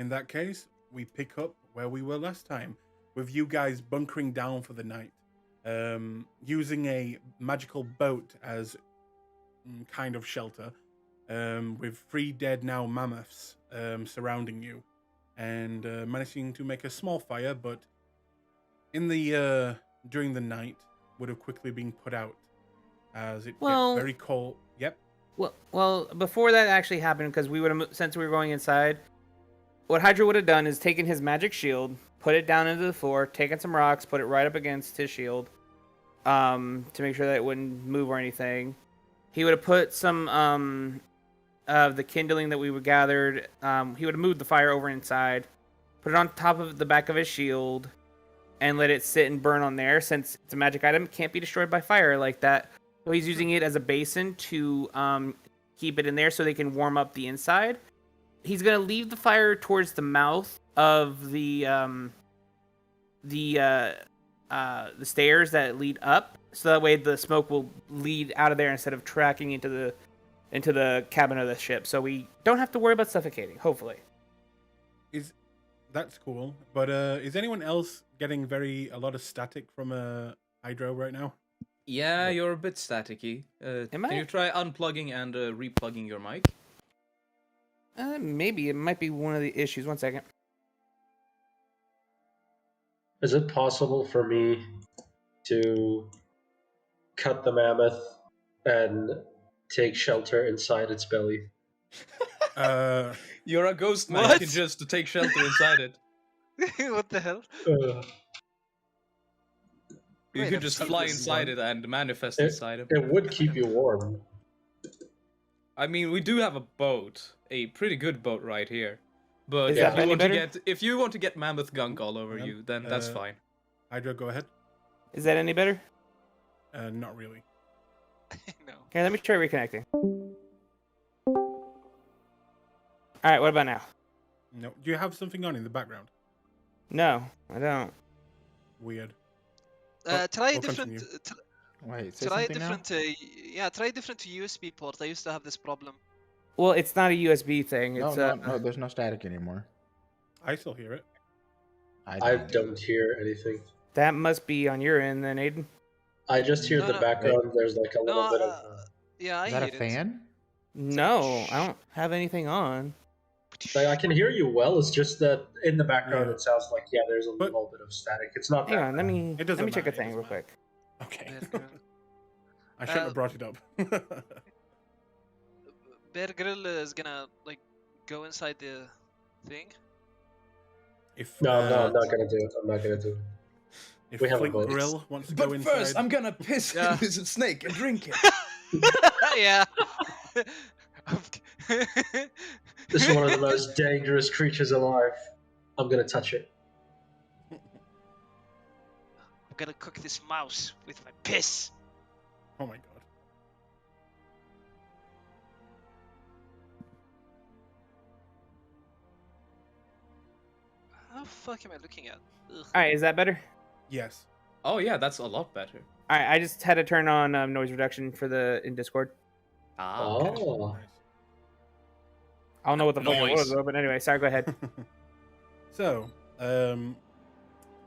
In that case, we pick up where we were last time, with you guys bunkering down for the night, using a magical boat as kind of shelter, with 3 dead now mammoths surrounding you, and managing to make a small fire, but in the during the night would have quickly been put out as it gets very cold. Yep. Well, before that actually happened, because we would have, since we were going inside, what Hydra would have done is taken his magic shield, put it down into the floor, taken some rocks, put it right up against his shield, to make sure that it wouldn't move or anything. He would have put some of the kindling that we would gathered. He would have moved the fire over inside, put it on top of the back of his shield, and let it sit and burn on there. Since it's a magic item, it can't be destroyed by fire like that. So he's using it as a basin to keep it in there so they can warm up the inside. He's gonna leave the fire towards the mouth of the stairs that lead up, so that way the smoke will lead out of there instead of tracking into the cabin of the ship. So we don't have to worry about suffocating. Hopefully. That's cool. But is anyone else getting a lot of static from Hydro right now? Yeah, you're a bit staticky. Can you try unplugging and replugging your mic? Maybe it might be one of the issues. 1 second. Is it possible for me to cut the mammoth and take shelter inside its belly? You're a ghost man. You can just take shelter inside it. What the hell? You could just fly inside it and manifest inside it. It would keep you warm. I mean, we do have a boat, a pretty good boat right here. But if you want to get mammoth gunk all over you, then that's fine. Hydra, go ahead. Is that any better? Not really. No. Okay, let me try reconnecting. All right, what about now? No. Do you have something on in the background? No, I don't. Weird. Try different. Wait, say Try something different. Try different USB port. I used to have this problem. Well, it's not a USB thing. now? It's No, there's no static anymore. I still hear it. I don't hear anything. That must be on your end then, Aiden. I just hear the background. There's like a little bit of. Yeah, I Is that hear a fan? No, I don't have anything on. Like, I can hear you well. It's just that in the background it sounds like there's a little bit of static. It's not. Hang on, let me doesn't check a matter, thing real quick. Okay. I shouldn't have brought it up. Bear Grill is gonna like go inside the thing. No, I'm not gonna do it. I'm not gonna do it. If we have Flink a boat. Grill wants to go inside. But first, I'm gonna piss this snake and drink it. Yeah. This is one of the most dangerous creatures alive. I'm gonna touch it. I'm gonna cook this mouse with my piss. Oh my god. How the fuck am I looking at? Ugh. All right, is that better? Yes. Oh yeah, that's a lot better. All right, I just had to turn on noise reduction for in Discord. Oh. Nice. I don't know what the fuck it was though, but anyway, sorry. Go ahead. So,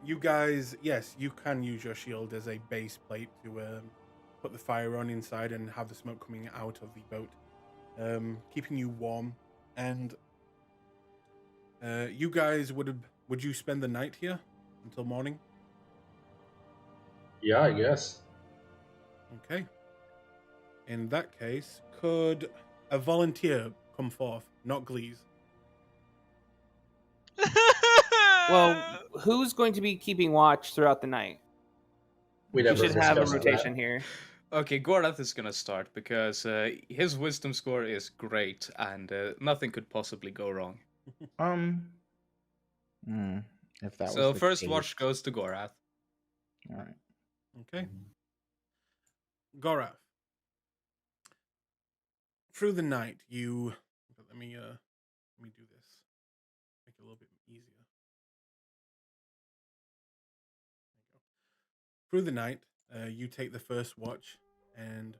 you guys, yes, you can use your shield as a base plate to put the fire on inside and have the smoke coming out of the boat, keeping you warm. And you guys would you spend the night here until morning? Yeah, I guess. Okay. In that case, could a volunteer come forth, not Glees? Well, who's going to be keeping watch throughout the night? We should have a rotation here. Okay, Gorath is gonna start because his wisdom score is great and nothing could possibly go wrong. If that So was the first case. watch goes to Gorath. All right. Okay. Gorath. Through the night, you let me do this. Make it a little bit easier. There you go. Through the night, you take the first watch and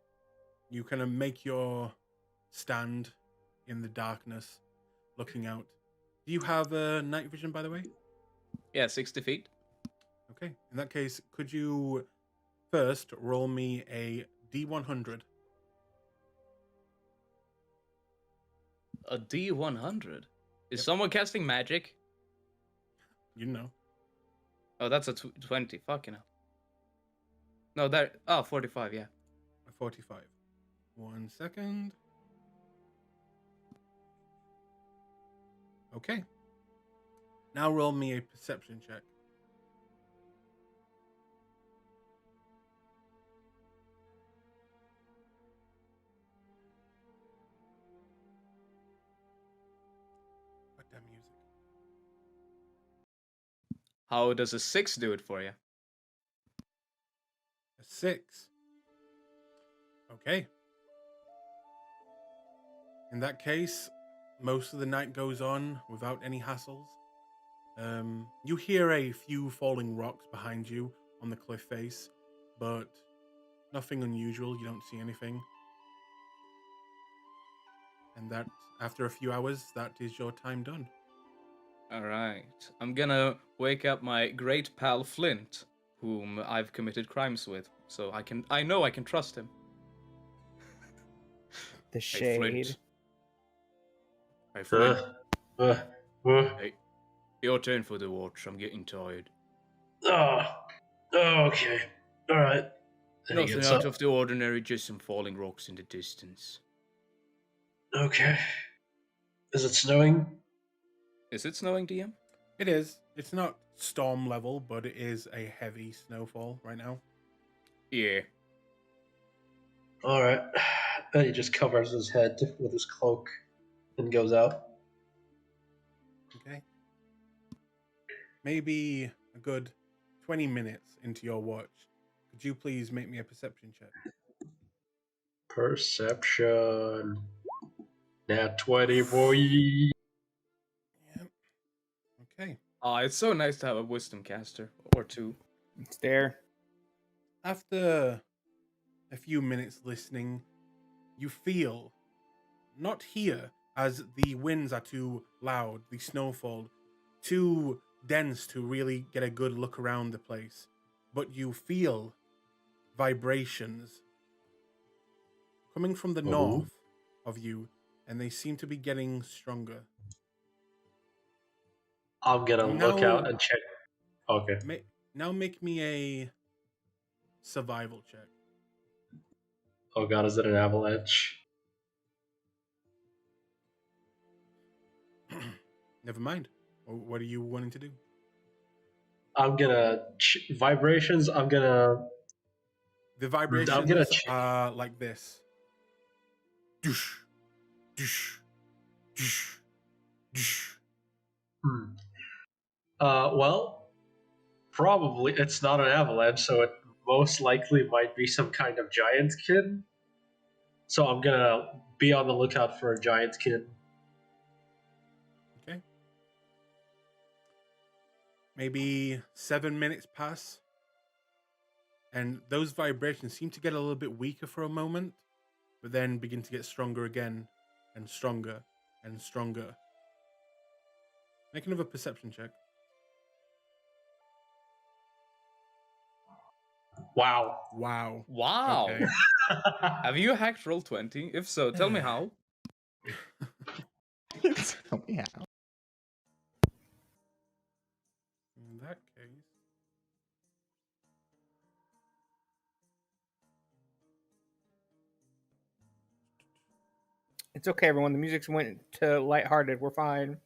you kind of make your stand in the darkness, looking out. Do you have night vision, by the way? Yeah, 60 feet. Okay. In that case, could you first roll me a D100? A D100. Is Yep. someone casting magic? You know. Oh, that's a 20. Fucking hell. No, that. Oh, 45, yeah. A 45. 1 second. Okay. Now roll me a perception check. What that music? How does a 6 do it for you? A 6. Okay. In that case, most of the night goes on without any hassles. You hear a few falling rocks behind you on the cliff face, but nothing unusual. You don't see anything. And that, after a few hours, that is your time done. Alright. I'm gonna wake up my great pal Flint, whom I've committed crimes with. So I know I can trust him. The Hey, Flint. shade. Hey, Flint. Uh, Hey, your turn for the watch. I'm getting tired. okay. Alright. Then he Nothing gets out up. of the ordinary, just some falling rocks in the distance. Okay. Is it snowing? Is it snowing, DM? It is. It's not storm level, but it is a heavy snowfall right now. Yeah. Alright. Then he just covers his head with his cloak and goes out. Okay. Maybe a good 20 minutes into your watch. Could you please make me a perception check? Perception. Nat 20, boy. Yep. Okay. It's so nice to have a wisdom caster or two. It's there. After a few minutes listening, you feel, not here, as the winds are too loud, the snowfall too dense to really get a good look around the place, but you feel vibrations coming from the north of you, and they seem to be getting stronger. I'm gonna look out and check. Okay. Now make me a survival check. Oh god, is it an avalanche? Never mind. What are you wanting to do? I'm gonna vibrations. The vibrations are like this. Doosh, doosh, doosh, doosh. Well, probably it's not an avalanche, so it most likely might be some kind of giant kid. So I'm gonna be on the lookout for a giant kid. Okay. Maybe 7 minutes pass, and those vibrations seem to get a little bit weaker for a moment, but then begin to get stronger again, and stronger, and stronger. Make another perception check. Wow. Wow. Wow. Okay. Have you hacked Roll20? If so, tell me how. Tell me how. In that case, It's okay, everyone. The music's went to lighthearted. We're fine.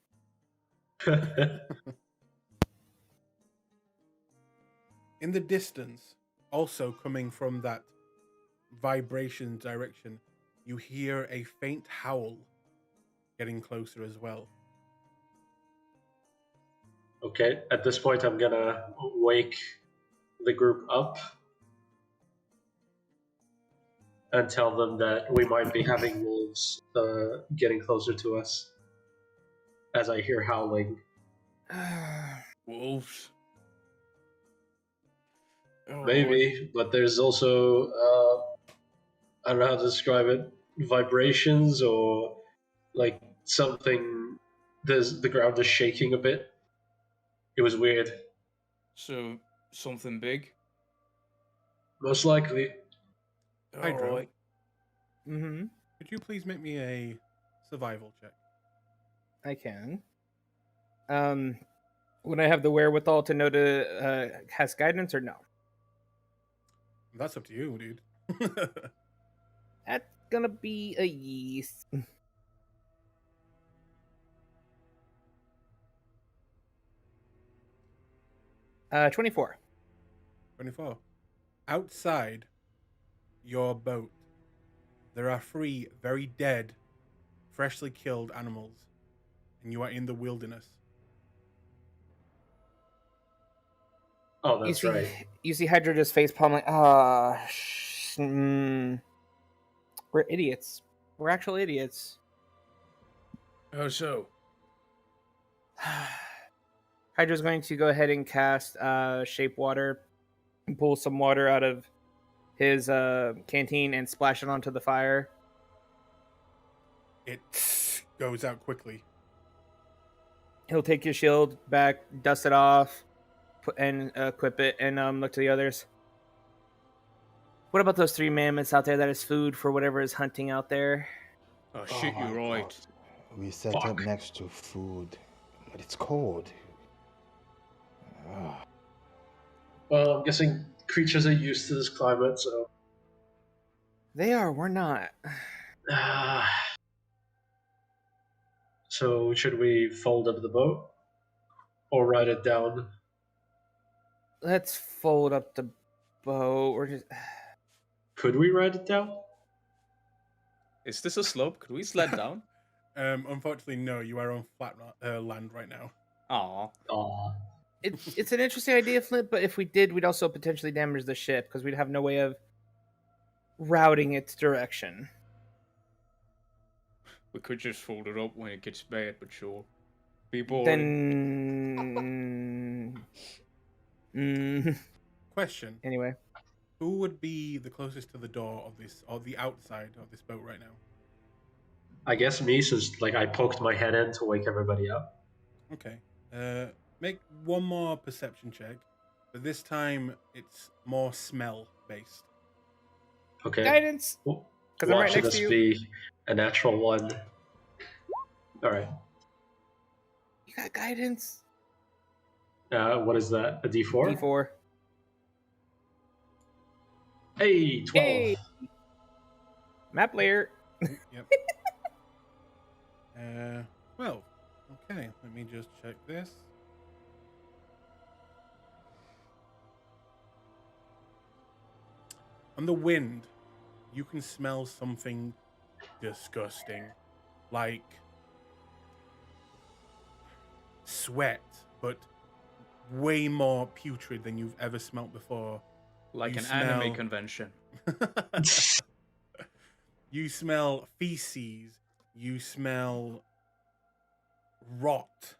in the distance, also coming from that vibration direction, you hear a faint howl getting closer as well. Okay, at this point I'm gonna wake the group up and tell them that we might be having wolves getting closer to us as I hear howling. Wolves. Oh, Maybe, but there's also, I don't know how to describe it, vibrations or like something the ground is shaking a bit. It was weird. So something big. Most likely. Hydro. Alright. Mm-hmm. Could you please make me a survival check? I can. Would I have the wherewithal to know to cast guidance or no? That's up to you, dude. That's gonna be a yes. 24. 24. Outside your boat, there are 3 very dead, freshly killed animals, and you are in the wilderness. Oh, that's right. You see Hydra just facepalm like, we're idiots. We're actual idiots. How so? Hydra's going to go ahead and cast Shape Water and pull some water out of his canteen and splash it onto the fire. It goes out quickly. He'll take your shield back, dust it off, and equip it, and look to the others. What about those 3 mammoths out there? That is food for whatever is hunting out there. Oh shit, my you're right. God. We set up Fuck. next to food, but it's cold. Ah. Well, I'm guessing creatures are used to this climate, so. They are. We're not. So, should we fold up the boat? Or ride it down? Let's fold up the boat. We're just. Could we ride it down? Is this a slope? Could we sled down? Unfortunately, no. You are on flat land right now. Aw. Aw. It's an interesting idea, Flint, but if we did, we'd also potentially damage the ship because we'd have no way of routing its direction. We could just fold it up when it gets bad, but sure. Be boring. Then. Question. Anyway. Who would be the closest to the door of this, or the outside of this boat right now? I guess me, since I poked my head in to wake everybody up. Okay. Make one more perception check, but this time it's more smell based. Okay. Guidance! Well, Because I'm right watch next this to you. be a natural 1. Alright. You got guidance? What is that? A D4? D4. Hey, 12. Hey! Map layer. Yep. 12. Okay, let me just check this. On the wind, you can smell something disgusting, like sweat, but way more putrid than you've ever smelt before. Like You an anime smell- convention. You smell feces. You smell rot.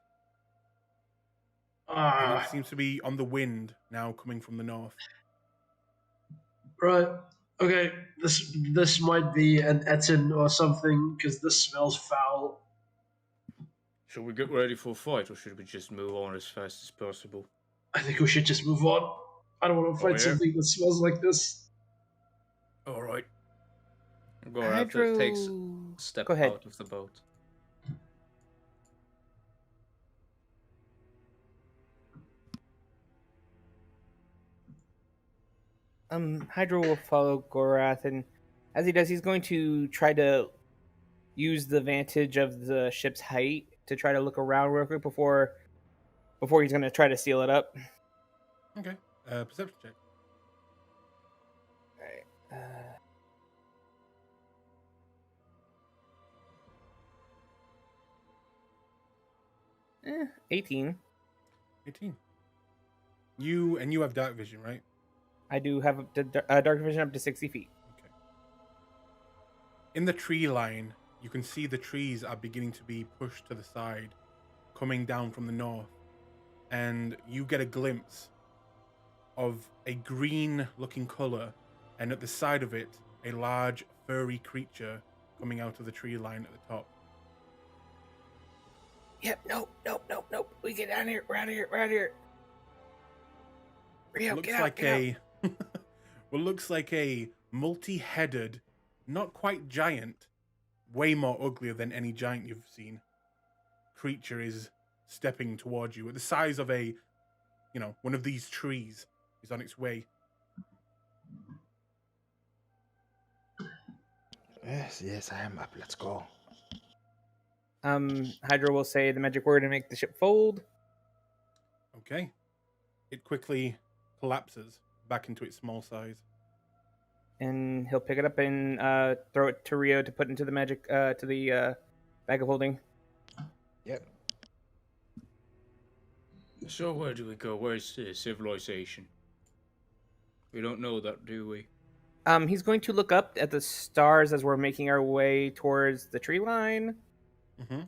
And it seems to be on the wind now, coming from the north. Right. Okay. This might be an Etin or something, because this smells foul. Should we get ready for a fight, or should we just move on as fast as possible? I think we should just move on. I don't want to fight yeah? something that smells like this. All right. Gorath takes a step Go ahead. out of the boat. Hydra will follow Gorath, and as he does, he's going to try to use the vantage of the ship's height to try to look around real quick before he's going to try to seal it up. Okay. Perception check. All right. 18. 18. You have dark vision, right? I do have dark vision up to 60 feet. Okay. In the tree line, you can see the trees are beginning to be pushed to the side, coming down from the north. And you get a glimpse of a green-looking color, and at the side of it, a large, furry creature coming out of the tree line at the top. Yep. Nope. We get down here. We're out of here. We're out of here. Rio, Looks get out. like Get out. a what looks like a multi-headed, not quite giant, way more uglier than any giant you've seen. Creature is stepping towards you at the size of a, one of these trees is on its way. Yes, I am up. Let's go. Hydra will say the magic word and make the ship fold. Okay. It quickly collapses back into its small size. And he'll pick it up and throw it to Rio to put into the magic to the bag of holding. Yep. So where do we go? Where's the civilization? We don't know that, do we? He's going to look up at the stars as we're making our way towards the tree line. Mm-hmm.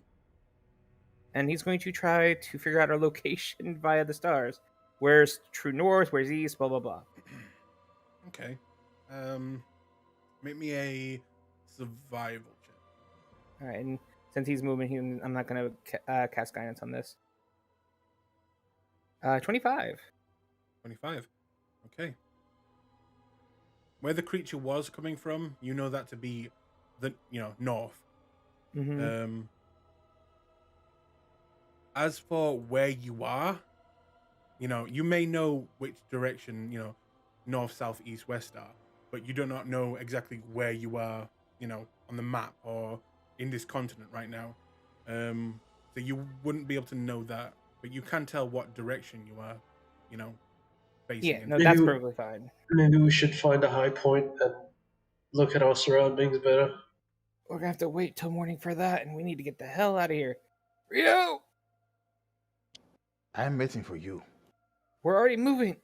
And he's going to try to figure out our location via the stars. Where's true north? Where's east? Blah, blah, blah. Okay. Make me a survival check. All right, and since he's moving, I'm not going to cast guidance on this. 25. 25. Okay. Where the creature was coming from, you know that to be the north. Mm-hmm. As for where you are, you may know which direction, north, south, east, west are, but you do not know exactly where you are, on the map or in this continent right now. So you wouldn't be able to know that, but you can tell what direction you are, facing. Yeah, in. no, that's perfectly fine. Maybe we should find a high point and look at our surroundings better. We're going to have to wait till morning for that, and we need to get the hell out of here. Rio! I'm waiting for you. We're already moving.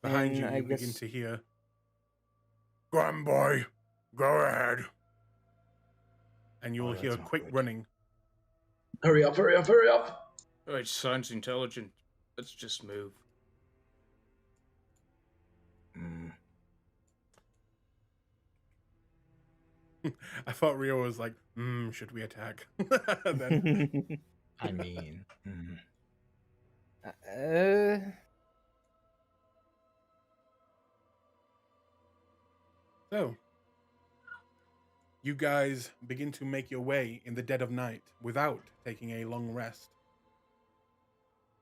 Behind you, and you begin to hear, "Go on, boy. Go ahead." And you will hear that's not quick good. running. Hurry up, hurry up, hurry up! Oh, it sounds intelligent. Let's just move. I thought Rio was like, should we attack? Then, I mean, so, you guys begin to make your way in the dead of night without taking a long rest.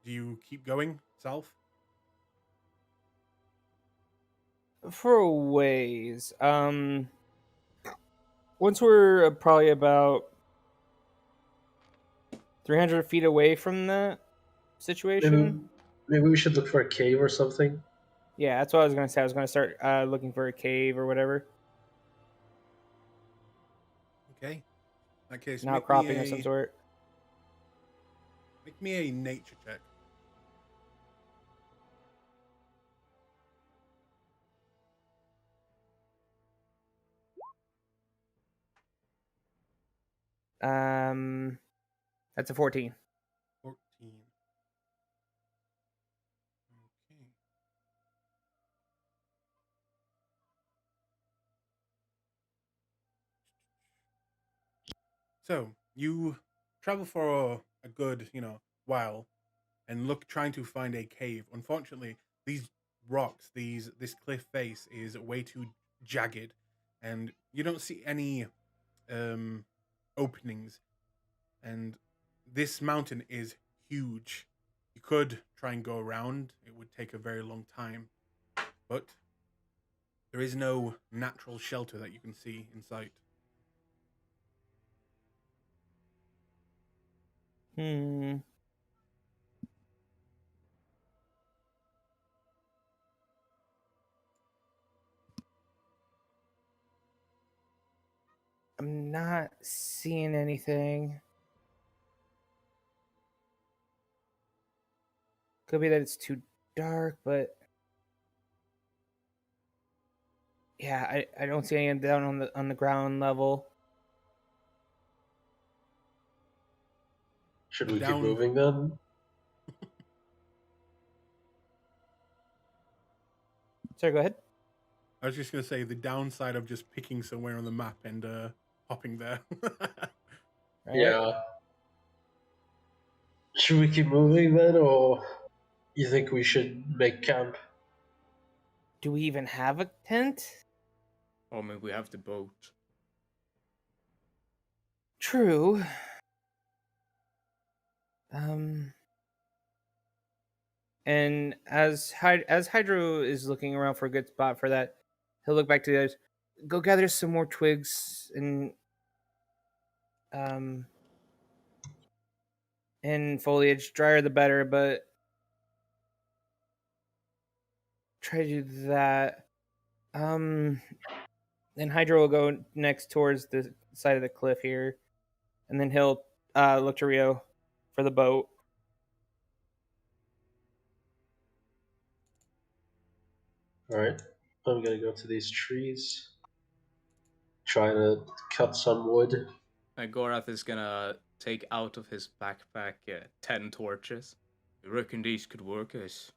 Do you keep going south? for a ways. Once we're probably about 300 feet away from that situation. Maybe we should look for a cave or something. Yeah, that's what I was going to say. I was going to start looking for a cave or whatever. Okay. In that case, An outcropping of some sort. Make me a nature check. That's a 14. 14. Okay. So you travel for a good, while, and trying to find a cave. Unfortunately, these rocks, this cliff face is way too jagged, and you don't see any openings. And this mountain is huge. You could try and go around. It would take a very long time, but there is no natural shelter that you can see in sight. I'm not seeing anything. Could be that it's too dark, but yeah, I don't see any down on the ground level. Should we Down- keep moving then? Sorry, go ahead. I was just gonna say the downside of just picking somewhere on the map and hopping there. All right. Yeah. Should we keep moving then, or you think we should make camp? Do we even have a tent? Or maybe we have the boat. True. And as Hydro is looking around for a good spot for that, he'll look back to the others. Go gather some more twigs and foliage. Drier the better, but try to do that. Then Hydro will go next towards the side of the cliff here, and then he'll look to Rio for the boat. Alright. I'm gonna go to these trees. Try to cut some wood. And Gorath is gonna take out of his backpack 10 torches. You reckon these could work as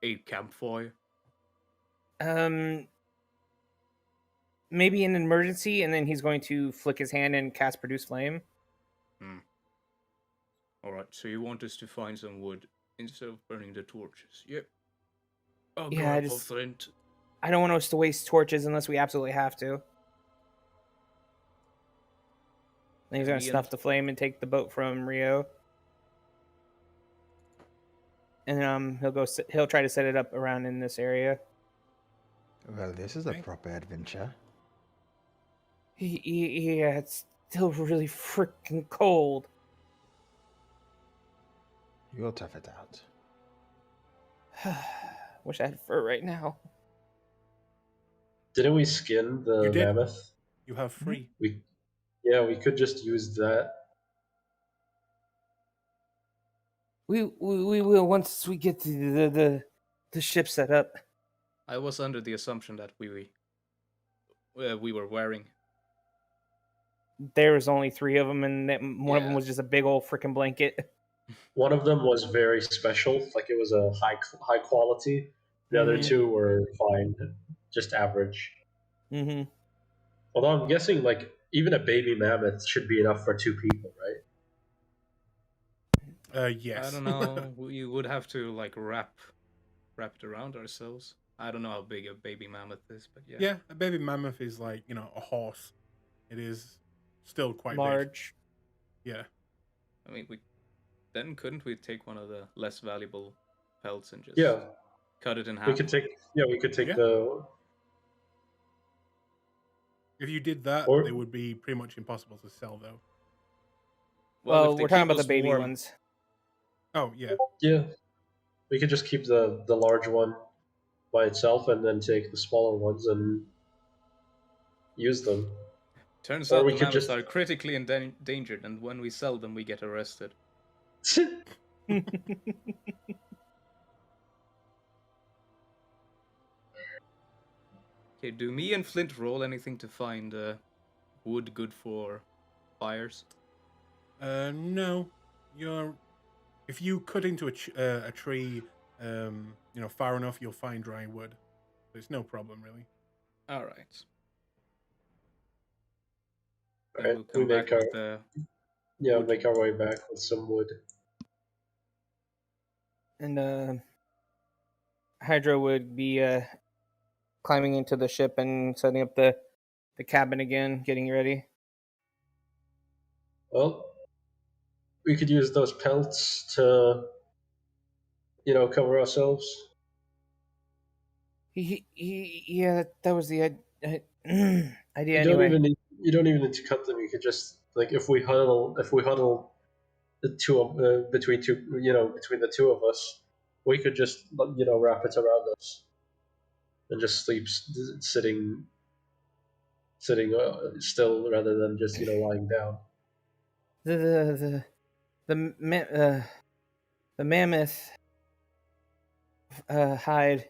a campfire? Maybe in an emergency, and then he's going to flick his hand and cast Produce Flame. Alright, so you want us to find some wood instead of burning the torches? Yep. I'll Yeah, grab I a just- flint. I don't want us to waste torches unless we absolutely have to. And he's going to Ian? snuff the flame and take the boat from Rio. And he'll try to set it up around in this area. Well, this is a Okay. proper adventure. Yeah, it's still really freaking cold. You'll tough it out. Wish I had fur right now. Didn't we skin the You did. mammoth? You have free. We could just use that. We will once we get the ship set up. I was under the assumption that we were wearing. There was only 3 of them, and one of them was just a big old freaking blanket. One of them was very special, like it was a high quality. The other Mhm. 2 were fine, just average. Mm-hmm. Although I'm guessing like even a baby mammoth should be enough for 2 people, right? Yes. I don't know. We would have to like wrap it around ourselves. I don't know how big a baby mammoth is, but yeah. Yeah, a baby mammoth is like, a horse. It is still quite Large. big. Yeah. I mean, couldn't we take one of the less valuable pelts and just Yeah, cut it in half? we could take Yeah. the If you did that, Or- they would be pretty much impossible to sell, though. Well, if they we're talking keep about the us baby warm- ones. Oh, yeah. we could just keep the large one by itself and then take the smaller ones and use them. Turns Or out we the could mammoths just- are critically endangered, and when we sell them, we get arrested. Okay, do me and Flint roll anything to find wood good for fires? No. If you cut into a tree, far enough, you'll find dry wood. So it's no problem, really. All right. Then Alright, we'll come back with the. Wood. make our way back with some wood. And Hydra would be climbing into the ship and setting up the cabin again, getting ready. Well, we could use those pelts to, cover ourselves. Yeah, that was the idea You anyway. don't even need to cut them. You could just like if we huddle the two between the 2 of us, we could just wrap it around us and just sleep sitting still rather than just lying down. The mammoth hide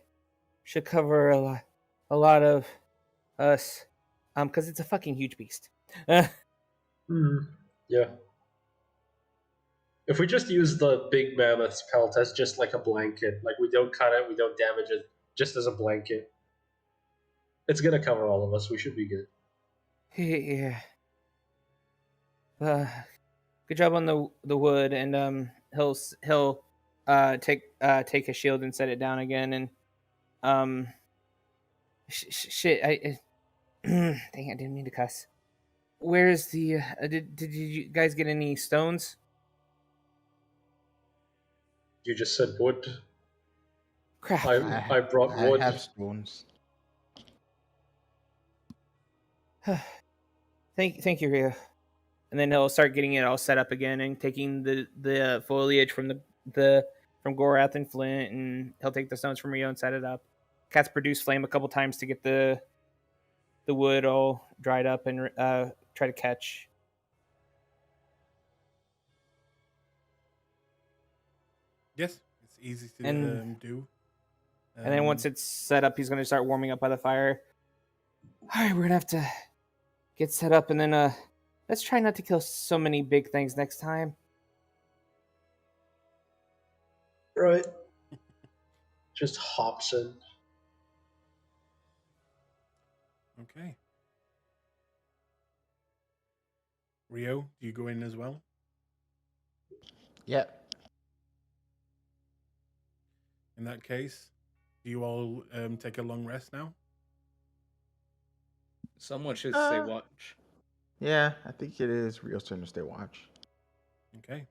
should cover a lot of us, because it's a fucking huge beast. Yeah. If we just use the big mammoth's pelt as just like a blanket, like we don't cut it, we don't damage it, just as a blanket. It's gonna cover all of us. We should be good. Yeah. Good job on the wood, and he'll take his shield and set it down again, and shit, dang, I didn't mean to cuss. Where's the did you guys get any stones? You just said wood. Crap. I brought wood. I have stones. Thank you, Rio. And then he'll start getting it all set up again and taking the foliage from from Gorath and Flint, and he'll take the stones from Rio and set it up. Cat's produced flame a couple times to get the wood all dried up and try to catch. Yes, it's easy to do. And then once it's set up, he's going to start warming up by the fire. All right, we're going to have to get set up, and then let's try not to kill so many big things next time. Right. Just hops in. Okay. Rio, do you go in as well? Yeah. In that case, do you all take a long rest now? Someone should say watch. Yeah, I think it is Rio's turn to stay watch. Okay.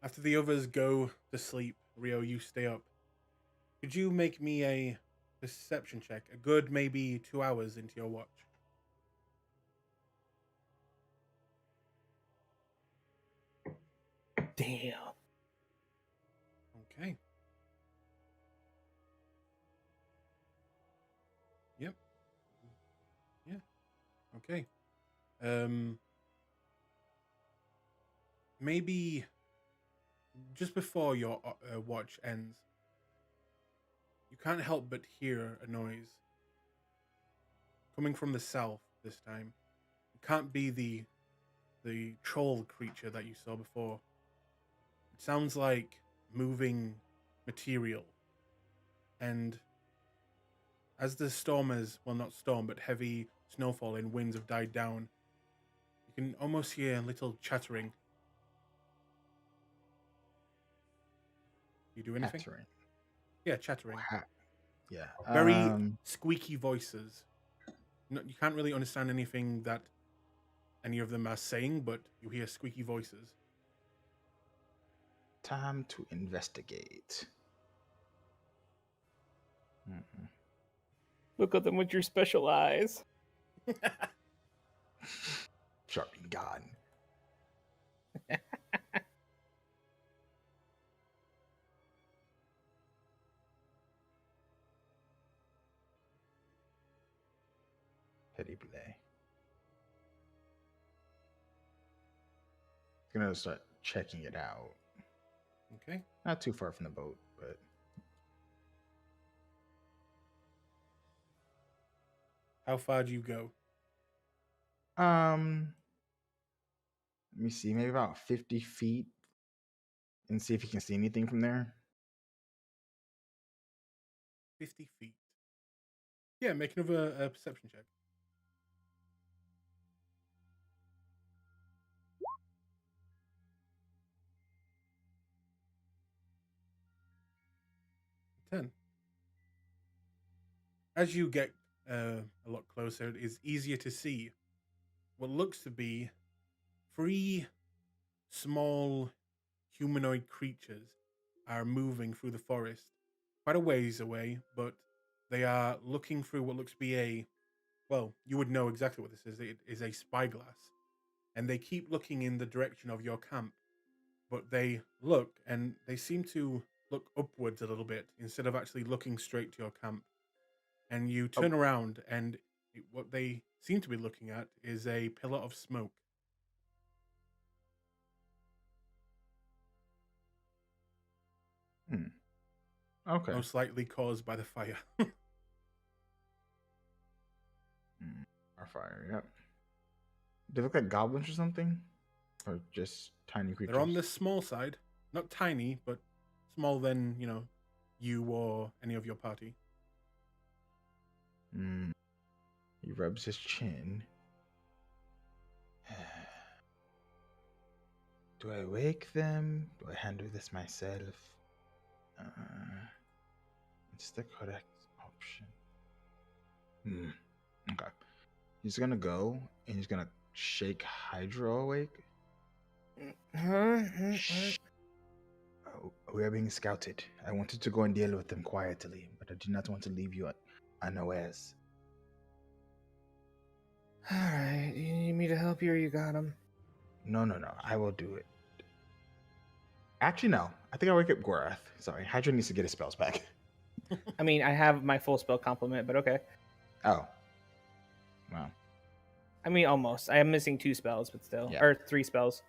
After the others go to sleep, Rio, you stay up. Could you make me a perception check? A good maybe 2 hours into your watch. Damn. Okay. Yep. Yeah. Okay. Maybe just before your watch ends, you can't help but hear a noise coming from the south this time. It can't be the troll creature that you saw before. It sounds like moving material. And as the not storm, but heavy snowfall and winds have died down, you can almost hear a little chattering. You do anything? Chattering. Yeah, chattering. Yeah. Very squeaky voices. No, you can't really understand anything that any of them are saying, but you hear squeaky voices. Time to investigate. Mm-hmm. Look at them with your special eyes. Sharpen gun. Petty play. Gonna start checking it out. Okay. Not too far from the boat, but How far do you go? let me see, maybe about 50 feet, and see if you can see anything from there. 50 feet. Yeah, make another perception check. Ten. As you get a lot closer, it is easier to see what looks to be 3 small humanoid creatures are moving through the forest, quite a ways away, but they are looking through what looks to be well, you would know exactly what this is. It is a spyglass. And they keep looking in the direction of your camp, but they look and they seem to look upwards a little bit instead of actually looking straight to your camp. And you turn around, and what they seem to be looking at is a pillar of smoke. Okay. Most likely caused by the fire. Our fire, yep. They look like goblins or something? Or just tiny creatures? They're on the small side. Not tiny, but small than, you or any of your party. He rubs his chin. Do I wake them? Do I handle this myself? It's the correct option. Okay. He's gonna go and he's gonna shake Hydro awake. Shh. Oh, we are being scouted. I wanted to go and deal with them quietly, but I do not want to leave you unawares. Alright, you need me to help you or you got him? No. I will do it. Actually, no. I think I'll wake up Gorath. Sorry, Hydra needs to get his spells back. I mean, I have my full spell complement, but okay. Oh. Wow. I mean, almost. I am missing 2 spells, but still. Yeah. Or 3 spells.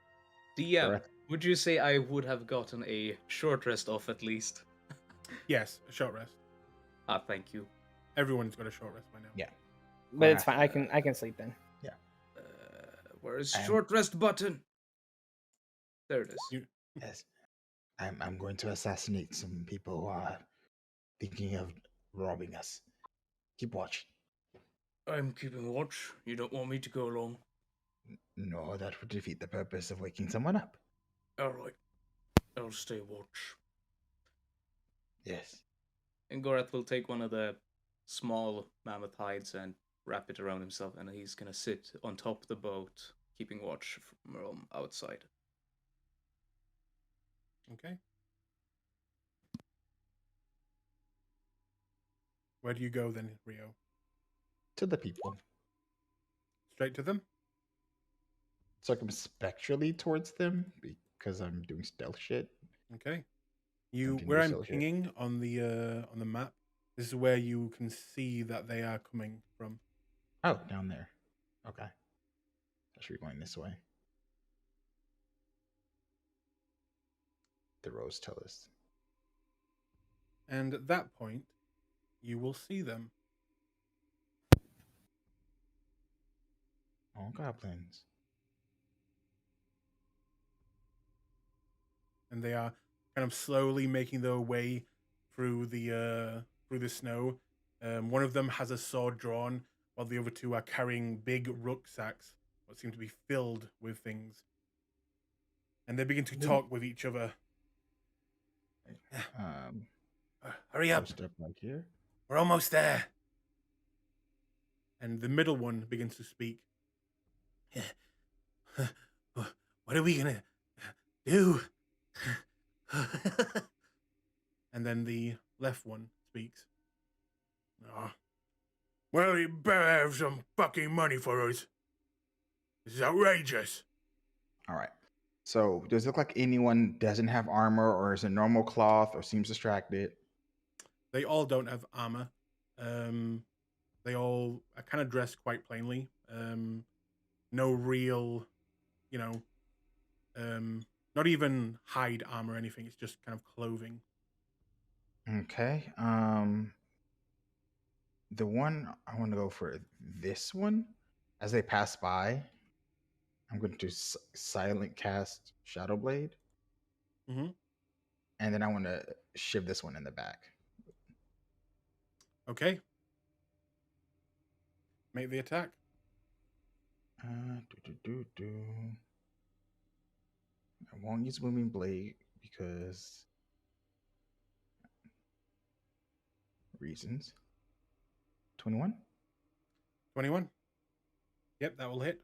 DM, Correct. would you say I would have gotten a short rest off at least? Yes, a short rest. Ah, thank you. Everyone's got a short rest by now. Yeah. But it's fine. I can sleep then. Where is I'm- short rest button? There it is. Yes. I'm going to assassinate some people who are thinking of robbing us. Keep watch. I'm keeping watch. You don't want me to go along? No, that would defeat the purpose of waking someone up. Alright. I'll stay watch. Yes. And Gorath will take one of the small mammoth hides and wrap it around himself, and he's gonna sit on top of the boat, keeping watch from outside. Okay. Where do you go then, Rio? To the people. Straight to them? Circumspectrally towards them because I'm doing stealth shit. Okay. Continue Where I'm stealth shit. pinging on the map, this is where you can see that they are coming from. Oh, down there. Okay. I should be going this way. The rose tell us. And at that point, you will see them. Oh, goblins. And they are kind of slowly making their way through the snow. One of them has a sword drawn, while the other 2 are carrying big rucksacks, what seem to be filled with things. And they begin to talk with each other. Hurry up! Post up right here. We're almost there. And the middle one begins to speak. What are we gonna do? And then the left one speaks. Oh. Well, you better have some fucking money for us. This is outrageous. All right. So, does it look like anyone doesn't have armor, or is it normal cloth, or seems distracted? They all don't have armor. They all are kind of dressed quite plainly. No real, not even hide armor or anything. It's just kind of clothing. Okay. The one I want to go for this one. As they pass by, I'm going to silent cast Shadow Blade. Mm-hmm. And then I want to shiv this one in the back. Okay. Make the attack. I won't use Booming Blade because reasons. 21? 21. Yep, that will hit.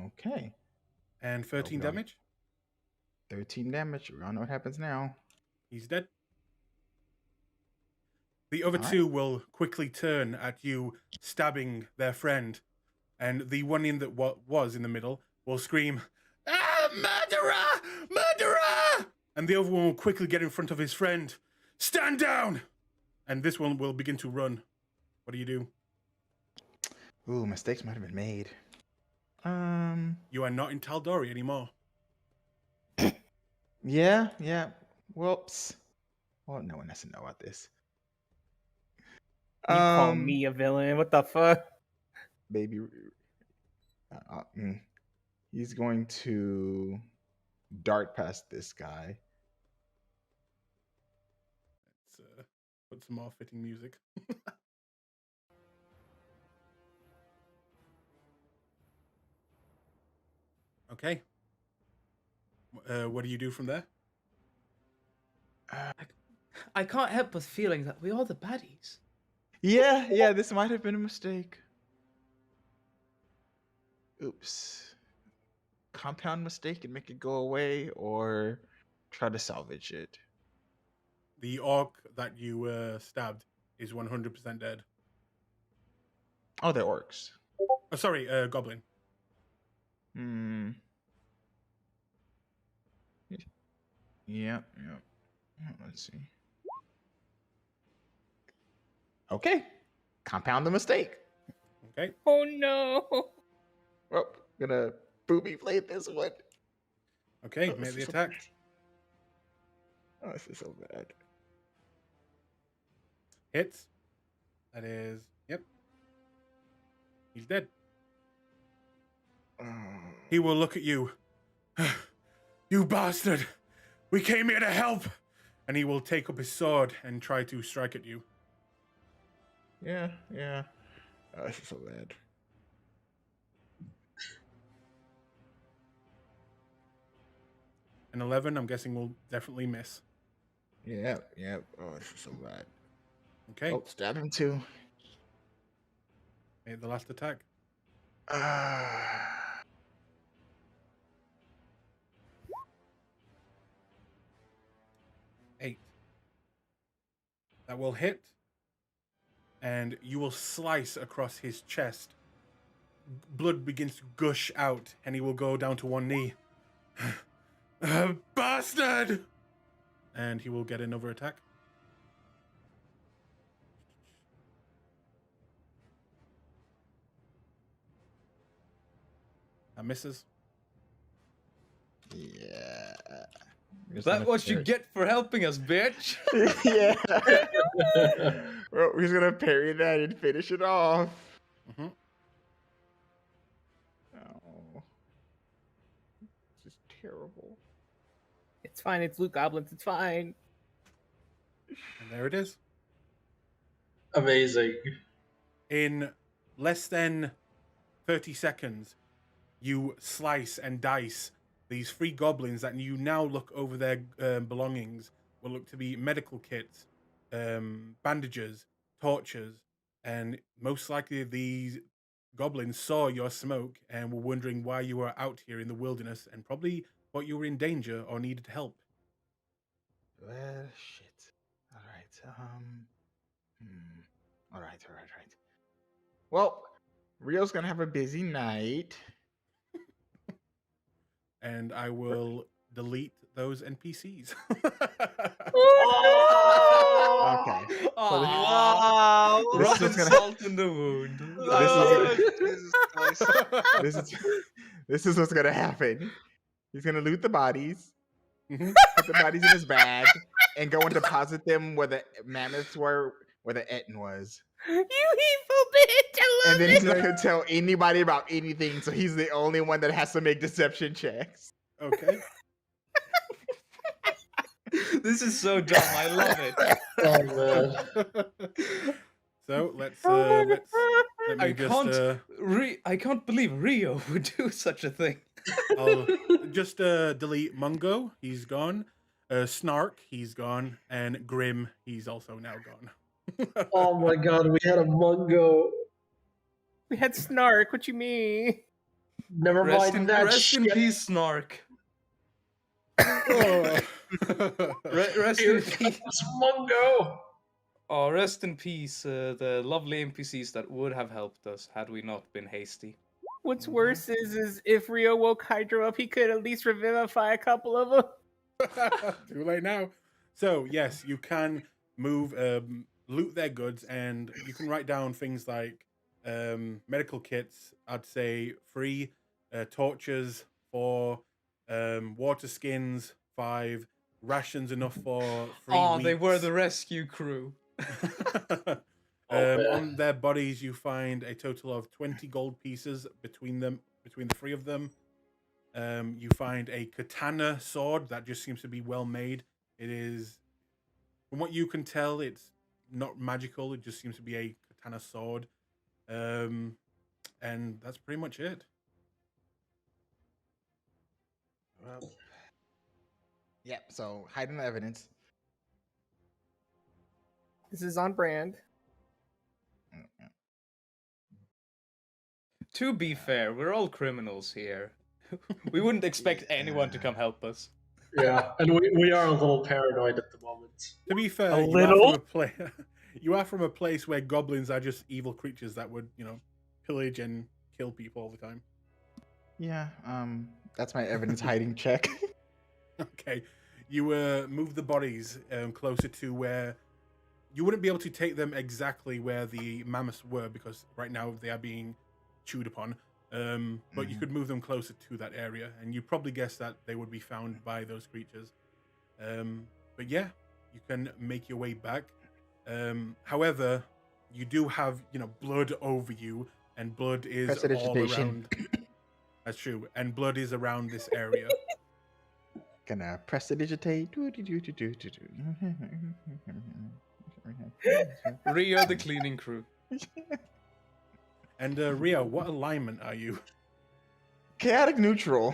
Okay. And 13 God. damage. 13 damage. We all know what happens now. He's dead. The other All right. 2 will quickly turn at you, stabbing their friend. And the one in that was in the middle will scream, "Ah, murderer! Murderer!" And the other one will quickly get in front of his friend. "Stand down!" And this one will begin to run. What do you do? Ooh, mistakes might have been made. You are not in tal'dorei anymore. Yeah. Whoops. Well, no one has to know about this. You call me a villain? What the fuck? Baby. He's going to dart past this guy. Let's put some more fitting music. Okay. What do you do from there? I can't help but feeling that we are the baddies. Yeah, this might have been a mistake. Oops. Compound mistake and make it go away, or try to salvage it. The orc that you stabbed is 100% dead. Oh, they're orcs. Oh, sorry, goblin. Yeah. Let's see. Okay. Compound the mistake. Okay. Oh no! Well, gonna booby play this one. Okay, Oh, make this the is so attack. bad. Oh, this is so bad. Hits. That is, yep. He's dead. Oh. He will look at you. You bastard! We came here to help! And he will take up his sword and try to strike at you. Yeah. Oh, this is so bad. An 11, I'm guessing, will definitely miss. Yeah. Oh, this is so bad. Okay, Oh, stab him too. make the last attack. Ah. 8. That will hit. And you will slice across his chest. Blood begins to gush out, and he will go down to one knee. Bastard! And he will get another attack. That misses. Yeah. Is that what you get for helping us, bitch? Yeah. Well, he's gonna parry that and finish it off. Mm-hmm. Oh, this is terrible. It's fine. It's Luke Goblins. It's fine. And there it is. Amazing. In less than 30 seconds, you slice and dice these 3 goblins that you now look over their belongings will look to be medical kits, bandages, torches, and most likely these goblins saw your smoke and were wondering why you were out here in the wilderness and probably thought you were in danger or needed help. Well, shit. All right. All right. Well, Rio's gonna have a busy night. And I will delete those NPCs. Okay. Wow! This is gonna- salt in the wound. Jesus Christ. This is what's gonna happen. He's gonna loot the bodies, Mhm. put the bodies in his bag, and go and deposit them where the mammoths were, where the Etten was. You evil bitch! I love And then it. he's not gonna tell anybody about anything, so he's the only one that has to make deception checks. Okay. This is so dumb. I love it. Oh man. So let me I just can't. I can't believe Rio would do such a thing. I'll just delete Mungo, he's gone. Snark, he's gone, and Grim, he's also now gone. Oh my god, we had a Mungo. We had Snark. What you mean? Never Rest mind in, that rest in shit. peace, Snark. Oh. Rest in peace. It's Mungo. Oh, rest in peace, the lovely NPCs that would have helped us had we not been hasty. What's worse is if Rio woke Hydro up, he could at least revivify a couple of them. Too late now. So yes, you can move, loot their goods, and you can write down things like medical kits. I'd say 3 torches, 4 water skins, 5 rations enough for 3 Oh, weeks. they were the rescue crew. man. On their bodies, you find a total of 20 gold pieces between the 3 of them. You find a katana sword that just seems to be well made. It is, from what you can tell, it's not magical. It just seems to be a katana sword. And that's pretty much it. Well, yep. So hiding the evidence. This is on brand. To be fair, we're all criminals here. We wouldn't expect anyone to come help us. Yeah, and we are a little paranoid at the moment. To be fair, A you little? are from you are from a place where goblins are just evil creatures that would, pillage and kill people all the time. Yeah. That's my evidence hiding check. Okay, you move the bodies closer to where you wouldn't be able to take them exactly where the mammoths were because right now they are being chewed upon. But you could move them closer to that area, and you probably guess that they would be found by those creatures. But yeah, you can make your way back. However, you do have blood over you, and blood is all Prestidigitation. around. That's true, and blood is around this area. Gonna prestidigitate. Rio, the cleaning crew. And Rio, what alignment are you? Chaotic neutral.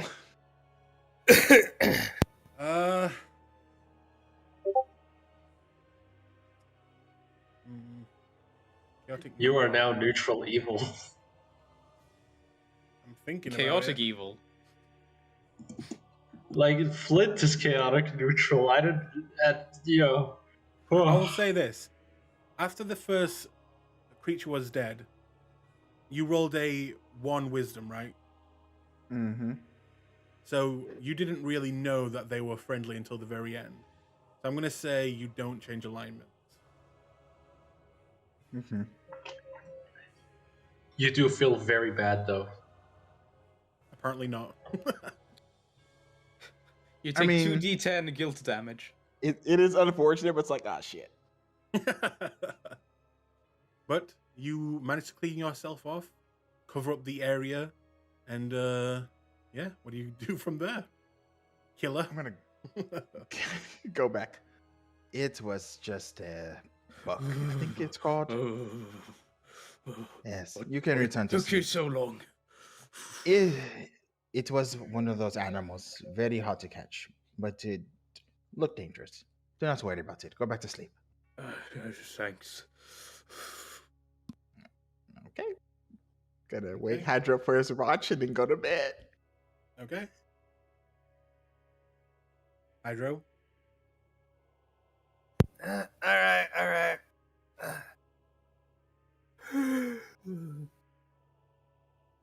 Chaotic You are neutral. now neutral evil. I'm thinking Chaotic about it. evil. Like Flint is chaotic neutral. I don't. I will say this: after the first creature was dead, you rolled a 1 wisdom, right? Mm-hmm. So you didn't really know that they were friendly until the very end. So I'm gonna say you don't change alignments. Mm-hmm. You do feel very bad though. Apparently not. You take mean- 2d10 guilt damage. It is unfortunate, but it's like, ah, shit. But you managed to clean yourself off, cover up the area, and yeah, what do you do from there? Killer. I'm gonna go back. It was just a buck. I think it's called. Yes, you can return to Took you sleep. so long. It was one of those animals, very hard to catch, but it looked dangerous. Do not worry about it. Go back to sleep. Thanks. Okay. Gonna wake Hydra up for his watch and then go to bed. Okay. Hydro. All right.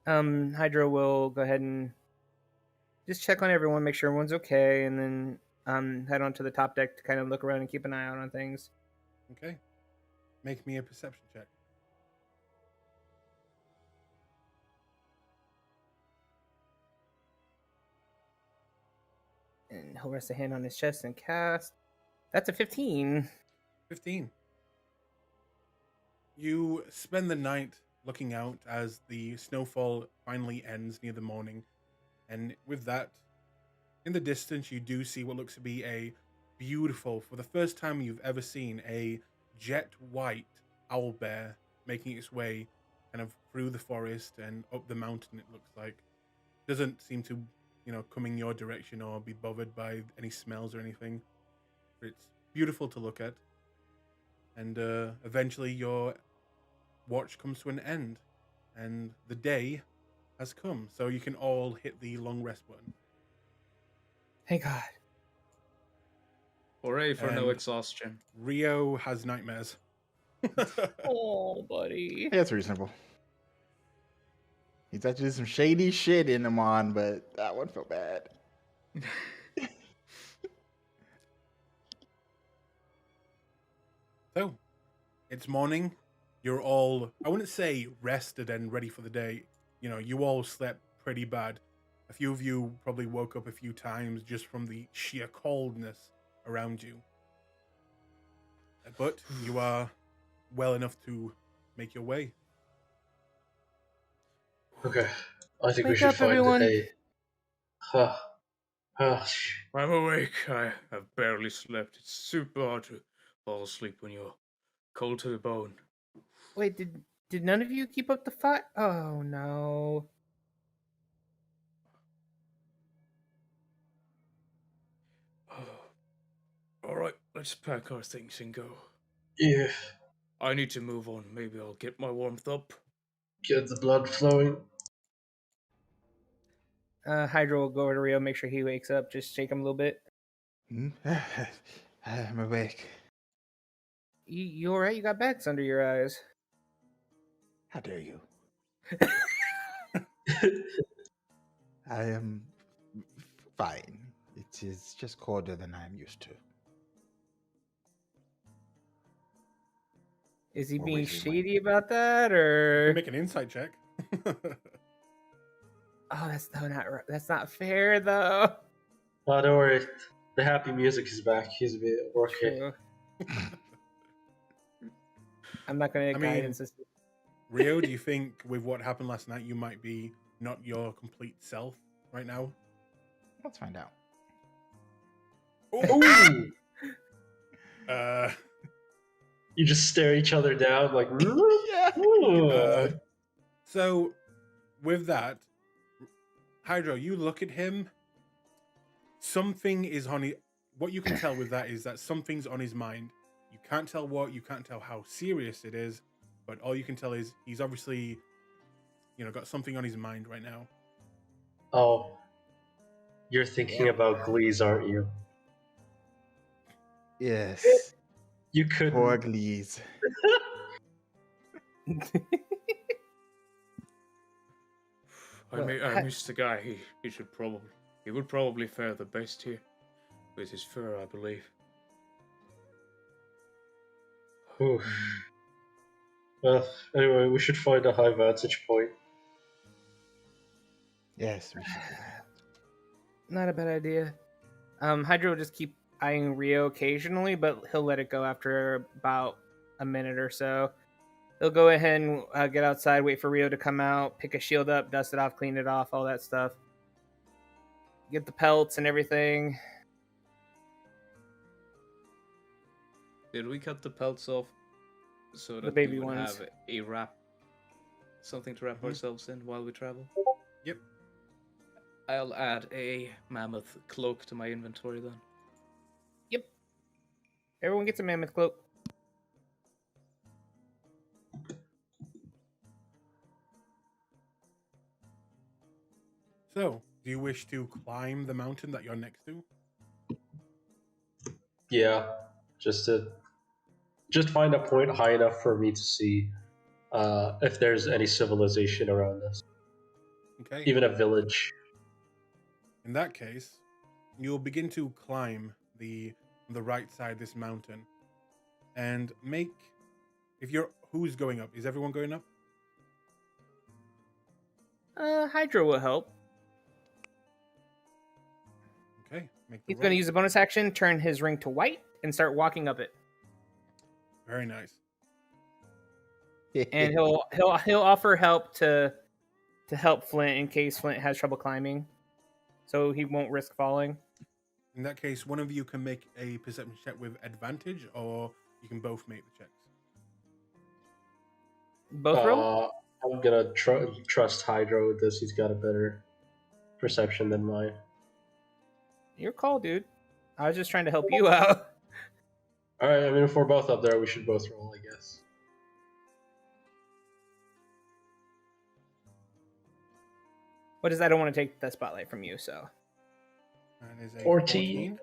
Hydra will go ahead and just check on everyone, make sure everyone's okay, and then head on to the top deck to kind of look around and keep an eye out on things. Okay. Make me a perception check. And he'll rest a hand on his chest and cast. That's a 15. 15. You spend the night looking out as the snowfall finally ends near the morning. And with that, in the distance, you do see what looks to be a beautiful, for the first time you've ever seen, a jet white owl bear making its way kind of through the forest and up the mountain, it looks like. Doesn't seem to, come in your direction or be bothered by any smells or anything. But it's beautiful to look at. And eventually your watch comes to an end. And the day has come. So you can all hit the long rest button. Thank God. Hooray for no And- exhaustion. Rio has nightmares. Oh, buddy. Yeah, it's reasonable. He's actually some shady shit in him on, but that one felt bad. So, it's morning. You're all, I wouldn't say rested and ready for the day. You all slept pretty bad. A few of you probably woke up a few times just from the sheer coldness around you. But you are well enough to make your way. Okay, I think we Wake should up, find everyone. Huh. I'm awake. I have barely slept. It's super hard to fall asleep when you're cold to the bone. Wait, did none of you keep up the fight? Oh no. All right, let's pack our things and go. Yeah. I need to move on. Maybe I'll get my warmth up. Get the blood flowing. Hydra will go over to Rio, make sure he wakes up, just shake him a little bit. Hmm? I'm awake. You all right? You got bags under your eyes. How dare you? I am fine. It is just colder than I'm used to. Is he Or being where's he went? shady about that, You or? make an insight check. Oh, that's not fair though. Oh, don't worry. The happy music is back. He's a bit okay. True. I'm not gonna I guidance mean, this. Rio, do you think with what happened last night, you might be not your complete self right now? Let's find out. Ooh! Uh, You just stare each other down like. Yeah. uh, so, with that, Hydro, you look at him. Something is on his. What you can tell with that is that something's on his mind. You can't tell what. You can't tell how serious it is. But all you can tell is he's obviously, got something on his mind right now. Oh. You're thinking about Glees, aren't you? Yes. You couldn't. Poor Glees. I missed the guy. He would probably fare the best here with his fur, I believe. Oof. Well, anyway, we should find a high vantage point. Yes, we should do that. Not a bad idea. Hydra will just keep eyeing Rio occasionally, but he'll let it go after about a minute or so. He'll go ahead and get outside, wait for Rio to come out, pick a shield up, dust it off, clean it off, all that stuff. Get the pelts and everything. Did we cut the pelts off so that baby we would ones. have a wrap, something to wrap ourselves in while we travel? Yep. I'll add a mammoth cloak to my inventory then. Yep. Everyone gets a mammoth cloak. So, do you wish to climb the mountain that you're next to? Yeah, just find a point high enough for me to see if there's any civilization around us, Okay. even a village. In that case, you'll begin to climb the right side of this mountain, and who's going up? Is everyone going up? Hydra will help. Okay. He's going to use a bonus action, turn his ring to white, and start walking up it. Very nice. And he'll offer help to help Flint in case Flint has trouble climbing, so he won't risk falling. In that case, one of you can make a perception check with advantage, or you can both make the checks. Both roll? I'm gonna trust Hydro with this. He's got a better perception than mine. Your call, dude. I was just trying to help you out. All right. I mean, if we're both up there, we should both roll, I guess. What is that? I don't want to take the spotlight from you, so. And is a 14.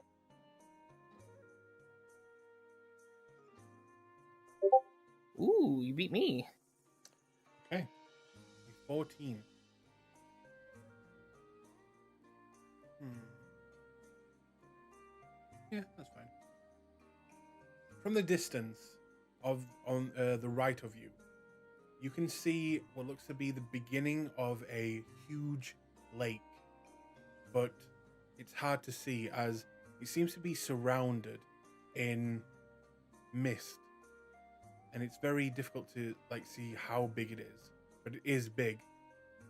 Ooh, you beat me. Okay. 14. Yeah, that's fine. From the distance on the right of you, you can see what looks to be the beginning of a huge lake, but it's hard to see as it seems to be surrounded in mist, and it's very difficult to see how big it is, but it is big.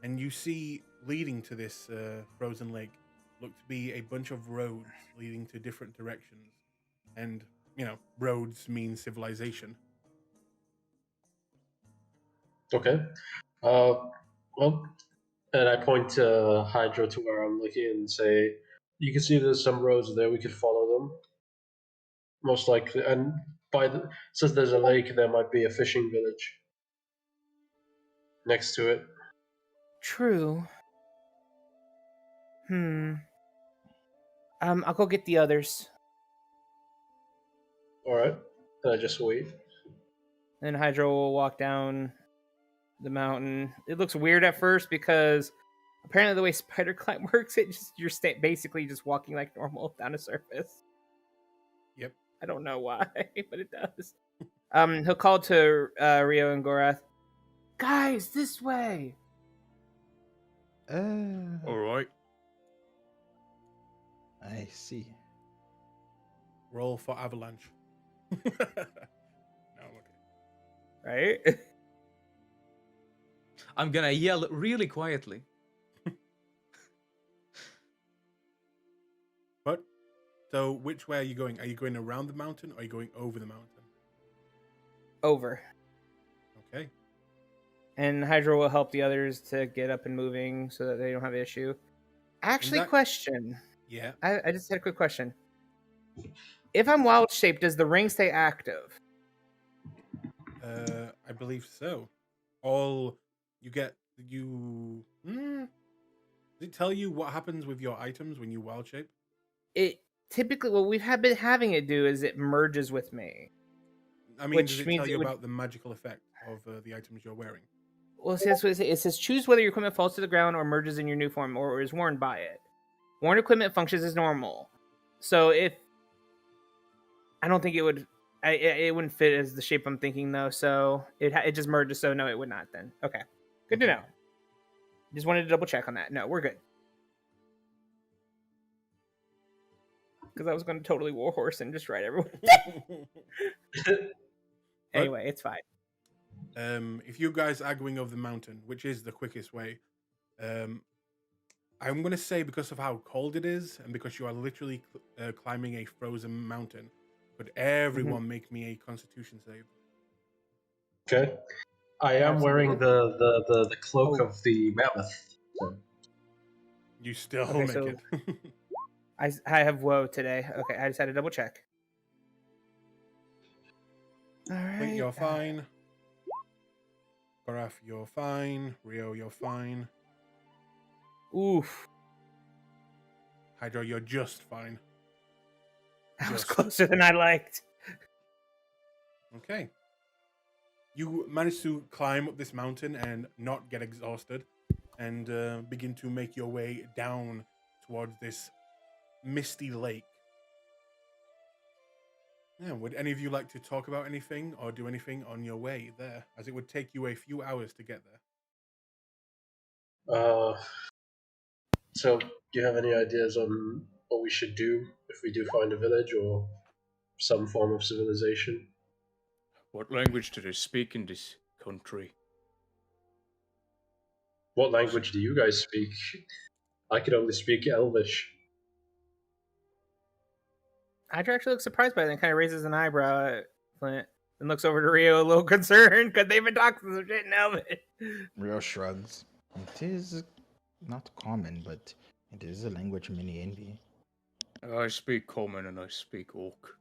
And you see leading to this frozen lake look to be a bunch of roads leading to different directions. And, roads mean civilization. Okay. Well, and I point to Hydra to where I'm looking and say, you can see there's some roads there. We could follow them. Most likely, and since there's a lake, there might be a fishing village next to it. True. I'll go get the others. All right. And I just wait. And Hydra will walk down the mountain. It looks weird at first because apparently the way spider climb works, you're basically just walking like normal down a surface. Yep. I don't know why, but it does. He'll call to Rio and Gorath. Guys, this way. All right. I see. Roll for avalanche. No, okay. Right? I'm gonna yell really quietly. But, so which way are you going? Are you going around the mountain or are you going over the mountain? Over. Okay. And Hydra will help the others to get up and moving so that they don't have an issue. Actually, question. Yeah. I just had a quick question. If I'm wild shaped, does the ring stay active? I believe so. All you get, Does it tell you what happens with your items when you wild shape? It typically, what we've been having it do is it merges with me. I mean, does it tell you about the magical effect of the items you're wearing? Well, it says choose whether your equipment falls to the ground or merges in your new form or is worn by it. Worn equipment functions as normal. So if I don't think it would, it wouldn't fit as the shape I'm thinking though. So it just merges. So no, it would not then. Okay, good to know. Just wanted to double check on that. No, we're good. Because I was going to totally warhorse and just ride everyone. Anyway, it's fine. If you guys are going over the mountain, which is the quickest way, I'm going to say because of how cold it is and because you are literally climbing a frozen mountain, could everyone make me a constitution save? Okay. I am wearing the cloak of the mammoth. So. You still Okay, make it. I have woe today. Okay, I just had to double check. All right. Think you're fine. Garaf, you're fine. Rio, you're fine. Oof. Hydra, you're just fine. That was closer than I liked. Okay. You manage to climb up this mountain and not get exhausted and begin to make your way down towards this misty lake. Yeah, would any of you like to talk about anything or do anything on your way there, as it would take you a few hours to get there? So, do you have any ideas on what we should do if we do find a village or some form of civilization? What language do they speak in this country? What language do you guys speak? I can only speak Elvish. Hydra actually looks surprised by that and kind of raises an eyebrow at Flint and looks over to Rio a little concerned because they've been talking some shit in Elvish. Rio shrugs. It is not common, but it is a language many envy. I speak Common and I speak Orc.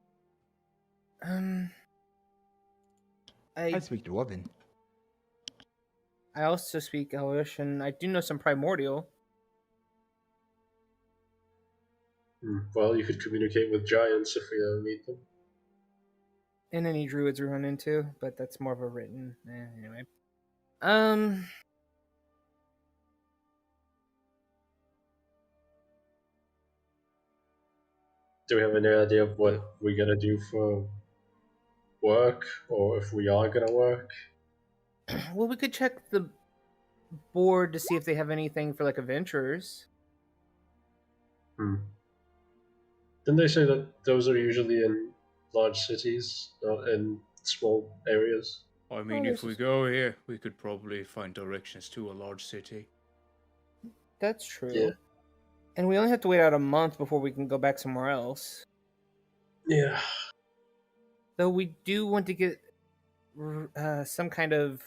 I speak Dwarven. I also speak Elvish, and I do know some Primordial. Well, you could communicate with giants if we ever meet them. And any druids we run into, but that's more of a written. Anyway. Do we have any idea of what we're gonna do for work, or if we are gonna work? Well, we could check the board to see if they have anything for like adventurers. Didn't they say that those are usually in large cities, not in small areas? I mean, if we go here, we could probably find directions to a large city. That's true. Yeah. And we only have to wait out a month before we can go back somewhere else. Yeah. Though we do want to get some kind of...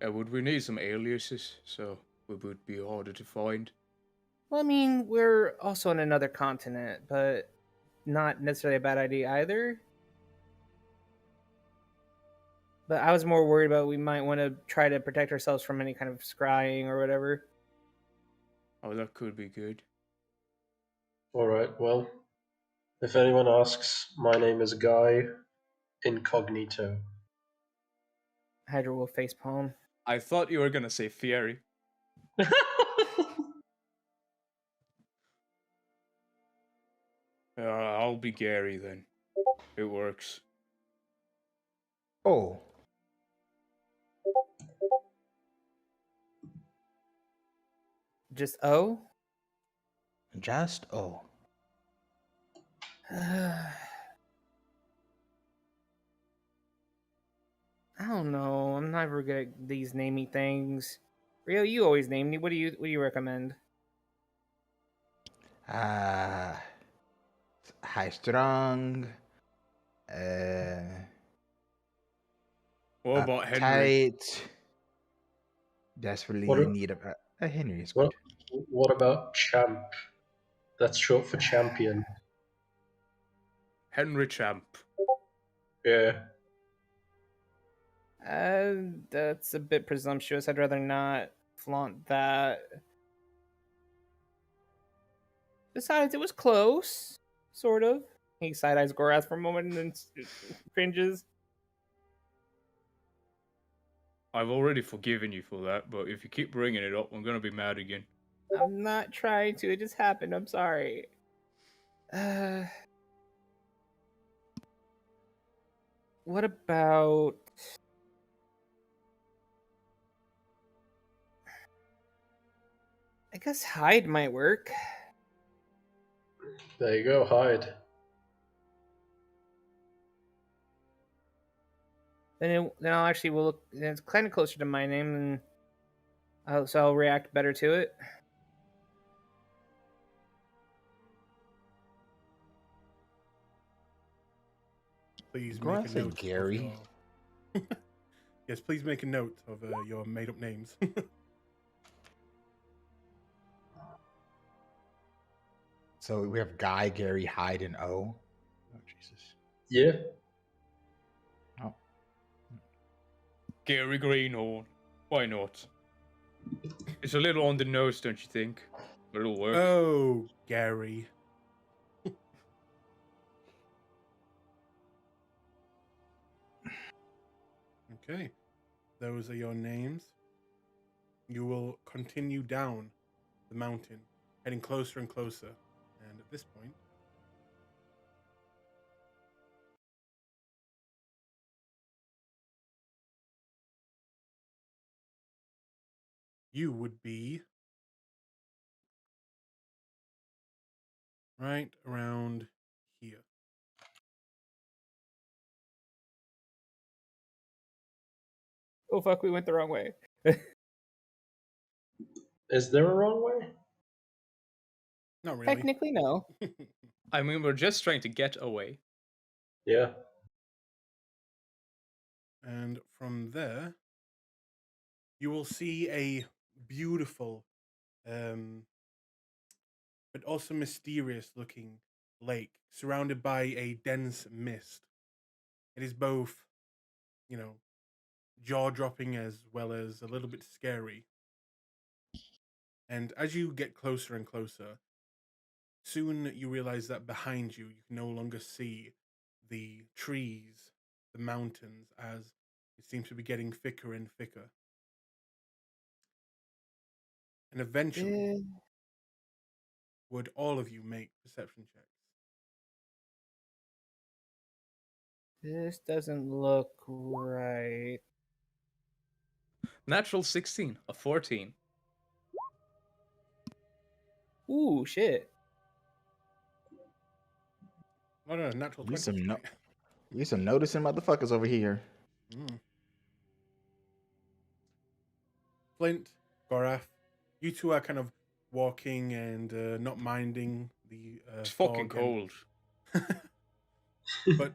Would we need some aliases, so we would be harder to find? Well, I mean, we're also on another continent, but not necessarily a bad idea either. But I was more worried about we might want to try to protect ourselves from any kind of scrying or whatever. Oh, that could be good. Alright, well, if anyone asks, my name is Guy Incognito. Hydra will facepalm. I thought you were gonna say Fieri. I'll be Gary then. It works. Oh, Just O? just oh. I don't know. I'm never good at these naming things. Rio, you always name me. What do you recommend? High strung. What about Henry? Tight. Desperately What in a- need of a Henry is What, good. what about Champ? That's short for champion. Henry Champ. Yeah. That's a bit presumptuous. I'd rather not flaunt that. Besides, it was close. Sort of. He side-eyes Gorath for a moment and then cringes. I've already forgiven you for that, but if you keep bringing it up, I'm gonna be mad again. I'm not trying to. It just happened. I'm sorry. What about... I guess Hyde might work. There you go, Hyde. Then I'll actually will look. It's kind of closer to my name, and so I'll react better to it. Please Go make on, a say note. Gary. Yes, please make a note of your made-up names. So we have Guy, Gary, Hyde, and O. Oh Jesus. Yeah. Oh, Gary Greenhorn. Why not? It's a little on the nose, don't you think? But it'll work. Oh, Gary. Okay, those are your names. You will continue down the mountain, heading closer and closer. And at this point, you would be right around here. Oh fuck, we went the wrong way. Is there a wrong way? Not really. Technically, no. I mean, we're just trying to get away. Yeah. And from there, you will see a beautiful, but also mysterious-looking lake surrounded by a dense mist. It is both, jaw-dropping as well as a little bit scary. And as you get closer and closer, soon you realize that behind you, you can no longer see the trees, the mountains, as it seems to be getting thicker and thicker. And eventually, would all of you make perception checks? This doesn't look right. Natural 16, a 14. Ooh, shit. Oh no, natural we 20. some noticing motherfuckers over here. Flint, Gorath, You two are kind of walking and not minding the It's fucking fog and- cold. but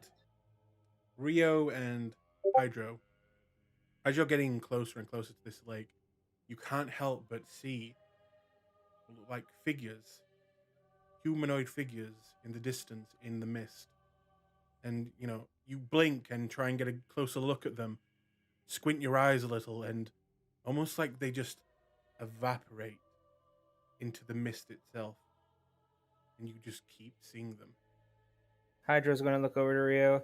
Rio and Hydro, as you're getting closer and closer to this lake, you can't help but see like figures, humanoid figures in the distance in the mist. And, you know, you blink and try and get a closer look at them, squint your eyes a little, and almost like they just evaporate into the mist itself. And you just keep seeing them. Hydra's gonna look over to Rio.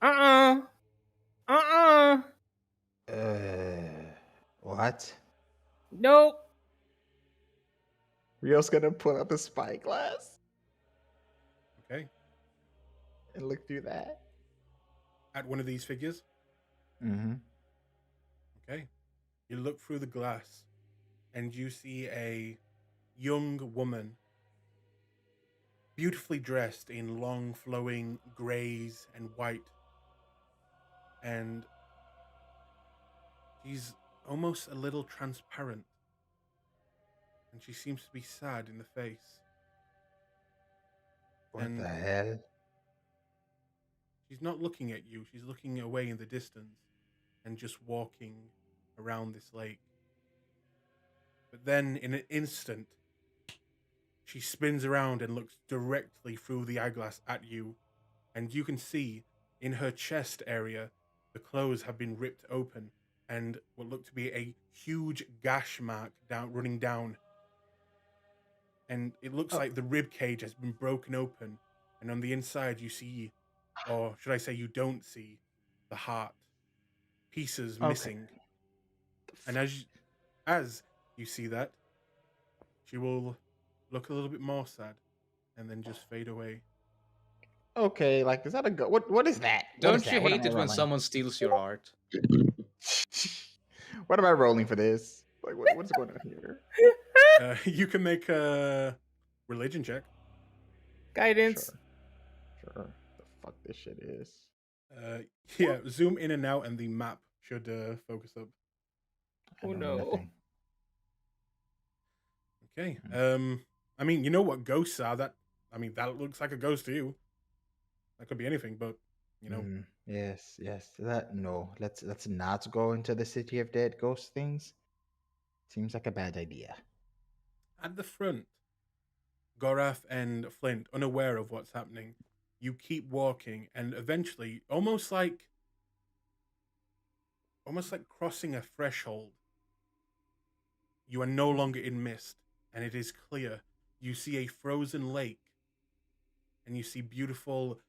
Uh-uh. Uh-uh. What? Nope. Rio's gonna pull out the spyglass Okay? and look through that. At one of these figures. Mm-hmm. Okay. You look through the glass and you see a young woman, beautifully dressed in long flowing grays and white. And she's almost a little transparent. And she seems to be sad in the face. What And the hell? she's not looking at you, she's looking away in the distance and just walking around this lake. But then, in an instant, she spins around and looks directly through the eyeglass at you. And you can see in her chest area, the clothes have been ripped open and what look to be a huge gash mark running down. And it looks like the rib cage has been broken open. And on the inside, you see, or should I say, you don't see, the heart pieces missing. And as you see that, she will look a little bit more sad and then just fade away. Okay, like is that a go? What is that? What Don't is you that? What hate am I it when rolling? someone steals your art? What am I rolling for this? Like what's going on here? You can make a religion check. Guidance. Sure. The fuck this shit is. Yeah, zoom in and out and the map should focus up. I Oh, don't know no. nothing. Okay. I mean, you know what ghosts are. That looks like a ghost to you. That could be anything, but you know. Yes. Let's not go into the city of dead ghost things. Seems like a bad idea. At the front, Gorath and Flint, unaware of what's happening, you keep walking, and eventually, almost like crossing a threshold, you are no longer in mist, and it is clear. You see a frozen lake, and you see beautiful,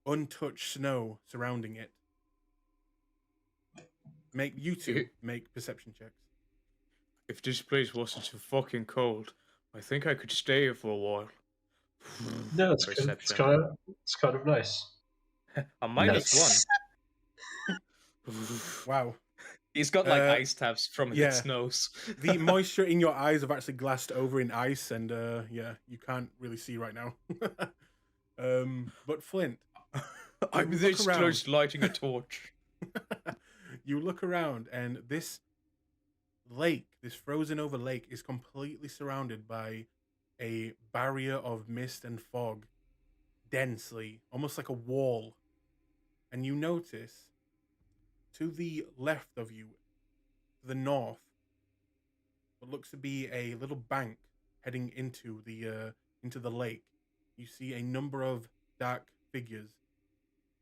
untouched snow surrounding it. Make perception checks. If this place wasn't so fucking cold, I think I could stay here for a while. No, it's kind of nice. A -1. Wow. He's got like ice tabs from yeah. its nose. The moisture in your eyes have actually glassed over in ice, and you can't really see right now. But Flint, I'm this close to lighting a torch. You look around, and this lake, this frozen over lake, is completely surrounded by a barrier of mist and fog, densely, almost like a wall. And you notice to the left of you, to the north, what looks to be a little bank heading into the lake. You see a number of dark figures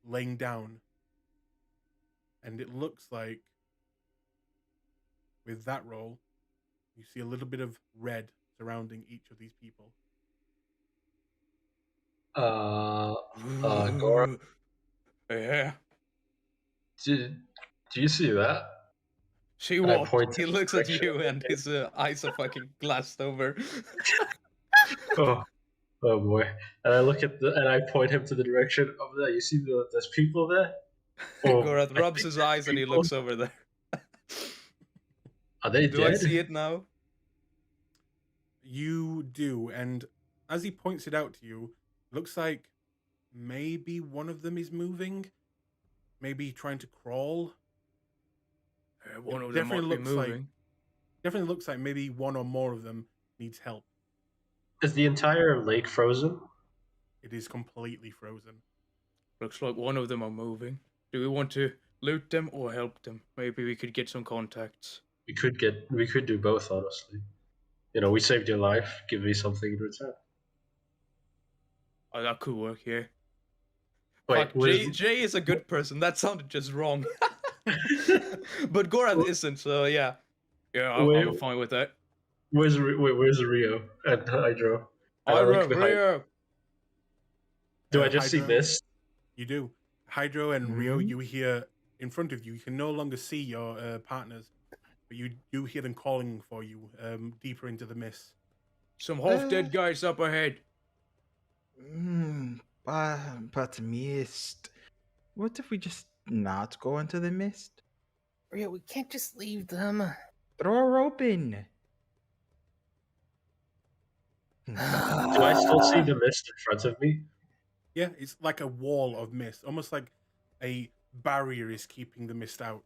laying down, and it looks like with that roll, you see a little bit of red surrounding each of these people. Gora, Yeah. do you see that? She And I what? point He in looks the at you direction. and his eyes are fucking glassed over. Oh boy! And I point him to the direction over there. You see there's people there. Oh, Gorath I rubs think his there's eyes and he people. looks over there. Are they Do I dead? see it now? You do, and as he points it out to you, looks like maybe one of them is moving, maybe trying to crawl. One It of them might definitely be looks like- moving. Definitely looks like maybe one or more of them needs help. Is the entire lake frozen? It is completely frozen. Looks like one of them are moving. Do we want to loot them or help them? Maybe we could get some contacts. We could do both, honestly. You know, we saved your life. Give me something in return. Oh, that could work, yeah. Wait, Fuck, Jay is a good person. That sounded just wrong. But Gorath isn't, so yeah. Yeah, I'm fine with that. Where's Rio and Hydro? Rio. Do I just see Hydro, mist? You do. Hydro and Rio, you hear in front of you. You can no longer see your partners, but you do hear them calling for you deeper into the mist. Some half-dead guys up ahead. But mist. What if we just not go into the mist? Rio, we can't just leave them. Throw a rope in. Do I still see the mist in front of me? Yeah, it's like a wall of mist, almost like a barrier is keeping the mist out.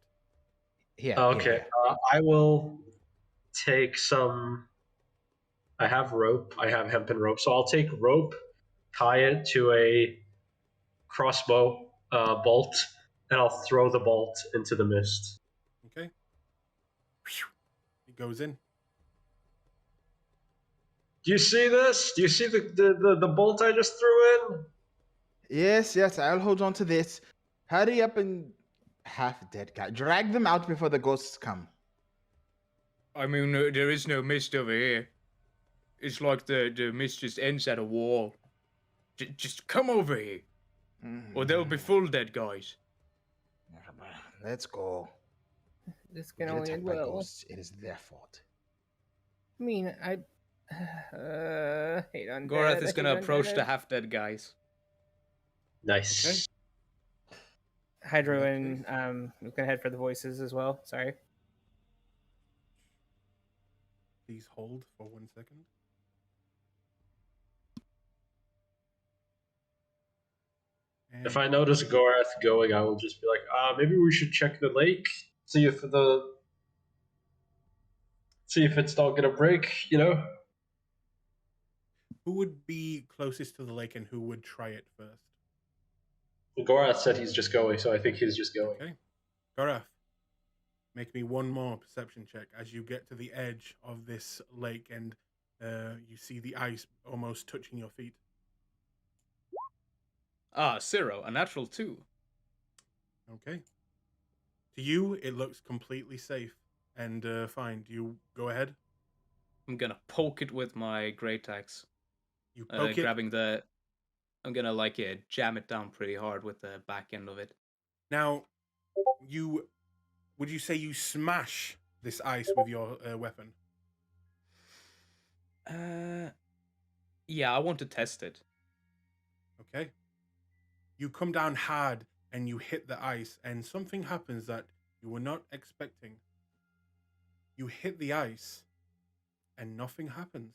Yeah. Okay. Yeah. I will take some. I have rope. I have hempen rope, so I'll take rope, tie it to a crossbow bolt, and I'll throw the bolt into the mist. Okay. It goes in. Do you see this? Do you see the bolt I just threw in? Yes, I'll hold on to this. Hurry up and half dead guy. Drag them out before the ghosts come. I mean, there is no mist over here. It's like the mist just ends at a wall. Just come over here. Or they'll be full dead guys. Let's go. This can Get only attacked end by well. ghosts. It is their fault. I mean, I hate undead. Gorath is gonna hate approach undead. the half-dead guys. Nice. Hydro and we can head for the voices as well. Sorry. Please hold for 1 second. And If I notice Gorath going, I will just be like, maybe we should check the lake, see if it's not gonna break, you know? who would be closest to the lake and who would try it first? Gorath said he's just going, so I think he's just going. Okay. Gorath, make me one more perception check as you get to the edge of this lake and you see the ice almost touching your feet. 0, a natural 2. Okay. To you, it looks completely safe and fine. Do you go ahead? I'm gonna poke it with my great axe. You poke it. Grabbing I'm gonna jam it down pretty hard with the back end of it. Now, would you say you smash this ice with your weapon? Yeah, I want to test it. Okay. You come down hard and you hit the ice, and something happens that you were not expecting. You hit the ice, and nothing happens.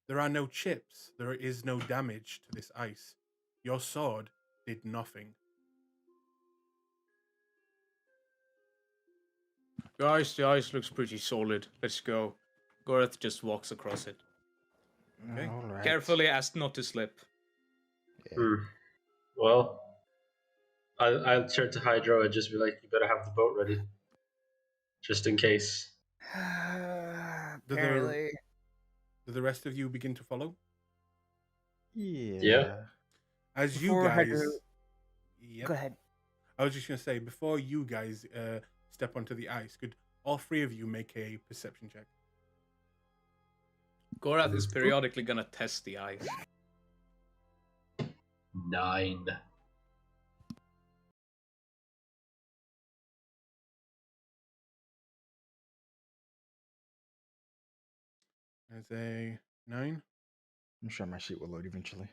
There are no chips. There is no damage to this ice. Your sword did nothing. Guys, the ice looks pretty solid. Let's go. Gorath just walks across it. Okay. All right. Carefully asked not to slip. Yeah. Well, I'll turn to Hydro and just be like, you better have the boat ready. Just in case. Apparently. Do the rest of you begin to follow? Yeah. As Before you guys... Hydro- Yep. Go ahead. I was just going to say, before you guys step onto the ice, could all three of you make a perception check? Gorath is periodically gonna test the ice. 9. As a 9. I'm sure my sheet will load eventually.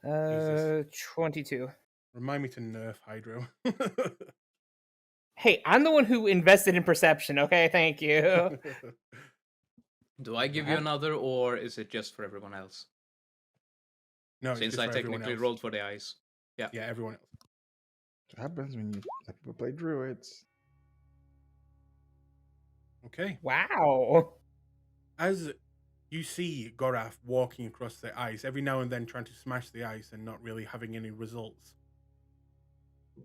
22. Remind me to nerf Hydro. Hey, I'm the one who invested in perception, okay? Thank you. Do I give you another, or is it just for everyone else? No, Since I technically rolled for the ice. Yeah. Yeah, everyone else. What happens when you let people play druids? Okay. Wow. As you see Gorath walking across the ice, every now and then trying to smash the ice and not really having any results,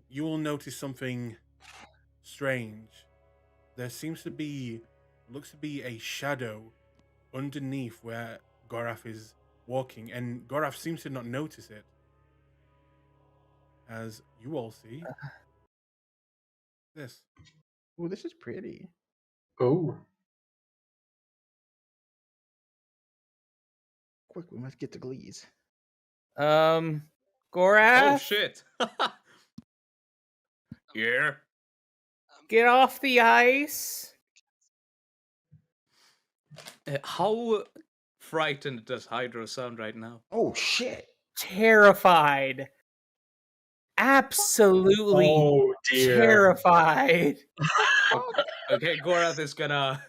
you will notice something strange. There looks to be a shadow underneath where Gorath is walking, and Gorath seems to not notice it. As you all see this. Oh, this is pretty. Oh, Quick, we must get to Glees. Oh Gorath, shit! Yeah. get off the ice. How frightened does Hydro sound right now? Oh shit! Terrified. Absolutely oh dear. terrified. Okay, Gorath is gonna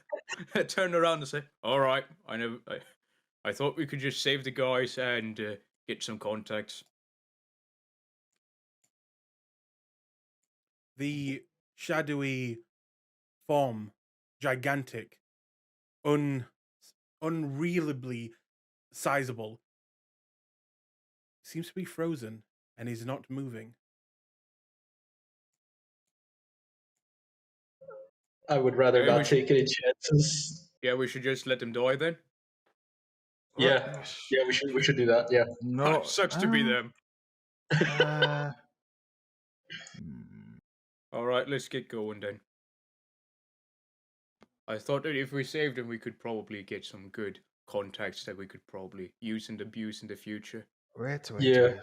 turn around and say, "All right, I thought we could just save the guys and get some contacts." The shadowy form, gigantic, unrealably sizable, seems to be frozen and is not moving. I would rather Maybe we not should- take any chances. Yeah, we should just let them die then. Yeah, yeah, we should do that. Yeah. No. Sucks to be them. Uh, All right, let's get going then. I thought that if we saved them, we could probably get some good contacts that we could probably use and abuse in the future. wait. Yeah.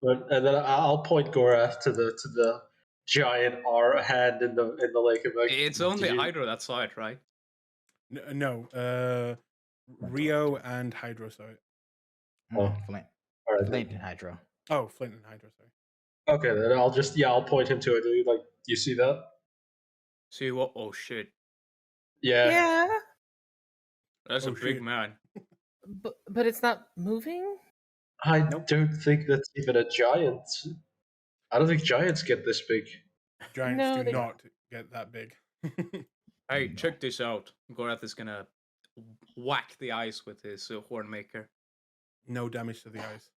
And then I'll point Gorath to the giant R hand in the lake. And be like, It's "Did only you-" Hydro that saw it, right? No, Rio and Hydro saw it. Oh, Flint. all right. Flint and Hydro. Oh, Flint and Hydro, sorry. Okay, then I'll point him to it. Like, you see that? See what? Oh shit, Yeah. Yeah, that's Oh, a big shit. man. but it's not moving. I Nope. don't think that's even a giant. I don't think giants get this big. Giants No, do they- not get that big. Hey, check this out. Gorath is gonna whack the ice with his horn maker. No damage to the ice.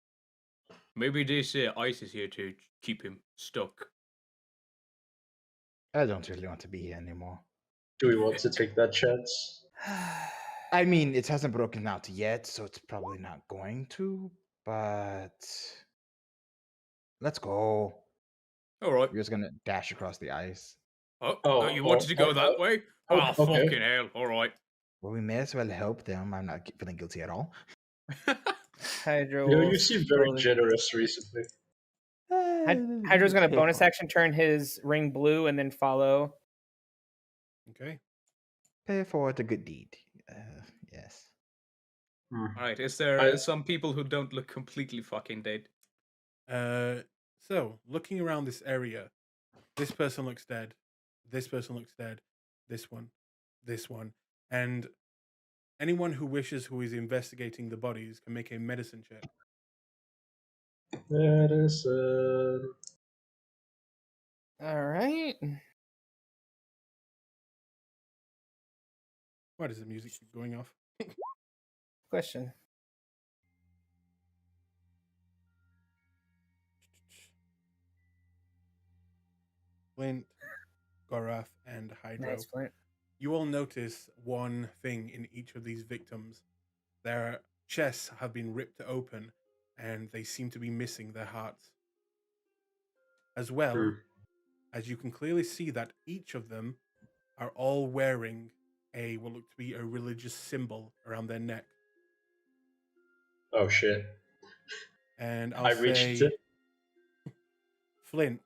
Maybe this ice is here to keep him stuck. I don't really want to be here anymore. Do we want to take that chance? I mean, it hasn't broken out yet, so it's probably not going to. But let's go. All right. We're just gonna dash across the ice. Oh, you wanted to go that way? oh, Oh, okay. fucking hell. All right. Well, we may as well help them. I'm not feeling guilty at all. Hydro. You know, will you seem very slowly- generous recently. Hydro's gonna bonus action turn his ring blue and then follow. Okay. Pay for the good deed. Yes. All right. Is there I- some people who don't look completely fucking dead? So looking around this area, this person looks dead. This person looks dead. This one, and anyone who is investigating the bodies can make a medicine check. Medicine. All right. Why does the music keep going off? Question. Flint, Gorath, and Hydro. Nice Flint. You all notice one thing in each of these victims. Their chests have been ripped open and they seem to be missing their hearts. As well, as you can clearly see that each of them are all wearing what look to be a religious symbol around their neck. Oh shit! And I I'll reached say, it. Flint,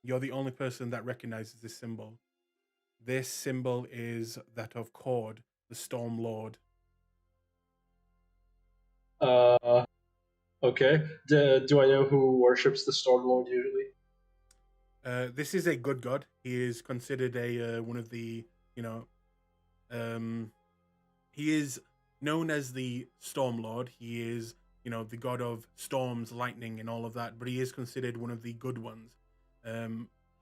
you're the only person that recognizes this symbol. This symbol is that of Cord, the Storm Lord. Okay. Do I know who worships the Storm Lord usually? This is a good god. He is considered a one of the, he is known as the Storm Lord. He is, the god of storms, lightning, and all of that. But he is considered one of the good ones.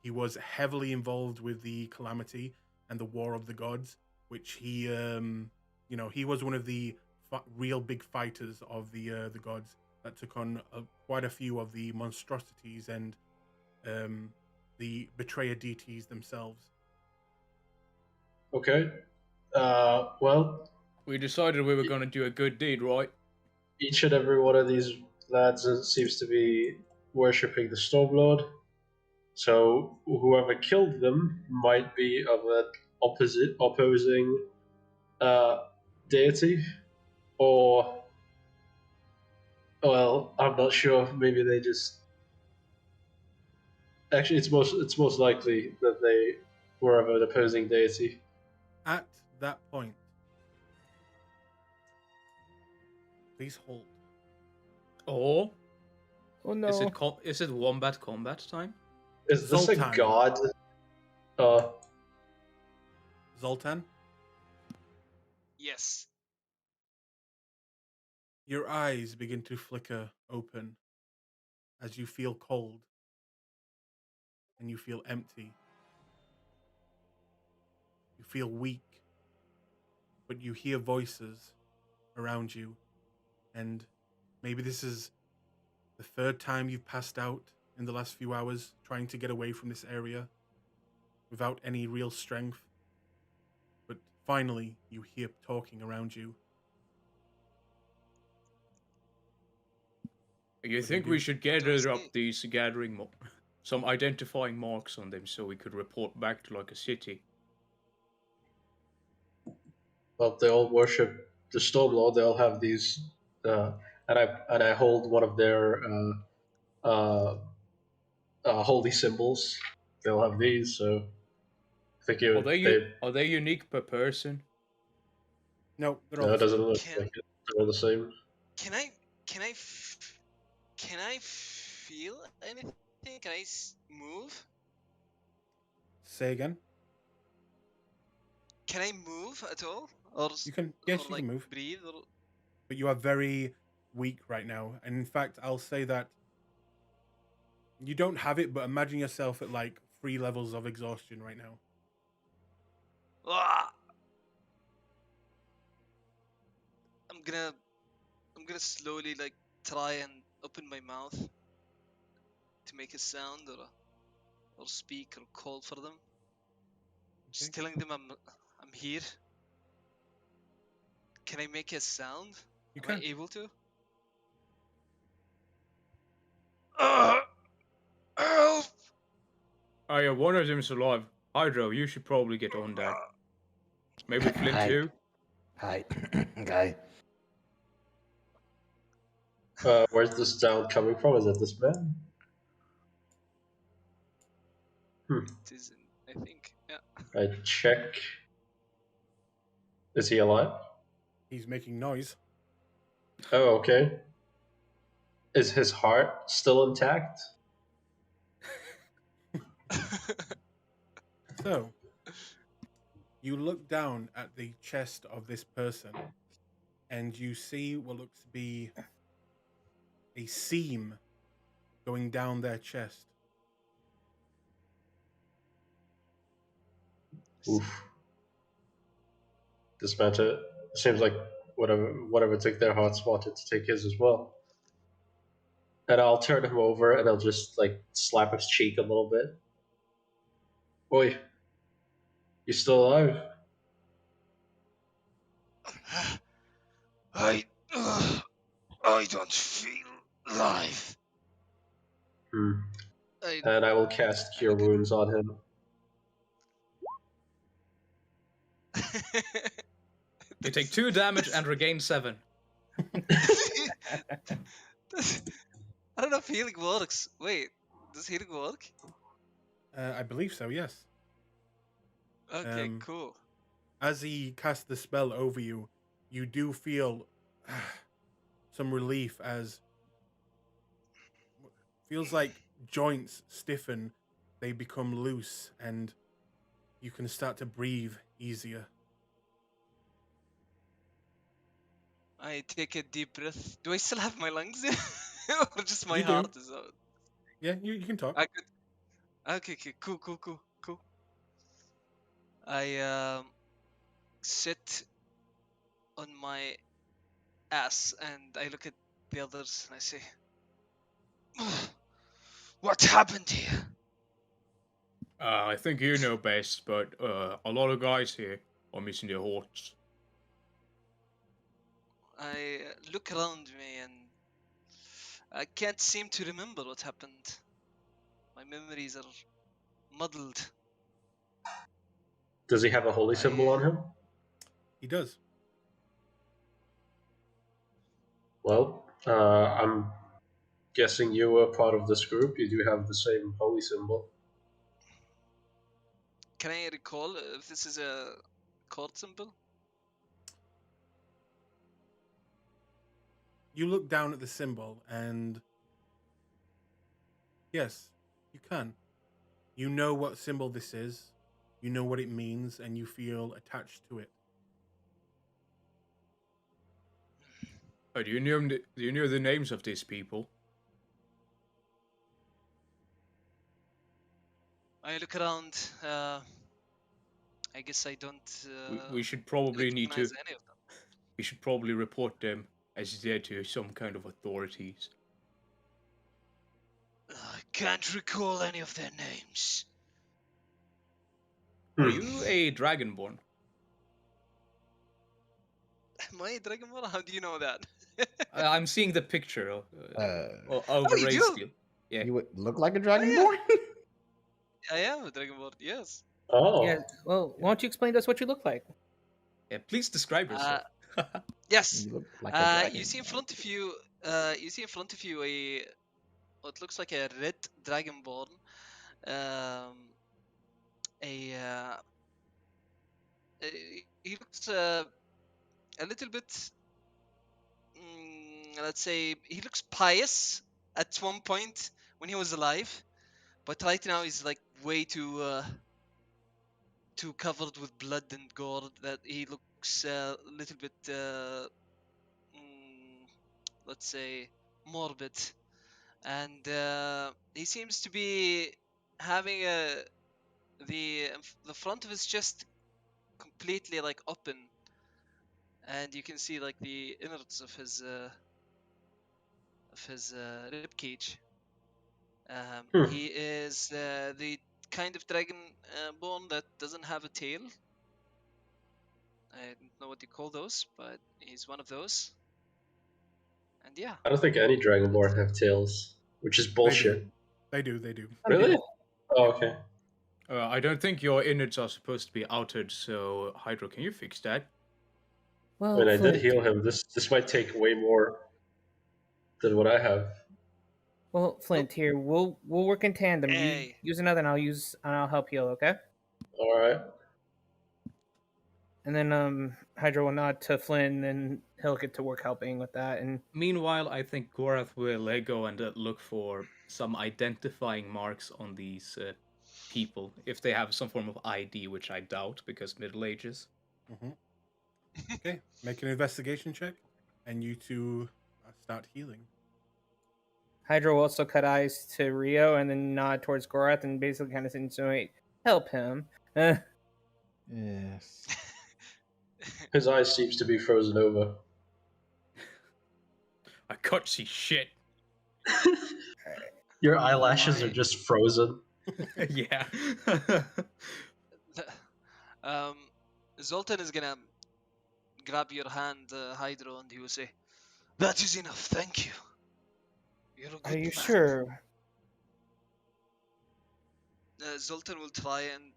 He was heavily involved with the Calamity and the War of the Gods, which he, he was one of the real big fighters of the gods that took on quite a few of the monstrosities and the betrayer deities themselves. Okay. Well, We decided we were going to do a good deed, right? each and every one of these lads seems to be worshipping the Stormlord. So whoever killed them might be of an opposing deity, or well, I'm not sure. Maybe they just actually it's most likely that they were of an opposing deity. At that point, please hold. Or Oh no. is it wombat combat time? Is this a Zoltan. god? Zoltan, Yes. your eyes begin to flicker open as you feel cold and you feel empty. You feel weak, but you hear voices around you, and maybe this is the third time you've passed out in the last few hours trying to get away from this area without any real strength. But finally, you hear talking around you. You What do think you we do? should Do I gather up stay? these some identifying marks on them so we could report back to like a city? Well, they all worship the Stormlord. They all have these, and I hold one of their uh, holy symbols. They all have these, so I think Are they unique per person? No, they're all no, the it doesn't same. look Can like it. They're all the same. can I can I can I feel anything? Can I move? Say again. Can I move at all? Or You can, yes, you like can move, breathe? Or... but you are very weak right now. And in fact, I'll say that you don't have it, but imagine yourself at like 3 levels of exhaustion right now. Ah! I'm gonna I'm gonna slowly like try and open my mouth to make a sound or speak or call for them. Just Okay. telling them I'm here. Can I make a sound? You Am I can. able to? Help! Oh yeah, one of them's alive. Hydro, you should probably get on that. Maybe Flint Hi. too? Hi. Okay. Where's this sound coming from? Is it this man? It isn't, I think. Yeah. I check. Is he alive? He's making noise. Oh, okay. Is his heart still intact? So, you look down at the chest of this person and you see what looks to be a seam going down their chest. Oof. This matter seems like whatever took their hearts wanted to take his as well. And I'll turn him over and I'll just like slap his cheek a little bit. Oi, you still alive? I I don't feel alive. Hmm. I And I will cast Cure Okay. Wounds on him. You take 2 damage and regain 7. I don't know if healing works. Wait, does healing work? I believe so, yes. Okay, cool. As he casts the spell over you, you do feel some relief as feels like joints stiffen, they become loose, and you can start to breathe easier. I take a deep breath. Do I still have my lungs? Or just my You do. heart is out? Yeah, you can talk. I could. Okay, cool. I sit on my ass and I look at the others and I say, "What happened here?" I think you know best, but a lot of guys here are missing their hearts. I look around me and I can't seem to remember what happened. My memories are muddled. Does he have a holy symbol on him? He does. Well, I'm guessing you were part of this group. You do have the same holy symbol. Can I recall if this is a court symbol? You look down at the symbol, and yes, you can. You know what symbol this is. You know what it means, and you feel attached to it. Do you know the names of these people? I look around. I guess I don't We should probably need to. recognize any of them. We should probably report them as dead to some kind of authorities. I can't recall any of their names. Are you a dragonborn? Am I a Dragonborn? How do you know that? I'm seeing the picture of Oh, the you race do? deal. Yeah. You would look like a dragonborn. I am a Dragonborn, yes. Oh, Yeah. Well, why don't you explain to us what you look like? Yeah. Please describe yourself. Yes. You look like a dragon. You see in front of you. You see in front of you a what looks like a red Dragonborn. A he looks a little bit. Let's say he looks pious at one point when he was alive, but right now he's like way too covered with blood and gore that he looks a little bit let's say morbid, and he seems to be having the front of his chest completely like open, and you can see like the innards of his rib cage. He is the kind of dragon born that doesn't have a tail. I don't know what you call those, but he's one of those. And yeah, I don't think any Dragonborn have tails, which is bullshit. They do. They do. Really? Oh, okay. I don't think your innards are supposed to be outed, so Hydro, can you fix that? Well, I mean, I did Flint, heal him. This might take way more than what I have. well, Flint, here we'll work in tandem. You Hey. use another, and I'll help heal. Okay. All right. And then Hydra will nod to Flynn, and he'll get to work helping with that. And Meanwhile, I think Gorath will go and look for some identifying marks on these people, if they have some form of ID, which I doubt because Middle Ages. Okay, make an investigation check, and you two start healing. Hydra will also cut eyes to Rio, and then nod towards Gorath, and basically kind of insinuate, "Help him." Yes. His eyes seems to be frozen over. I can't see shit. Your eyelashes are just frozen. Yeah. Zoltan is gonna grab your hand, Hydro, and he will say, "That is enough, thank you. You're a good Are you man." sure? Zoltan will try and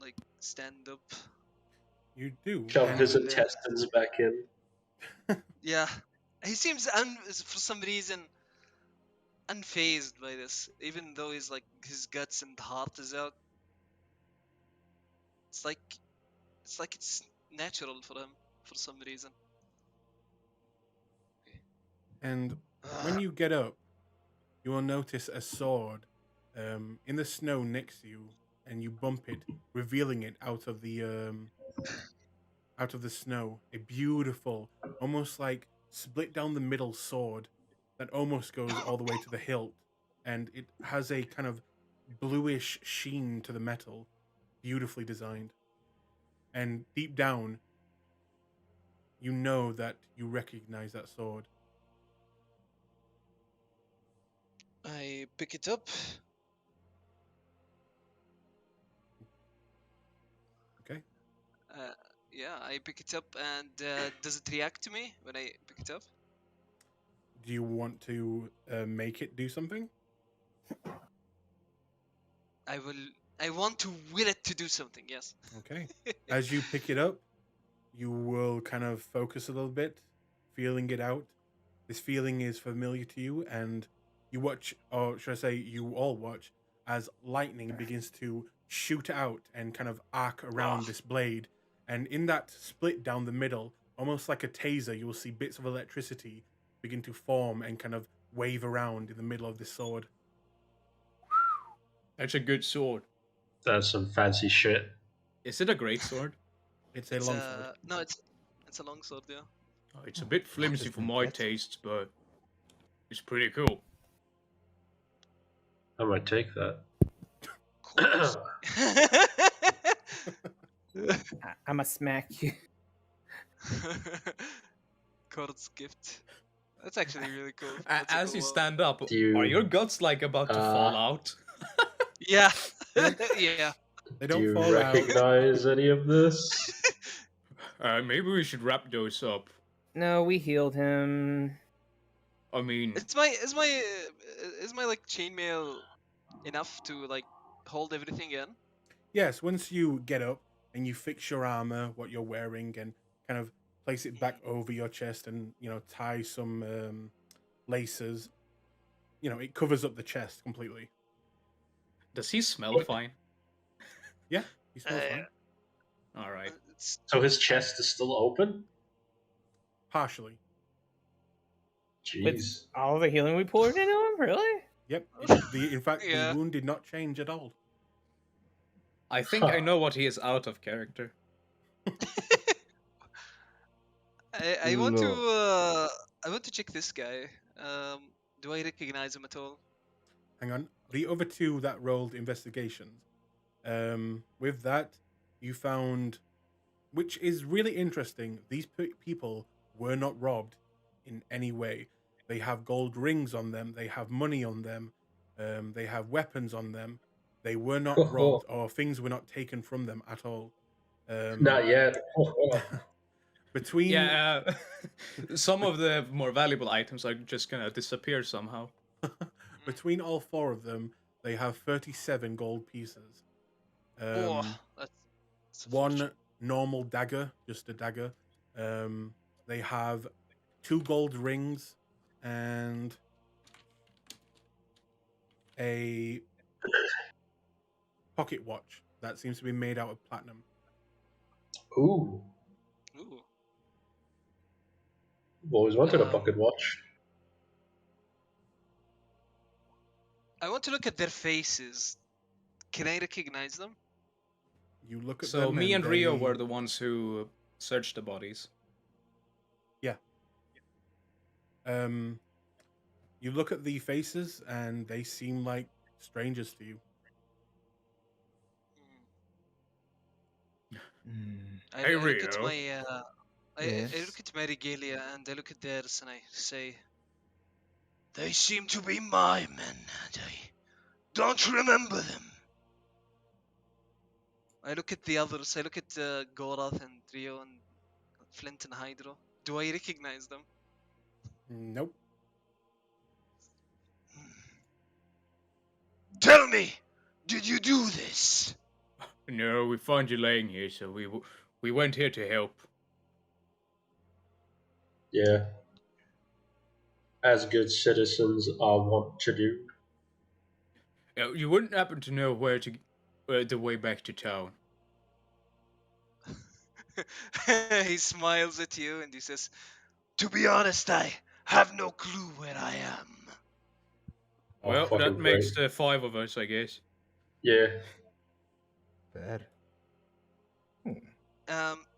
like stand up. You do. Shove and- his intestines back in. Yeah, he seems for some reason unfazed by this, even though he's like his guts and heart is out. It's like it's natural for him for some reason. And when you get up, you will notice a sword in the snow next to you, and you bump it, revealing it out of the snow. A beautiful, almost like split down the middle sword that almost goes all the way to the hilt, and it has a kind of bluish sheen to the metal, beautifully designed. and deep down, you know that you recognize that sword. I pick it up. Okay. Uh, yeah, I pick it up, and does it react to me when I pick it up? Do you want to make it do something? I will. I want to will it to do something. Yes. Okay. As you pick it up, you will kind of focus a little bit, feeling it out. This feeling is familiar to you, and you watch, or should I say, you all watch, as lightning begins to shoot out and kind of arc around Ah. this blade. And in that split down the middle, almost like a taser, you will see bits of electricity begin to form and kind of wave around in the middle of this sword. That's a good sword. That's some fancy shit. Is it a great sword? It's a It's long sword. no, it's a long sword, yeah. Oh, it's a bit flimsy Just for my get. tastes, but it's pretty cool. I might take that. Course. I'ma smack you. Cord's gift. That's actually really cool. That's a As cool you one. stand up, Do you- are your guts like about to fall out? Yeah. Yeah. They Do don't you fall out. recognize any of this? Maybe we should wrap those up. No, we healed him. I mean, Is my like chainmail enough to like hold everything in? Yes, once you get up and you fix your armor, what you're wearing, and kind of place it back over your chest and, tie some laces, it covers up the chest completely. does he smell What? fine? Yeah, he smells Uh, fine. All right. It's So his chest is still open? Partially. With Jeez. all the healing we poured into him? Really? Yep. In fact, Yeah. the wound did not change at all. I think I know what he is out of character. I want to Look. I want to check this guy. Do I recognize him at all? Hang on. The other two that rolled investigations, with that, you found, which is really interesting, these people were not robbed in any way. They have gold rings on them, they have money on them, they have weapons on them. They were not robbed, or things were not taken from them at all. Not yet. Between Yeah, some of the more valuable items are just gonna disappear somehow. between all four of them, they have 37 gold pieces. Oh, that's a One fortune. normal dagger, just a dagger. They have 2 gold rings and a pocket watch that seems to be made out of platinum. Ooh. Ooh. I've always wanted a Um, pocket watch. I want to look at their faces. Can I recognize them? You look at So them me and Rio they- were the ones who searched the bodies. you look at the faces and they seem like strangers to you. Mm, I look at Rio. my I Yes? look at my regalia and I look at theirs and I say, they seem to be my men, and I don't remember them. I look at the others. I look at Gorath and Rio and Flint and Hydro. Do I recognize them? Nope. Tell me, did you do this? No, we found you laying here, so we went here to help. Yeah. As good citizens are wont to do. You wouldn't happen to know where the way back to town? He smiles at you and he says, to be honest, I have no clue where I am. Oh, Well, fucking that makes great. the 5 of us, I guess. Yeah. bad.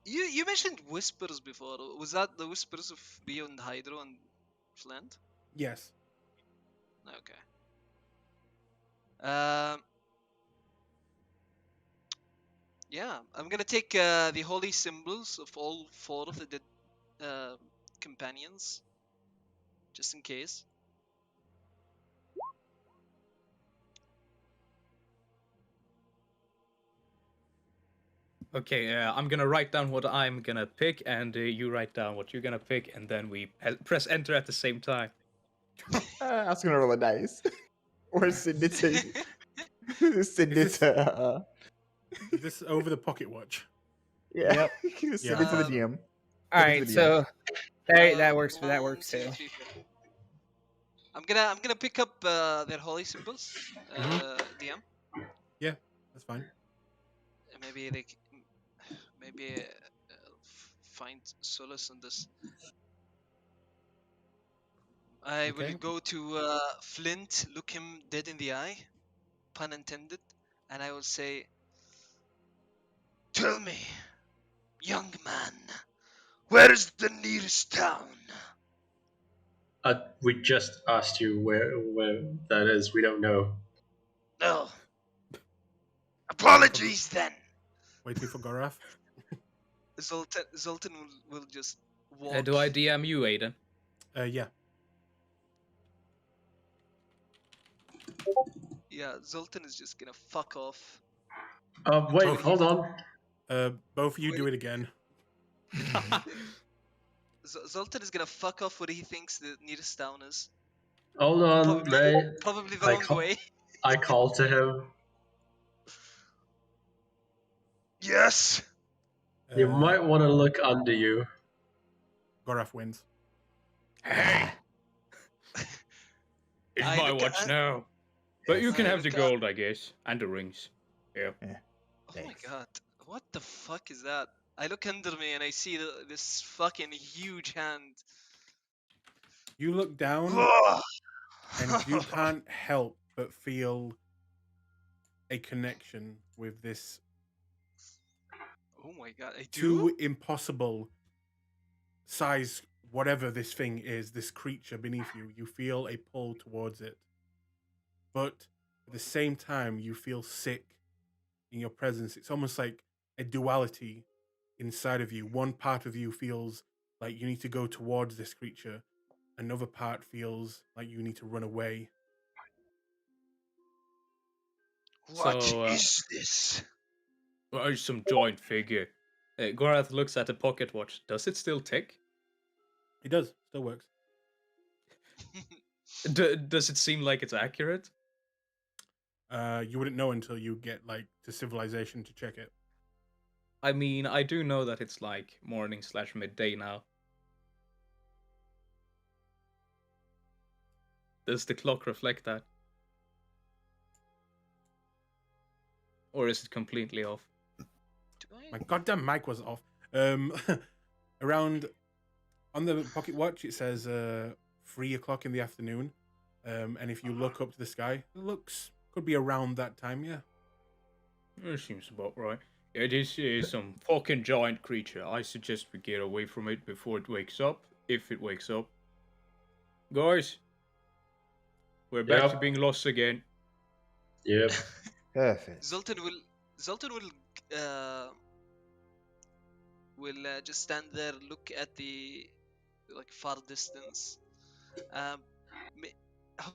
You mentioned whispers before. Was that the whispers of Rio and Hydro and Flint? Yes. Okay. Um, Yeah, I'm gonna take the holy symbols of all 4 of the dead companions, just in case. Okay, I'm gonna write down what I'm gonna pick, and you write down what you're gonna pick, and then we press enter at the same time. I was gonna roll a dice. Or send it to send it this- to Is this over the pocket watch? yeah. Yep. Send it to the Um, DM. All Send it to right, the DM. so that works. That 1, works 2, too. 3, 4. I'm gonna pick up their holy symbols, DM. Yeah, that's fine. Maybe maybe find solace in this. I will Okay. go to Flint, look him dead in the eye, pun intended, and I will say, "Tell me, young man, where is the nearest town?" We just asked you where that is. We don't know. No. Apologies then. Waiting for Gorath. Zoltan will just walk. Do I DM you, Aiden? Yeah. Yeah, Zoltan is just gonna fuck off. Wait, Oh. hold on. Both of you Wait. do it again. Zoltan is gonna fuck off where he thinks the nearest town is. Hold on, mate. Probably the I long call- way. I call to him. Yes. You Uh, might want to look under you. Gorath wins. Hey, it's I my look watch at- now. But you can I have the look at- gold, I guess, and the rings. Yeah. Oh my Thanks. god, what the fuck is that? I look under me and I see this fucking huge hand. You look down and you can't help but feel a connection with this Oh my god, I do? too impossible size, whatever this thing is, this creature beneath you. You feel a pull towards it. But at the same time, you feel sick in your presence. It's almost like a duality inside of you. One part of you feels like you need to go towards this creature. Another part feels like you need to run away. What So, is this? well, some joint figure. Gorath looks at the pocket watch. Does it still tick? It does, still works. Does it seem like it's accurate? You wouldn't know until you get like to civilization to check it. I mean, I do know that it's like morning/midday now. Does the clock reflect that? Or is it completely off? Do I? My goddamn mic was off. Around on the pocket watch it says 3 o'clock in the afternoon. And if you look up to the sky, it could be around that time, yeah. It seems about right. Yeah, this is some fucking giant creature. I suggest we get away from it before it wakes up, if it wakes up. Guys, we're back to Yep. being lost again. Yep. Perfect. Zoltan will just stand there, look at the like far distance, um,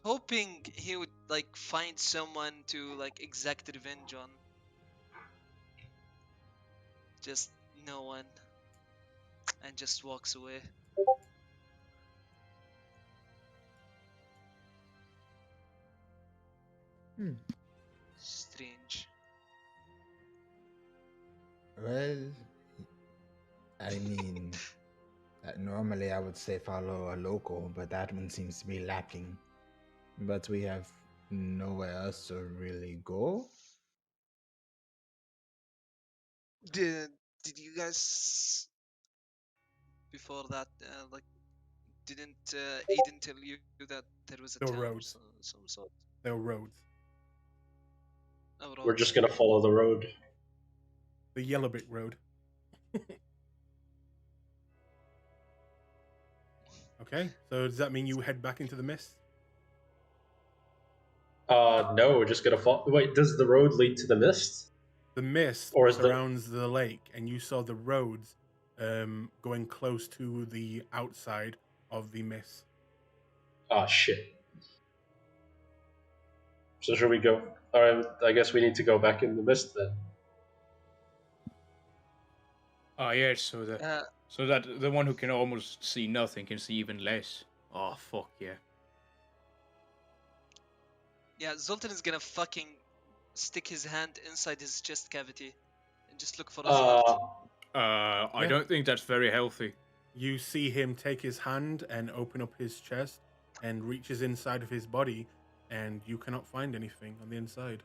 hoping he would like find someone to like exact revenge on. Just no one, and just walks away. Strange. Well, I mean, normally I would say follow a local, but that one seems to be lacking. But we have nowhere else to really go. Did you guys before that like didn't Aiden tell you that there was a There were town roads. some sort? There were roads. Oh, We're just gonna follow the road. The yellow brick road. Okay, so does that mean you head back into the mist? No, we're just gonna follow. Wait, does the road lead to the mist? The mist Or is the surrounds the lake, and you saw the roads going close to the outside of the mist. shit. So should we go? Alright, I guess we need to go back in the mist then. Oh yes, so that the one who can almost see nothing can see even less. Oh fuck yeah. Yeah, Zoltan is gonna fucking stick his hand inside his chest cavity and just look for his heart. I Yeah. don't think that's very healthy. You see him take his hand and open up his chest and reaches inside of his body, and you cannot find anything on the inside.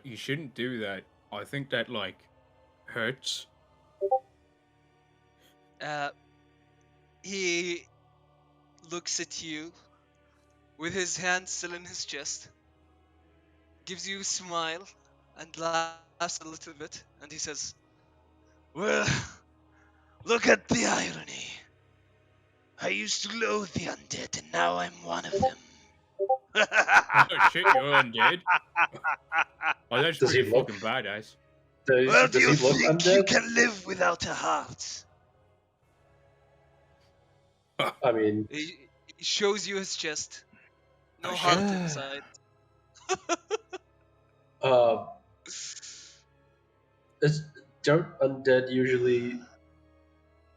You shouldn't do that. I think that like hurts. He looks at you with his hand still in his chest, gives you a smile, and laughs a little bit, and he says, "Well, look at the irony. I used to loathe the undead, and now I'm one of them." Oh shit, you're undead. Oh, that's Does he pretty look- fucking badass. Well, do Does you he look think you undead? can live without a heart? I mean, He shows you his chest. No Oh, heart shit. inside. is don't undead usually?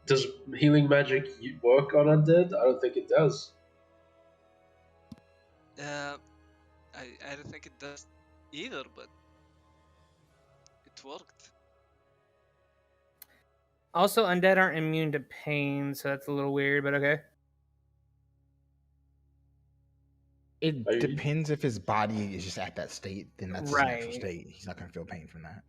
Does healing magic work on undead? I don't think it does. I don't think it does either, but it worked. Also, undead aren't immune to pain, so that's a little weird, but okay. It Are you- depends if his body is just at that state, then that's his natural Right. state. He's not gonna feel pain from that.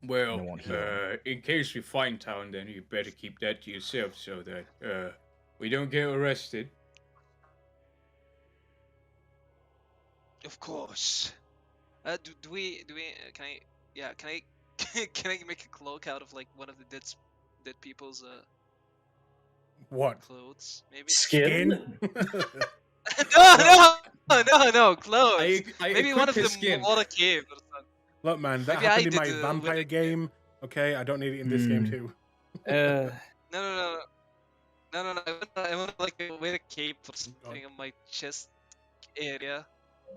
Well, No one heal. in case we find town, then you better keep that to yourself so that we don't get arrested. Of course. Do we can I can I can I make a cloak out of like one of the dead people's What? clothes maybe? Skin? No clothes. I Maybe one equip of his them skin. wore a cave or something. Look, man, that Maybe I happened in my did, vampire with- game. Okay, I don't need it in this game Mm. too. Uh, No. I want like wear a cape or something on my chest area.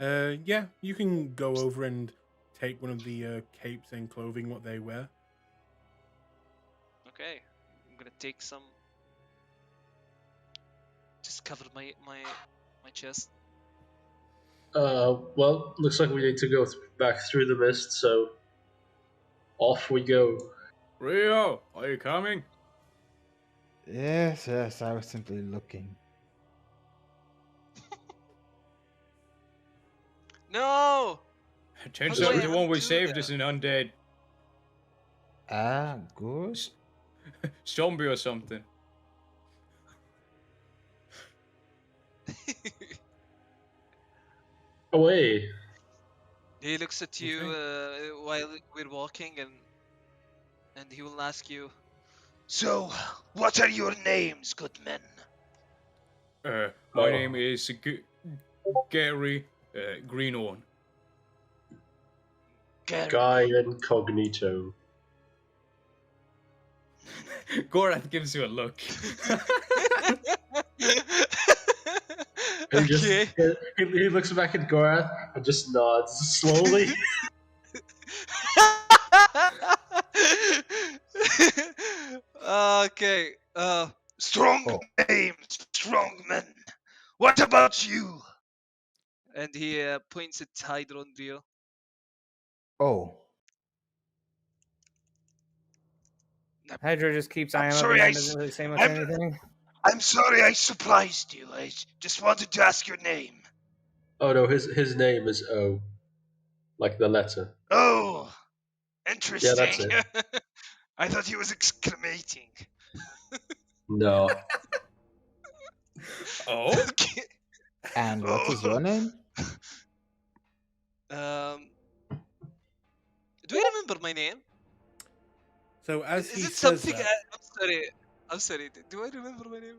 Yeah, you can go over and take one of the capes and clothing what they wear. Okay, I'm gonna take some. Just cover my chest. Well, looks like we need to go back through the mist, so off we go. Rio, are you coming? Yes, I was simply looking. No! Turns do out I the one we undo saved that? is an undead Good. zombie or something. Away. He looks at you Okay. while we're walking, and he will ask you. So, what are your names, good men? My Oh. name is Gary Greenhorn. Gary. Guy Incognito. Gorath gives you a look. He just Okay. he looks back at Gorath and just nods slowly. Okay. Strong Oh. names, strong men. What about you? And he points at Hydrondrio. Oh, Hydra just keeps I'm eyeing him up sorry, and I then doesn't really say much I'm- anything. I'm sorry I surprised you. I just wanted to ask your name. Oh no, his name is O, like the letter. Oh, interesting. that's it. I thought he was exclamating. No. Oh? Okay. and what is your name? Do I remember my name? So as Is he it says something? that, I'm sorry. Do I remember my name?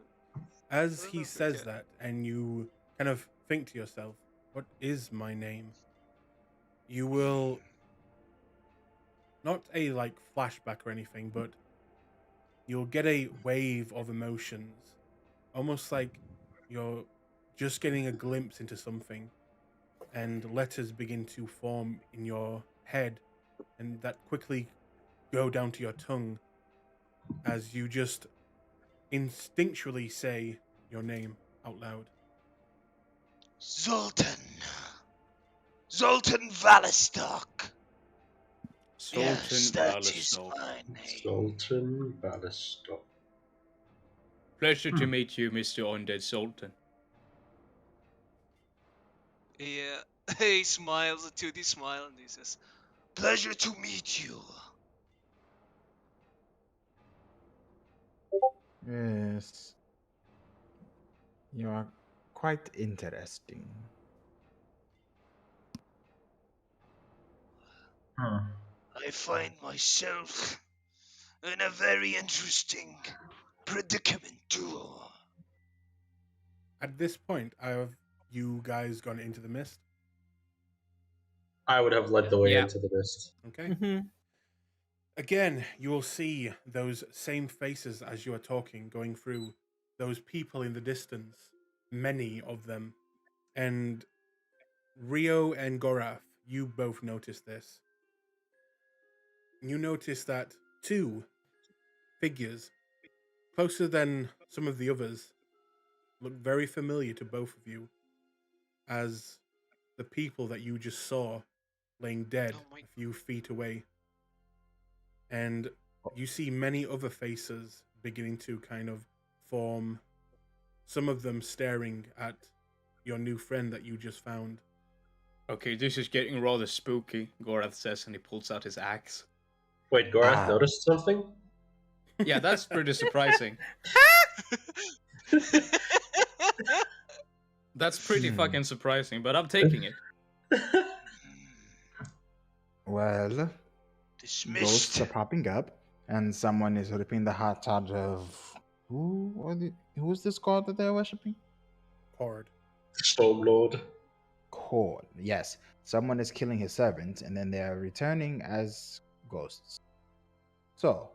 as he remember, says yeah. that, and you kind of think to yourself, "What is my name?" You will not a like flashback or anything, but you'll get a wave of emotions, almost like you're just getting a glimpse into something, and letters begin to form in your head, and that quickly go down to your tongue as you just instinctually say your name out loud. Zoltan. Zoltan Valistok. Yes, Sultan that is Balistok. my name. Sultan Ballistock. Pleasure to meet you, Mr. Undead Sultan. Yeah, he smiles, a 2D smile, and he says, "Pleasure to meet you." Yes. You are quite interesting. I find myself in a very interesting predicament too. At this point, have you guys gone into the mist? I would have led the way Yeah. into the mist. Okay. Mm-hmm. Again, you will see those same faces as you are talking going through, those people in the distance, many of them. And Rio and Gorath, you both notice this. You notice that two figures, closer than some of the others, look very familiar to both of you as the people that you just saw laying dead Oh my! a few feet away. And you see many other faces beginning to kind of form, some of them staring at your new friend that you just found. Okay, this is getting rather spooky, Gorath says, and he pulls out his axe. Wait, Gorath Ah. noticed something? Yeah, that's pretty surprising. That's pretty fucking surprising, but I'm taking it. Well, Dismissed. ghosts are popping up, and someone is ripping the heart out of who's this god that they're worshipping? Cord. Stormlord. Cord. Yes, someone is killing his servants, and then they are returning as ghosts. So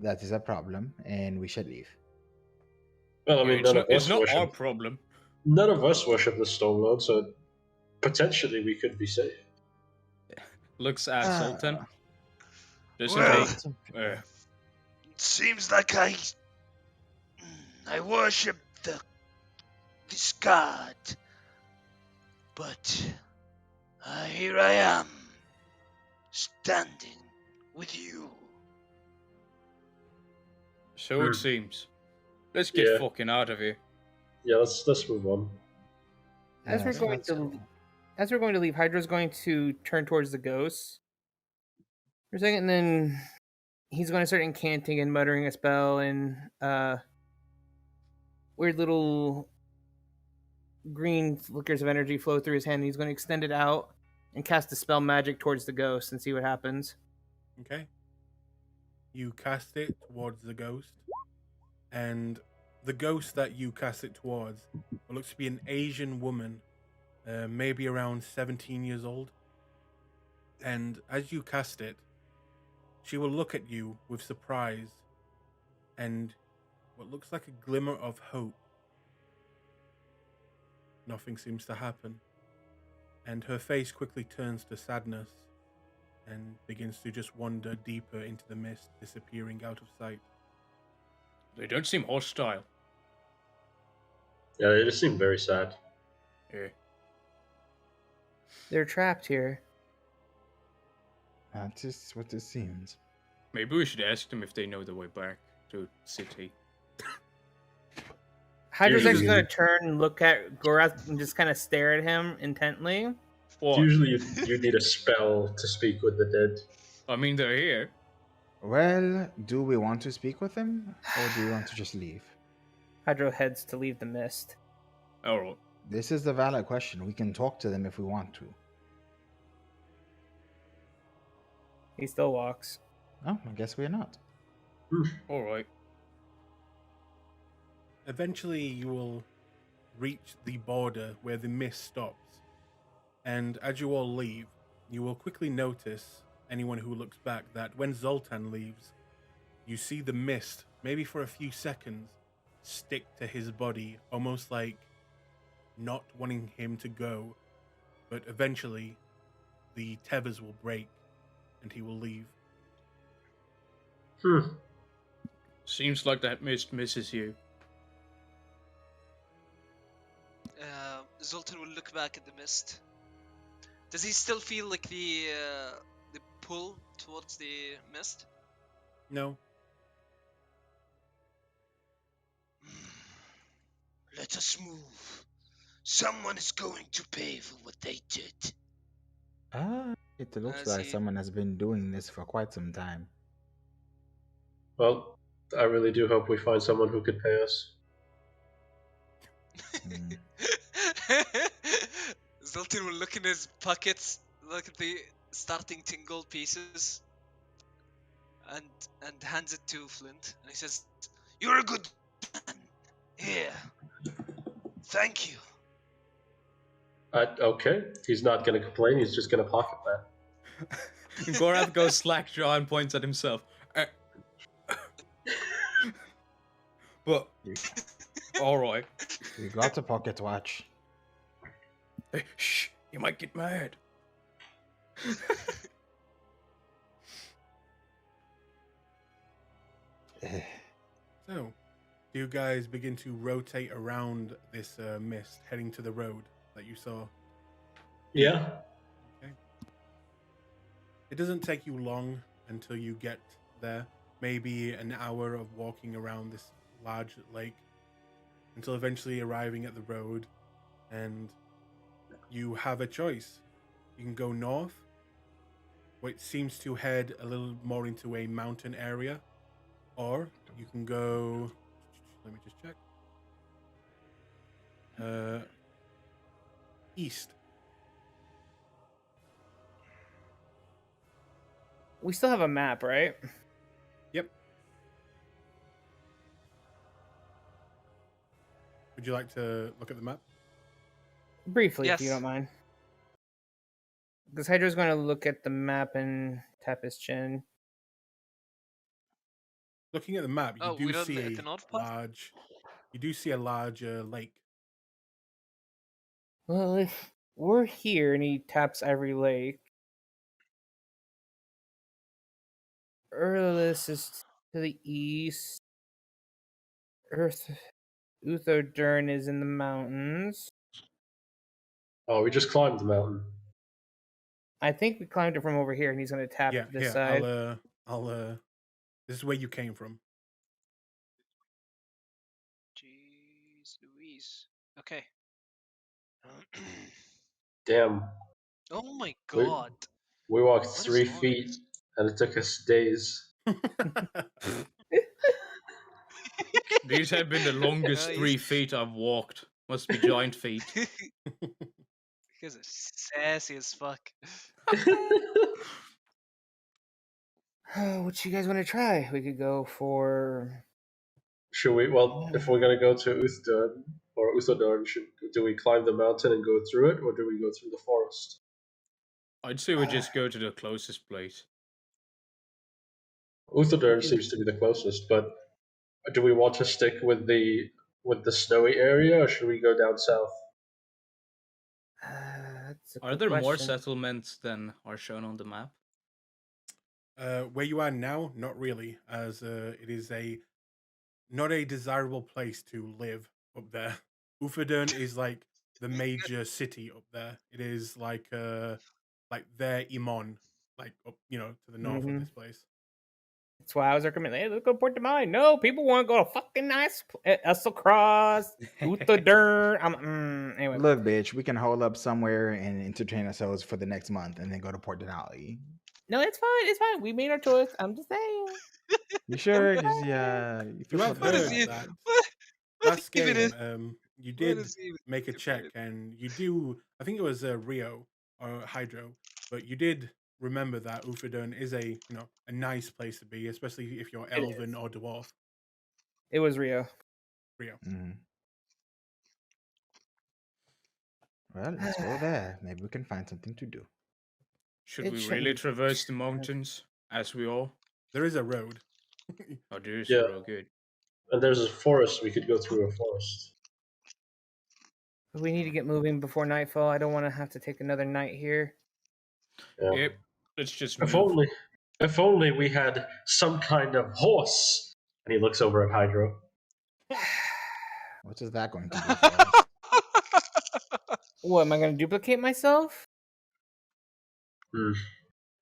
that is a problem, and we should leave. Well, I mean, It's not our problem. None of us worship the Stormlord, so potentially we could be safe. Looks at Sultan. Doesn't Well, he? it seems like I worship this god, but here I am, standing with you. So it seems. Let's get Yeah. fucking out of here. Yeah, let's move on. As we're Yes, going let's to go. as we're going to leave, Hydra's going to turn towards the ghosts for a second, and then he's going to start incanting and muttering a spell, and weird little green flickers of energy flow through his hand. And he's going to extend it out and cast a spell magic towards the ghost and see what happens. Okay. You cast it towards the ghost, and the ghost that you cast it towards looks to be an Asian woman, maybe around 17 years old. And as you cast it, she will look at you with surprise and what looks like a glimmer of hope. Nothing seems to happen, and her face quickly turns to sadness and begins to just wander deeper into the mist, disappearing out of sight. They don't seem hostile. Yeah, they just seem very sad. Yeah. They're trapped here. That is what it seems. Maybe we should ask them if they know the way back to city. Hydra's Usually- actually going to turn and look at Gorath and just kind of stare at him intently. What? Usually you need a spell to speak with the dead. I mean, they're here. Well, do we want to speak with them, or do we want to just leave? Hydro heads to leave the mist. Alright. This is the valid question. We can talk to them if we want to. He still walks. Oh, I guess we're not. Alright. Eventually, you will reach the border where the mist stops. And as you all leave, you will quickly notice anyone who looks back that when Zoltan leaves, you see the mist, maybe for a few seconds, stick to his body, almost like not wanting him to go. But eventually, the tethers will break and he will leave. Seems like that mist misses you. Zoltan will look back at the mist. Does he still feel like the pull towards the mist? No. Let us move. Someone is going to pay for what they did. It looks As like he- someone has been doing this for quite some time. Well, I really do hope we find someone who could pay us. Zoltan will look in his pockets, look at the starting tingle pieces, and hands it to Flint, and he says, You're a good man. Here. Thank you. Okay, he's not going to complain. He's just going to pocket that. Gorath goes slack-jaw and points at himself. But, alright. We got a pocket watch. Hey, shh, you might get mad. So, do you guys begin to rotate around this mist, heading to the road that you saw? Yeah. Okay. It doesn't take you long until you get there. Maybe an hour of walking around this large lake until eventually arriving at the road, and you have a choice. You can go north, which seems to head a little more into a mountain area, or you can go, let me just check, east. We still have a map, right? Yep. Would you like to look at the map? Briefly, if you Yes. don't mind. Because Hydra's going to look at the map and tap his chin. Looking at the map, you Oh, do we're on see the north part? a large lake. Well, if we're here and he taps Ivory Lake, Erlis is to the east. Utherdurn is in the mountains. Oh, we just climbed the mountain. I think we climbed it from over here, and he's going to tap Yeah, this here, side. this is where you came from. Jeez Louise. Okay. Damn. Oh my We- god. We walked What is 3 wrong? feet, and it took us days. These have been the longest Nice. 3 feet I've walked. Must be giant feet. You guys are sassy as fuck. What you guys want to try? We could go for. Should we? Well, if we're gonna go to Uthdorn or Uthadorn, do we climb the mountain and go through it, or do we go through the forest? I'd say we just go to the closest place. Uthadorn seems to be the closest, but do we want to stick with the snowy area, or should we go down south? That's a Are good there more question. settlements than are shown on the map? Where you are now, not really, as it is not a desirable place to live up there. Ufadern is like the major city up there. It is like their Imon, like up, to the north of Mhm. this place. That's why I was recommending, hey, let's go to Port de Mine. No, people want to go to fucking nice Esselcross, Utherdurn. Anyway. Look, bitch, we can hold up somewhere and entertain ourselves for the next month and then go to Port Denali. No, it's fine. It's fine. We made our choice. I'm just saying. You sure? Because, yeah, you You feel have What is heard he? that What last even game, is? you What did is even make a check, and you do. I think it was Rio or Hydro, but you did remember that Ufadern is a nice place to be, especially if you're It Elven is. or Dwarf. It was Rio. Rio. Mm-hmm. Well, let's go there. Maybe we can find something to do. Should It we shouldn't really be traverse the too bad. mountains as we are? There is a road. Oh, there is Yeah. real good. And there's a forest. We could go through a forest. We need to get moving before nightfall. I don't want to have to take another night here. Yeah. Yep. Let's just If move. only we had some kind of horse. And he looks over at Hydro. What is that going to do for us? What, am I going to duplicate myself? Hmm.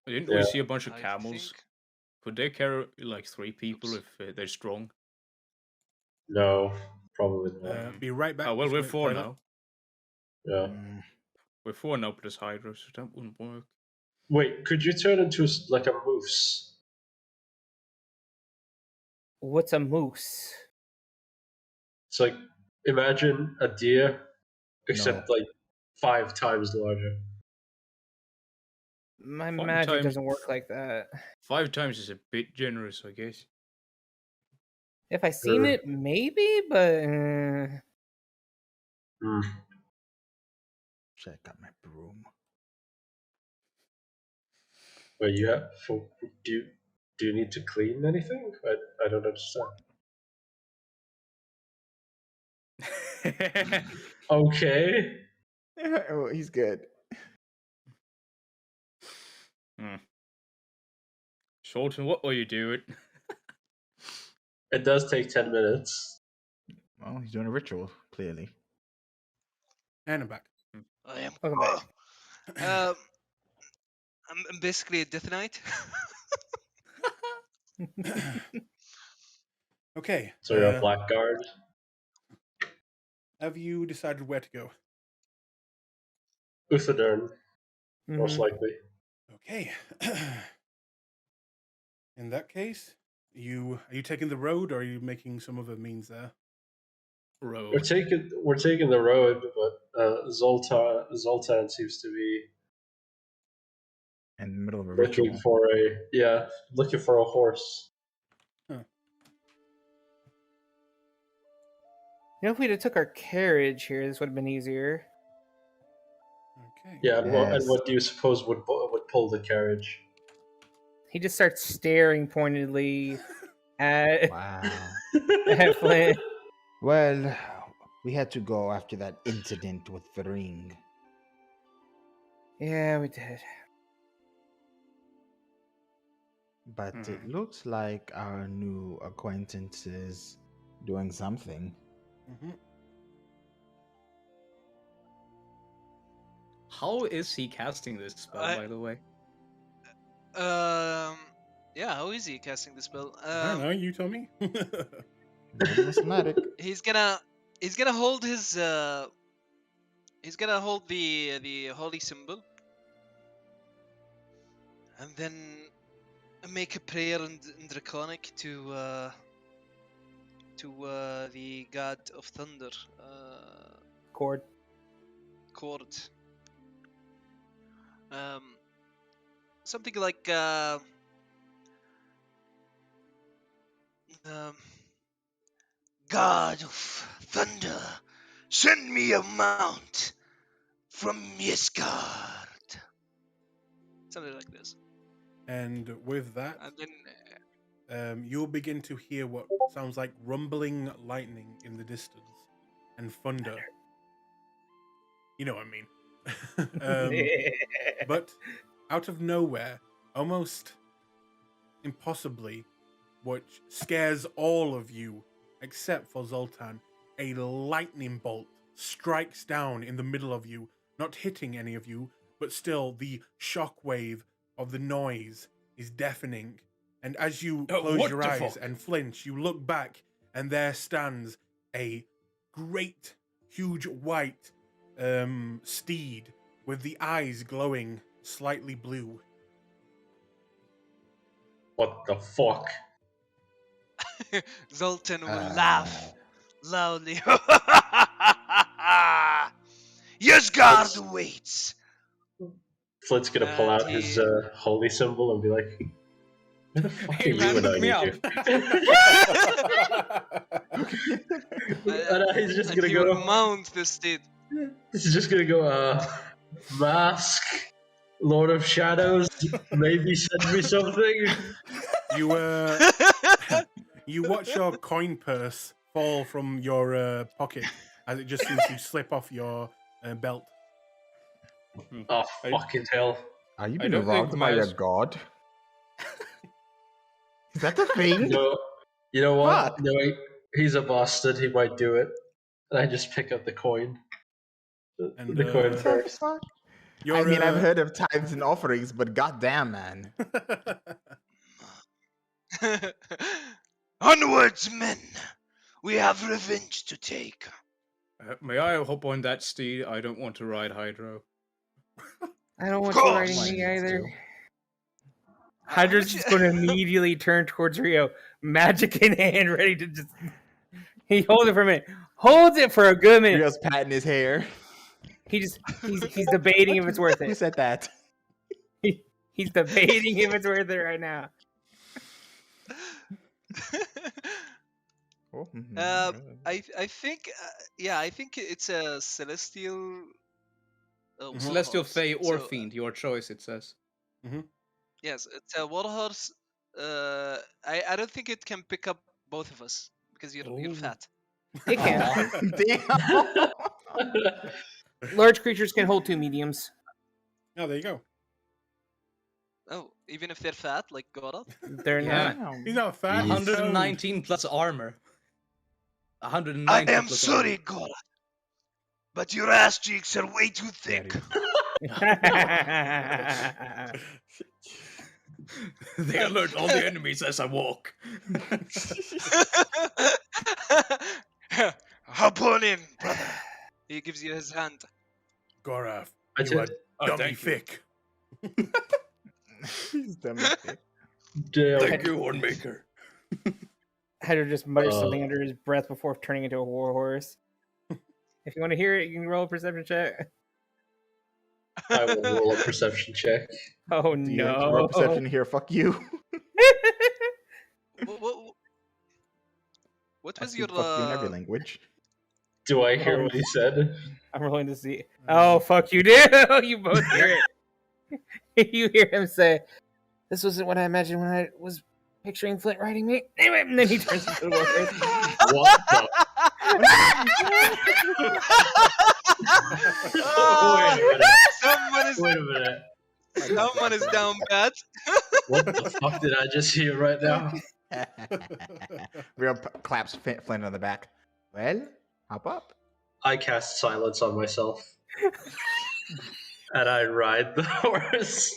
Didn't Yeah. we see a bunch of I camels? think- Could they carry like 3 people Oops. if they're strong? No, probably not. Be right back. Oh well, Just we're wait 4 for it. now. Yeah. Mm, We're 4 now plus Hydra, so that wouldn't work. Wait, could you turn into like a moose? What's a moose? It's like imagine a deer, except like 5 times larger. My 5 magic times- doesn't work like that. 5 times is a bit generous, I guess. If I seen Sure. it, maybe, but Hmm. check out my broom. Wait, you have do you need to clean anything? I don't understand. Okay. Oh, he's good. Sultan, what are you doing? It does take 10 minutes. Well, he's doing a ritual, clearly. And I'm back. I am. Welcome back. I'm basically a Death Knight. Okay. So you're a blackguard. Have you decided where to go? Uthadern, most Mhm. likely. Okay. In that case, are you taking the road, or are you making some other means there? Road. We're taking the road, but Zoltan seems to be In the middle of a looking ritual. for a horse. You know, if we'd have took our carriage here, this would have been easier. Okay. Yeah, and Yes. what do you suppose would pull the carriage? He just starts staring pointedly at, Wow. at Flint. Well, we had to go after that incident with the ring. Yeah, we did. But it looks like our new acquaintance is doing something. Mm-hmm. How is he casting this spell, by the way? Yeah, how is he casting the spell? I don't know. You tell me. Mathematic. He's gonna hold his he's gonna hold the holy symbol, and then make a prayer in Draconic to the god of thunder, Cord. Cord. Something like God of thunder, send me a mount from Ysgard. something like this. And with that, And then you'll begin to hear what sounds like rumbling lightning in the distance and thunder. You know what I mean. But out of nowhere, almost impossibly, which scares all of you except for Zoltan, a lightning bolt strikes down in the middle of you, not hitting any of you, but still the shockwave of the noise is deafening. And as you close what your the eyes fuck? and flinch, you look back, and there stands a great, huge white steed with the eyes glowing slightly blue. What the fuck? Zoltan will laugh loudly. Ysgard awaits. Flint's gonna pull And out his he- holy symbol and be like, "Where the fuck Hey, are man, you when look I me need you?" And he's just and gonna he will go. mount the steed. This is just gonna go. Mask. Lord of Shadows, maybe send me something. You you watch your coin purse fall from your pocket as it just seems to slip off your belt. Oh, I- fucking hell. Are you I being don't think robbed by your Miles- god? Is that the thing? No, you know what? Fuck. No, he's a bastard. He might do it. And I just pick up the coin. And, The coin uh, first. Fuck. Your, I mean, I've heard of tithes and offerings, but goddamn, man. Onwards, men! We have revenge to take. May I hop on that steed? I don't want to ride Hydro. I don't want Of you course. riding me either. How Hydra's much- just going to immediately turn towards Rio, magic in hand, ready to just. He holds it for a minute. Holds it for a good minute. Rio's patting his hair. He's debating if it's worth Who it. said that? He's debating if it's worth it right now. Oh, mhm. I think I think it's a celestial. Celestial warhorse. Fey or So, Fiend, your choice, it says. yes, it's a warhorse. I don't think it can pick up both of us because you're Oh. fat. It can. Damn. Large creatures can hold 2 mediums. Oh, there you go. Oh, even if they're fat, like Gorath. They're Yeah. not. He's not fat. he's 119 plus armor. I 190 am plus sorry, Gorath, but your ass cheeks are way too thick. armor. They alert all the enemies as I walk. Hop on in, brother. He gives you his hand. Gorath, I you did- are Oh, dummy thank you. thick. He's dumb as shit. Damn. Thank you, Hornmaker. Hydra just mutters Uh. something under his breath before turning into a warhorse. If you want to hear it, you can roll a perception check. I will roll a perception check. Oh Do you have no! perception here? Fuck you. What I was speak your fuck you in every language. Do I hear what he said? I'm rolling to see. Oh fuck you, dude! You both hear it. You hear him say, "This wasn't what I imagined when I was picturing Flint riding me." Anyway, and then he turns into the warhorse. What the? Oh, Wait a minute. someone is Wait a minute. someone is down bad. What the fuck did I just hear right now? Real claps Flint on the back. Well, hop up. I cast silence on myself. And I ride the horse.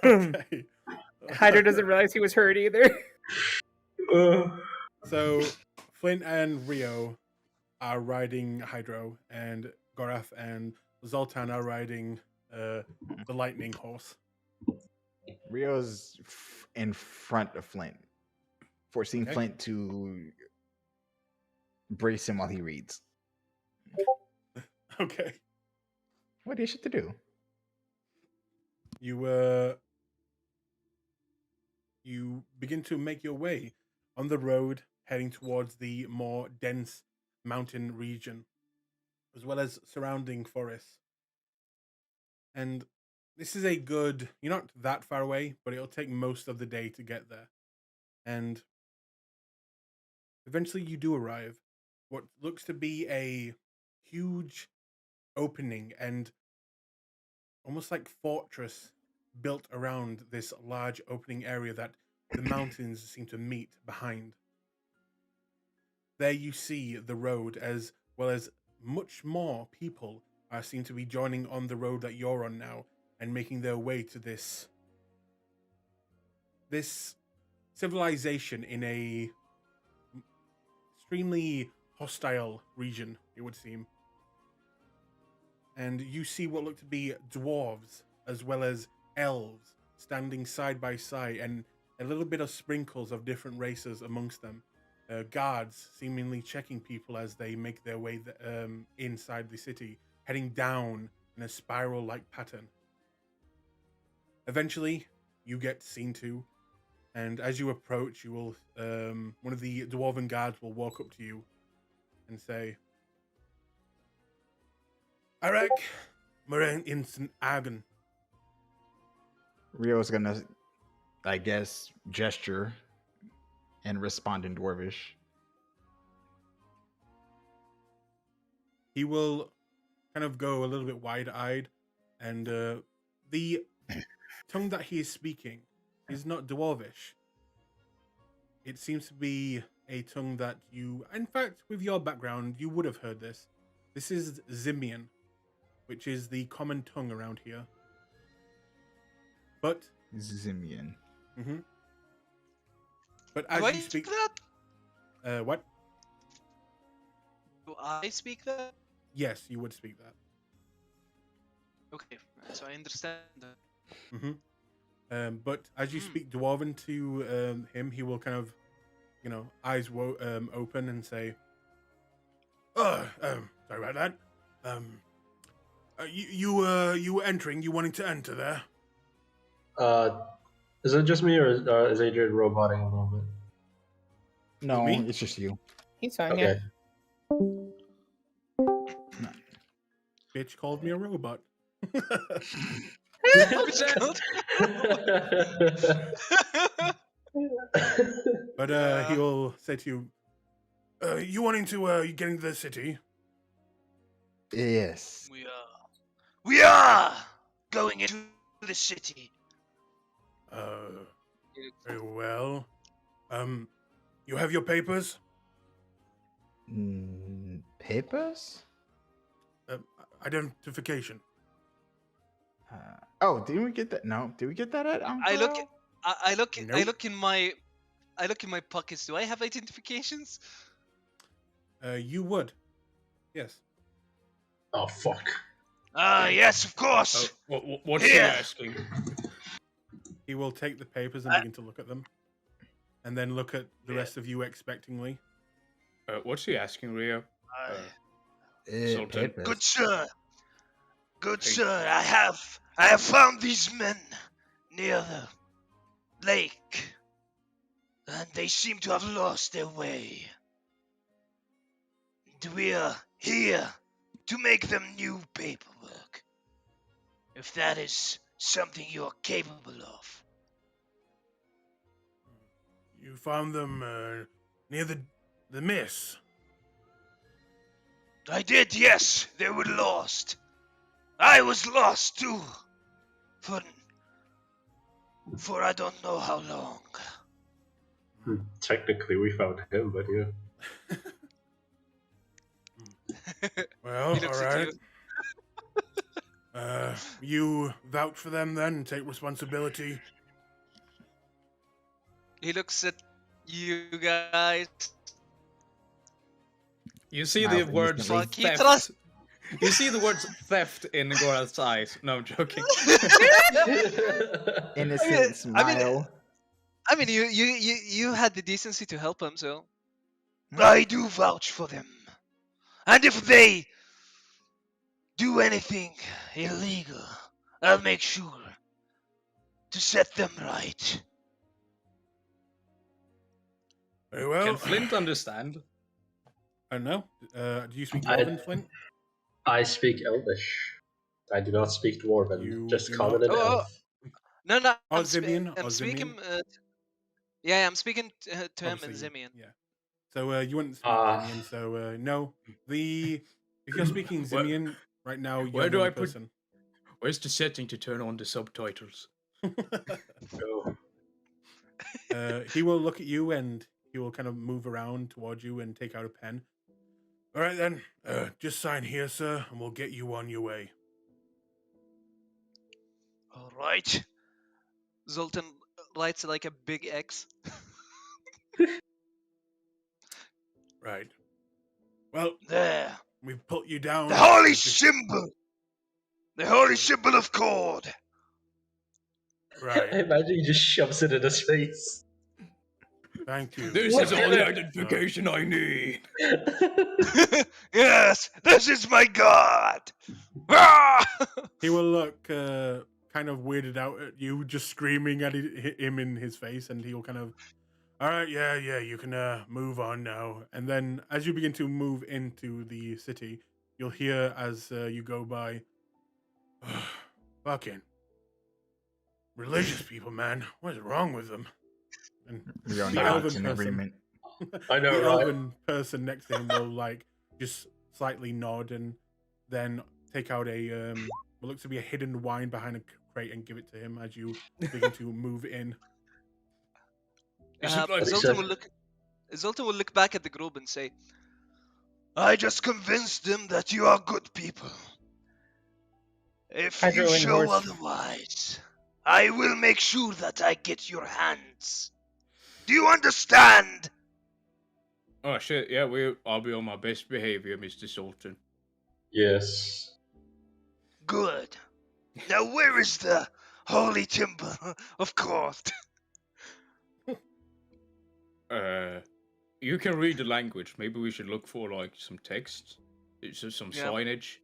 Okay. Hydra doesn't realize he was hurt either. So, Flint and Rio are riding Hydro, and Gorath and Zoltan are riding the lightning horse. Rio's in front of Flint, forcing Okay. Flint to brace him while he reads. Okay. What is it to do? You begin to make your way on the road heading towards the more dense mountain region, as well as surrounding forests. And this is you're not that far away, but it'll take most of the day to get there. And eventually you do arrive. What looks to be a huge opening and almost like fortress built around this large opening area that the mountains seem to meet behind. There you see the road, as well as much more people seem to be joining on the road that you're on now and making their way to this civilization in a extremely hostile region, it would seem. And you see what look to be dwarves as well as elves standing side by side, and a little bit of sprinkles of different races amongst them. Guards seemingly checking people as they make their way inside the city, heading down in a spiral-like pattern. Eventually, you get seen to, and as you approach, you will one of the dwarven guards will walk up to you and say, "Eric, Moraine instant agon. Rio's gonna, I guess, gesture and respond in Dwarvish. He will kind of go a little bit wide-eyed, and the tongue that he is speaking is not Dwarvish. It seems to be a tongue that you, in fact, with your background, you would have heard this. This is Zimian, which is the common tongue around here. But Zimian. But Do as I you speak, that? what? Do I speak that? Yes, you would speak that. Okay, so I understand that. But as you speak Dwarven to him, he will kind of, eyes open and say, "Oh, sorry about that. You were entering. You wanting to enter there?" Is it just me, or is Adrian roboting a little bit? No, Me? it's just you. He's fine. Okay. Bitch called me a robot. But he will say to you, "You wanting to get into the city?" Yes. We are going into the city. Very well. You have your papers? Papers? Identification. Didn't we get that? No, did we get that at I look. Uncle? I look. I Nope. look in my. I look in my pockets. Do I have identifications? You would. Yes. Oh fuck. Yes, of course. What's he Yeah. asking? He will take the papers and begin to look at them. And then look at the rest of you expectingly. What's he asking, Rio? Sultan. Papers. Good sir. Good Hey. sir. I have found these men near the lake, and they seem to have lost their way. And we are here to make them new paperwork. If that is something you are capable of. You found them near the miss. I did, yes. They were lost. I was lost too. For I don't know how long. Technically, we found him, but yeah. Well, He looks all at right. You vouch for them then and take responsibility. He looks at you guys. You see Wow, the words instantly. Fuck, he theft. trust- You see the words theft in Gora's eyes. No, I'm joking. Innocent smile. I mean, you had the decency to help him, so. I do vouch for them. And if they do anything illegal, I'll make sure to set them right. Very well. Can Flint understand? I don't know. Do you speak I- Dwarven, Flint? I speak Elvish. I do not speak Dwarven. You Just do common not? and Oh, elf. No, I'm, Zimian, I'm or speaking. Zimian? Yeah, I'm speaking to him in Obviously, Zimian. Yeah. So you wouldn't speak Ah. Zimian, so no. If you're speaking Zimian right now, you're Where the do only I put- person. Where's the setting to turn on the subtitles? Oh. He will look at you and he will kind of move around towards you and take out a pen. All right then, just sign here, sir, and we'll get you on your way. All right. Zoltan writes like a big X. Right. Well, There. we've put you down. The holy as the- symbol. The holy symbol of Cord. I Right. imagine he just shoves it in his face. Thank you. This is all the identification I need. Yes, this is my god. Ah! He will look kind of weirded out at you, just screaming at him in his face, and he'll kind of, all right, yeah, you can move on now. And then as you begin to move into the city, you'll hear as you go by, Fucking religious people, man. What is wrong with them? And We are the not elven in person, agreement. I know, the right? elven person next to him will like just slightly nod and then take out a what looks to be a hidden wine behind a crate and give it to him as you begin to move in. Is it like He Zoltan said- will look back at the group and say, I just convinced them that you are good people. If Hydro you and show horse. otherwise, I will make sure that I get your hands. Do you understand? Oh shit, yeah, I'll be on my best behavior, Mr. Sultan. Yes. Good. Now where is the holy temple of course? You can read the language. Maybe we should look for like some text, some Yeah. signage.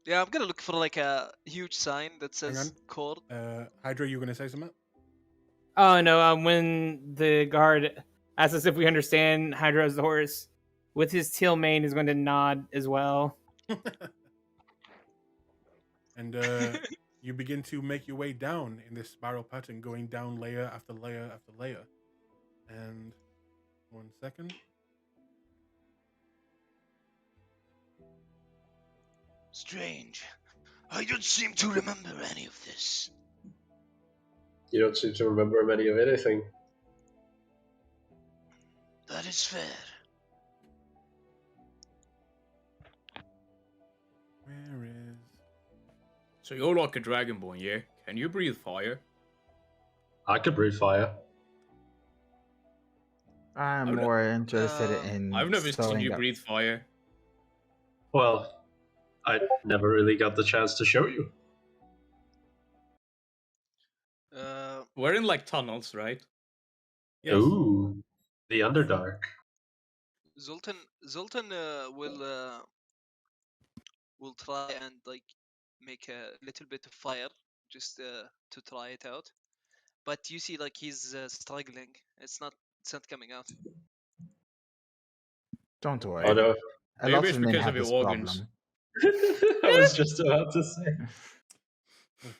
yeah, I'm gonna look for like a huge sign that Hang says court. Hydra, you gonna say something? Oh no! When the guard asks us if we understand Hydra's the horse, with his teal mane, is going to nod as well. And you begin to make your way down in this spiral pattern, going down layer after layer after layer. And 1 second. Strange. I don't seem to remember any of this. You don't seem to remember many of anything. That is fair. Where is? So you're like a dragonborn, yeah? Can you breathe fire? I could breathe fire. I'm I've ne- more interested in. I've never seen sewing you up. breathe fire. Well, I never really got the chance to show you. We're in like tunnels, right? Yes. Ooh, the Underdark. Zoltan will try and like make a little bit of fire just to try it out. But you see, like he's struggling. It's not coming out. Don't worry. Oh no, A Maybe lot it's of men because have of your this organs. problem. I was just about to say.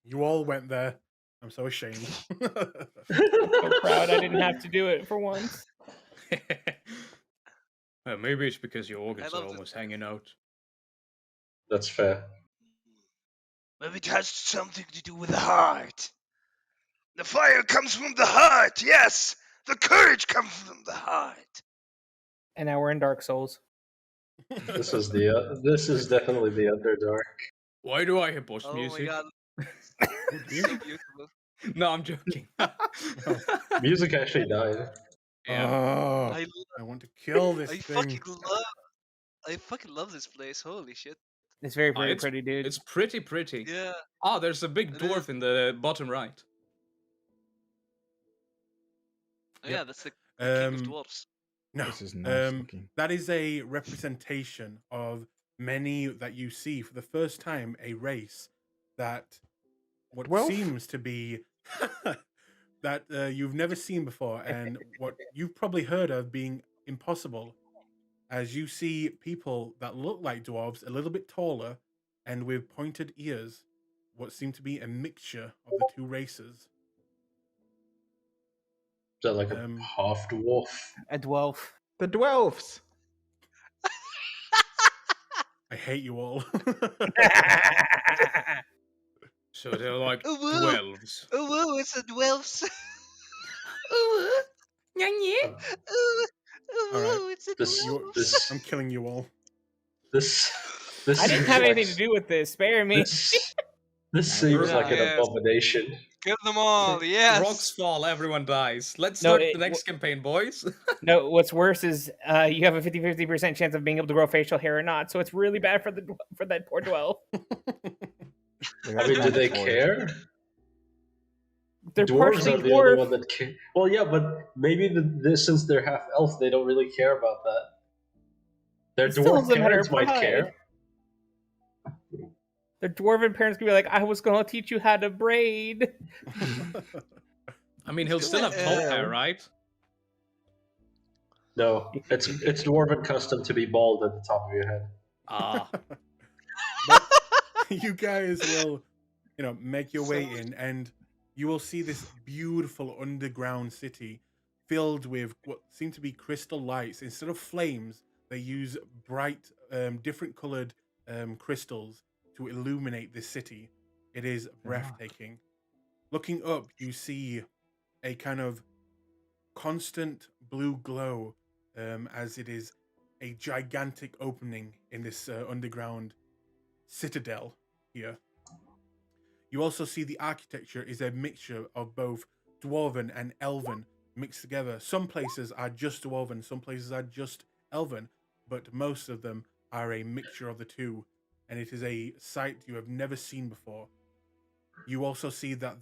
You all went there. I'm so ashamed. So proud I didn't have to do it for once. Maybe it's because your organs are love this almost hanging out. That's fair. Maybe it has something to do with the heart. The fire comes from the heart, yes! The courage comes from the heart. And now we're in Dark Souls. This is definitely the Underdark. Why do I hear boss Oh music? my god, You? so beautiful. No, I'm joking. Music actually died. Yeah. Oh, I, I want to kill this I thing. fucking love this place. Holy shit. It's very, Ah, very pretty, dude. It's pretty. Yeah. Ah, there's a big It dwarf is. in the bottom right. Oh, Yep. yeah, that's the king of Um, dwarfs. No, This is nice um, looking. that is a representation of many that you see for the first time. A race that what Dwarf? seems to be that you've never seen before, and what you've probably heard of being impossible. As you see people that look like dwarves, a little bit taller, and with pointed ears, what seem to be a mixture of the two races. Is that like a half dwarf? A dwarf. The dwarfs. I hate you all. So they're like Oh, whoa. dwarves. Oh, whoa, it's a dwarfs. Ooh, yeah. Oh, All right. whoa, it's a This, dwarfs. this, I'm killing you all. this I didn't seems have like- anything to do with this. Spare me. This seems like an Yes. abomination. Kill them all, yes. Rocks fall, everyone dies. Let's No, start it- the next campaign, boys. No, what's worse is you have a 50-50% chance of being able to grow facial hair or not. So it's really bad for that poor dwell. I mean, do they care? They're Dwarves partially are the only dwarf. one that care. Well, yeah, but maybe since they're half elf, they don't really care about that. Their It still dwarf doesn't matter, parents might pride. care. Their dwarven parents could be like, I was going to teach you how to braid. I mean, he'll still have top hair, right? No, it's dwarven custom to be bald at the top of your head. Ah, you guys will, make your way in, and you will see this beautiful underground city filled with what seem to be crystal lights. Instead of flames, they use bright, different colored crystals to illuminate this city. It is breathtaking. Looking up, you see a kind of constant blue glow, as it is a gigantic opening in this underground citadel here. You also see the architecture is a mixture of both dwarven and elven mixed together. Some places are just dwarven, some places are just elven, but most of them are a mixture of the two, and it is a sight you have never seen before. You also see that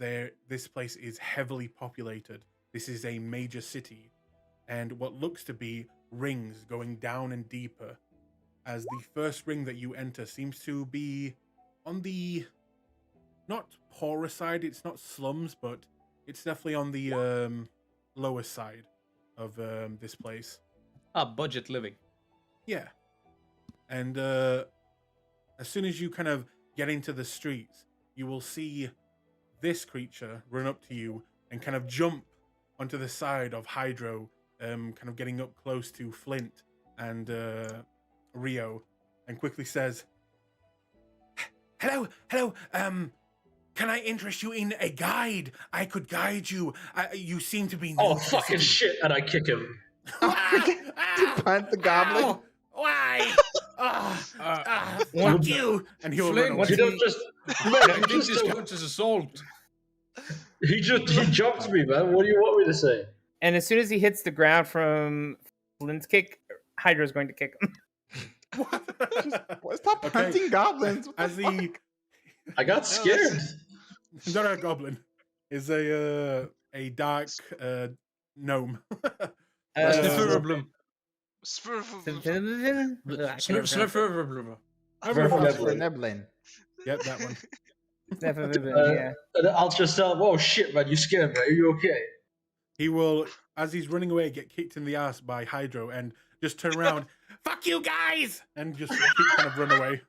this place is heavily populated. This is a major city, and what looks to be rings going down and deeper, as the first ring that you enter seems to be on the not poorer side. It's not slums, but it's definitely on the lower side of this place. Budget living. Yeah. And as soon as you kind of get into the streets, you will see this creature run up to you and kind of jump onto the side of Hydro, kind of getting up close to Flint and Rio, and quickly says, hello, can I interest you in a guide? I could guide you. You seem to be new Oh, to the fucking city." shit, and I kick him. You punt the goblin. Ow! Why? Fuck One- you! And he will Flint, run what away. You don't just... I Man, think this counts as assault. he jumped me, man. What do you want me to say? And as soon as he hits the ground from Flint's kick, Hydra's going to kick him. Stop Okay. hunting goblins. What the As fuck? the I got scared. not a goblin is a dark gnome. Snifferblum. Snifferblum. Snifferblum. Neblin. Yep, that one. Yeah. And I'll just tell him, oh shit, man, you scared me. Are you okay? He will, as he's running away, get kicked in the ass by Hydro and just turn around, fuck you guys, and just keep kind of run away.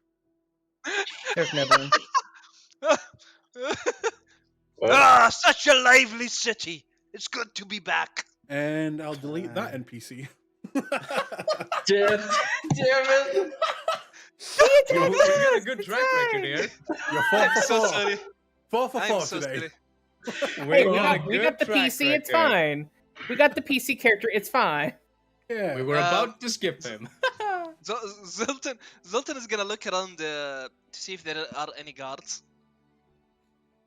There's Neblin. Ah, such a lively city. It's good to be back. And I'll delete that NPC. Damn it. We've got a good track record here. You're 4 I'm for so 4. sorry. 4 for I'm 4 so today. sorry. Hey, a we got the good track PC. It's record. fine. We got the PC character. It's fine. Yeah. We were about to skip him. Zoltan is gonna look around to see if there are any guards.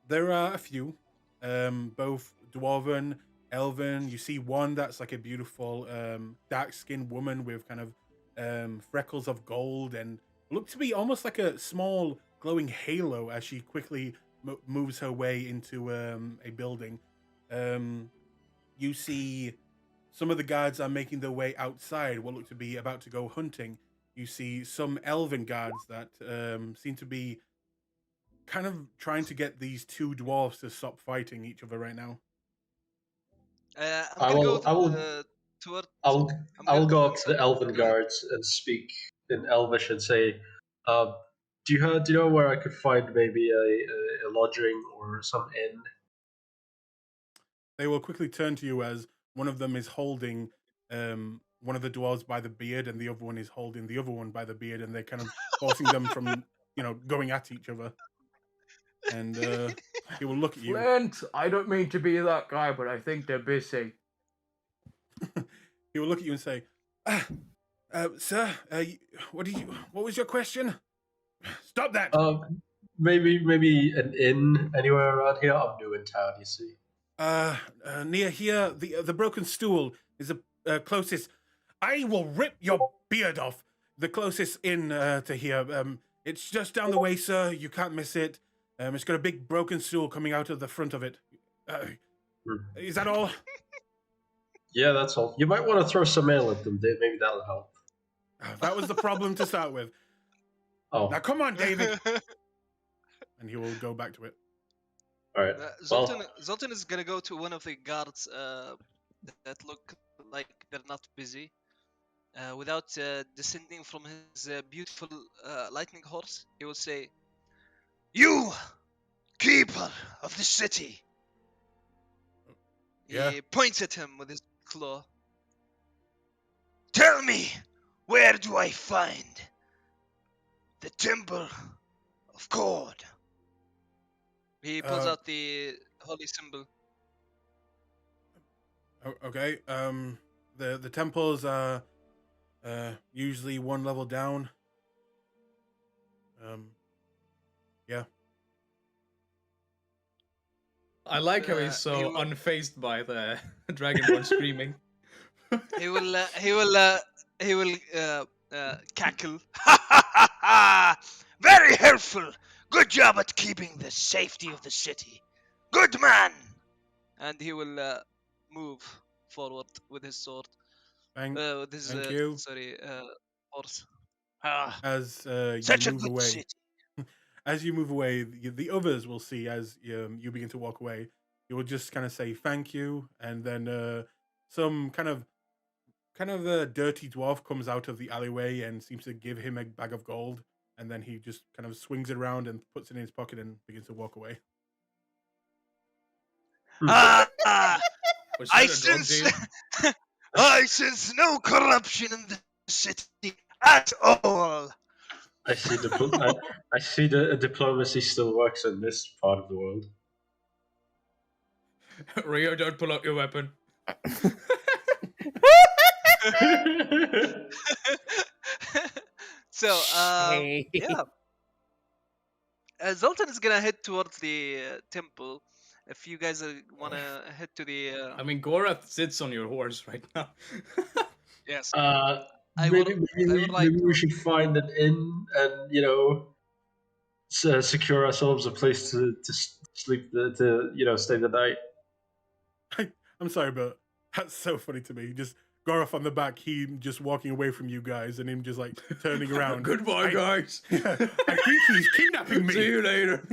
There are a few, both dwarven, elven. You see one that's like a beautiful dark-skinned woman with kind of freckles of gold and look to be almost like a small glowing halo as she quickly moves her way into a building. You see some of the guards are making their way outside, what look to be about to go hunting. You see some elven guards that seem to be kind of trying to get these two dwarves to stop fighting each other right now. I'm gonna go I will toward. I will I'm I will gonna go go up to the elven guards and speak in Elvish and say, do you know where I could find maybe a lodging or some inn? They will quickly turn to you as one of them is holding one of the dwarves by the beard and the other one is holding the other one by the beard, and they're kind of forcing them from, going at each other. And he will look at you. Flint, I don't mean to be that guy, but I think they're busy. He will look at you and say, "Sir, what was your question? Stop that!" Maybe an inn anywhere around here. I'm new in town, you see. Near here, the broken stool is the closest. I will rip your beard off. The closest inn to here. It's just down the way, sir. You can't miss it. It's got a big broken stool coming out of the front of it. Is that all? Yeah, that's all. You might want to throw some ale at them. Maybe that'll help. That was the problem to start with. Oh, Now come on, David. And he will go back to it. all right. Zoltan is gonna go to one of the guards that look like they're not busy. Without descending from his beautiful lightning horse, he will say, You, keeper of the city. Yeah. He points at him with his claw. Tell me, where do I find the Temple of God? He pulls Uh, out the holy symbol. Okay. The temples are usually one level down. Yeah. I like how He he's so will, unfazed by the dragonborn screaming. he will, he will cackle. Ha ha ha ha! Very helpful. Good job at keeping the safety of the city. Good man. And he will move forward with his sword. Thank With his thank you. sorry horse. Ah, As you such a move good away, city. as you move away, the others will see as you begin to walk away. You will just kind of say thank you, and then some kind of a dirty dwarf comes out of the alleyway and seems to give him a bag of gold, and then he just kind of swings it around and puts it in his pocket and begins to walk away. Ah, Was I that a drug sense, deal? I sense no corruption in the city at all. I see I see the diplomacy still works in this part of the world. Rio, don't pull out your weapon. So Hey. yeah, Zoltan is gonna head towards the temple. If you guys wanna head to the I mean, Gorath sits on your horse right now. yes, I would like Maybe we should find an inn and secure ourselves a place to sleep to stay the night. I'm sorry, but that's so funny to me. Just Goroth on the back, he just walking away from you guys, and him just like turning around. Goodbye, guys. I think he's kidnapping me. See you later.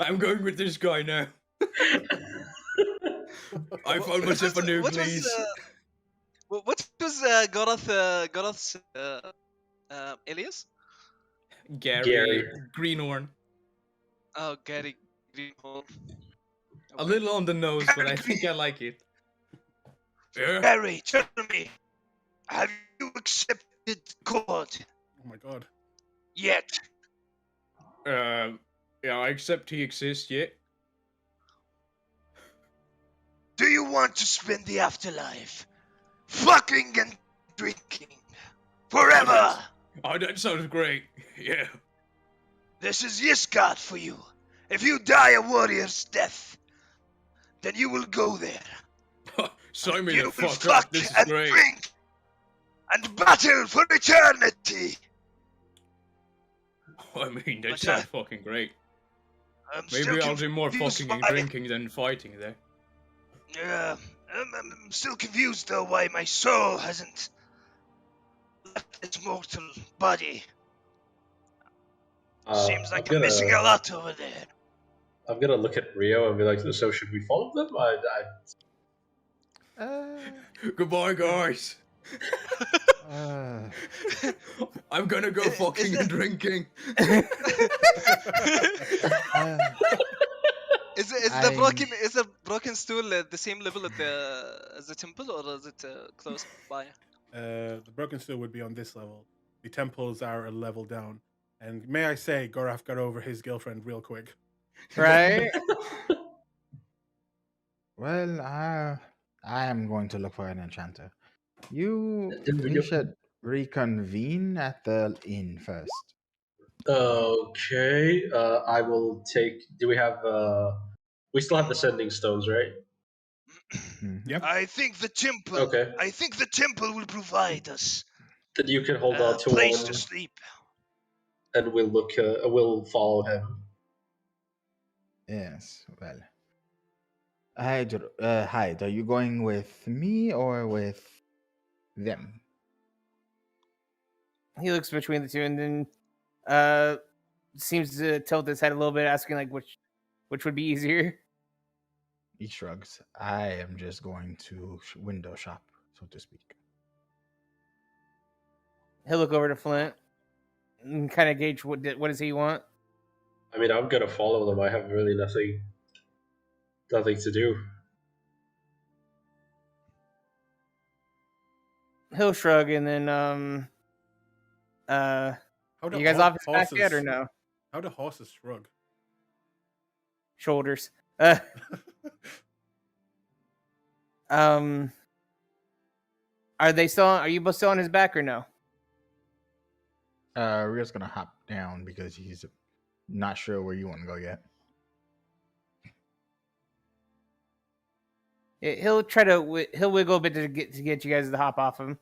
I'm going with this guy now. I found myself a new place. What was Goroth's alias? Gary Greenhorn. Oh, Gary Greenhorn. A little on the nose, but I think I like it. Yeah. Harry, tell me, have you accepted God Oh my god. yet? Yeah, I accept he exists, yeah. Do you want to spend the afterlife fucking and drinking forever? Oh, that sounds great. Yeah. This is Yisgard for you. If you die a warrior's death, then you will go there. Sign me You the will fuck fuck up. This is and great. drink and battle for eternity. I mean, that But, sounds fucking great. I'm still Maybe I'll do more confused fucking and why- drinking than fighting there. I'm still confused though why my soul hasn't left its mortal body. Seems like I'm missing a lot over there. I'm gonna look at Rio and be like, so should we follow them? Goodbye, guys. I'm gonna go fucking and drinking. Is the broken stool at the same level as the temple, or is it close by? The broken steel would be on this level. The temples are a level down. And may I say, Gorath got over his girlfriend real quick. Right? Well, I am going to look for an enchanter. We go- should reconvene at the inn first. Okay, I will take. Do we have? We still have the sending stones, right? Mhm. Yep. I think the temple. Okay. I think the temple will provide us Then you can hold a on to place one, to sleep. and we'll look. We'll follow him. Yes, well. Hyde, are you going with me or with them? He looks between the two and then seems to tilt his head a little bit, asking like which would be easier. He shrugs. I am just going to window shop, so to speak. He'll look over to Flint and kind of gauge what does he want. I mean, I'm gonna follow them. I have really nothing to do. He'll shrug and then How do you guys off his back yet or horses? no? How do horses shrug? Shoulders. Are they still? Are you both still on his back or no? Rio's gonna hop down because he's not sure where you want to go yet. He'll try to. He'll wiggle a bit to get you guys to hop off him,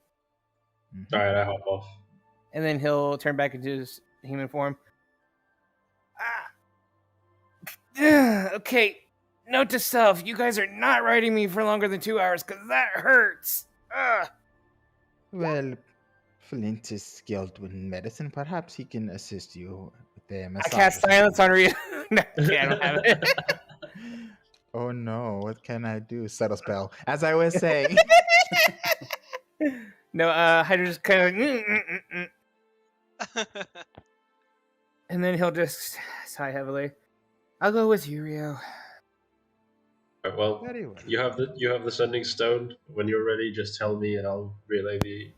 Mhm. All right, I hop off. and then he'll turn back into his human form. Okay. Note to self: you guys are not riding me for longer than 2 hours, cause that hurts. Well, Flint is skilled with medicine. Perhaps he can assist you with the I massage. cast silence on Ryu. No, okay, I don't have it. Oh no, what can I do? Subtle spell. As I was saying. No, Hydra just kind of and then he'll just sigh heavily. I'll go with you, Rio. Right, well, Very well. you have the sending stone. When you're ready, just tell me, and I'll relay the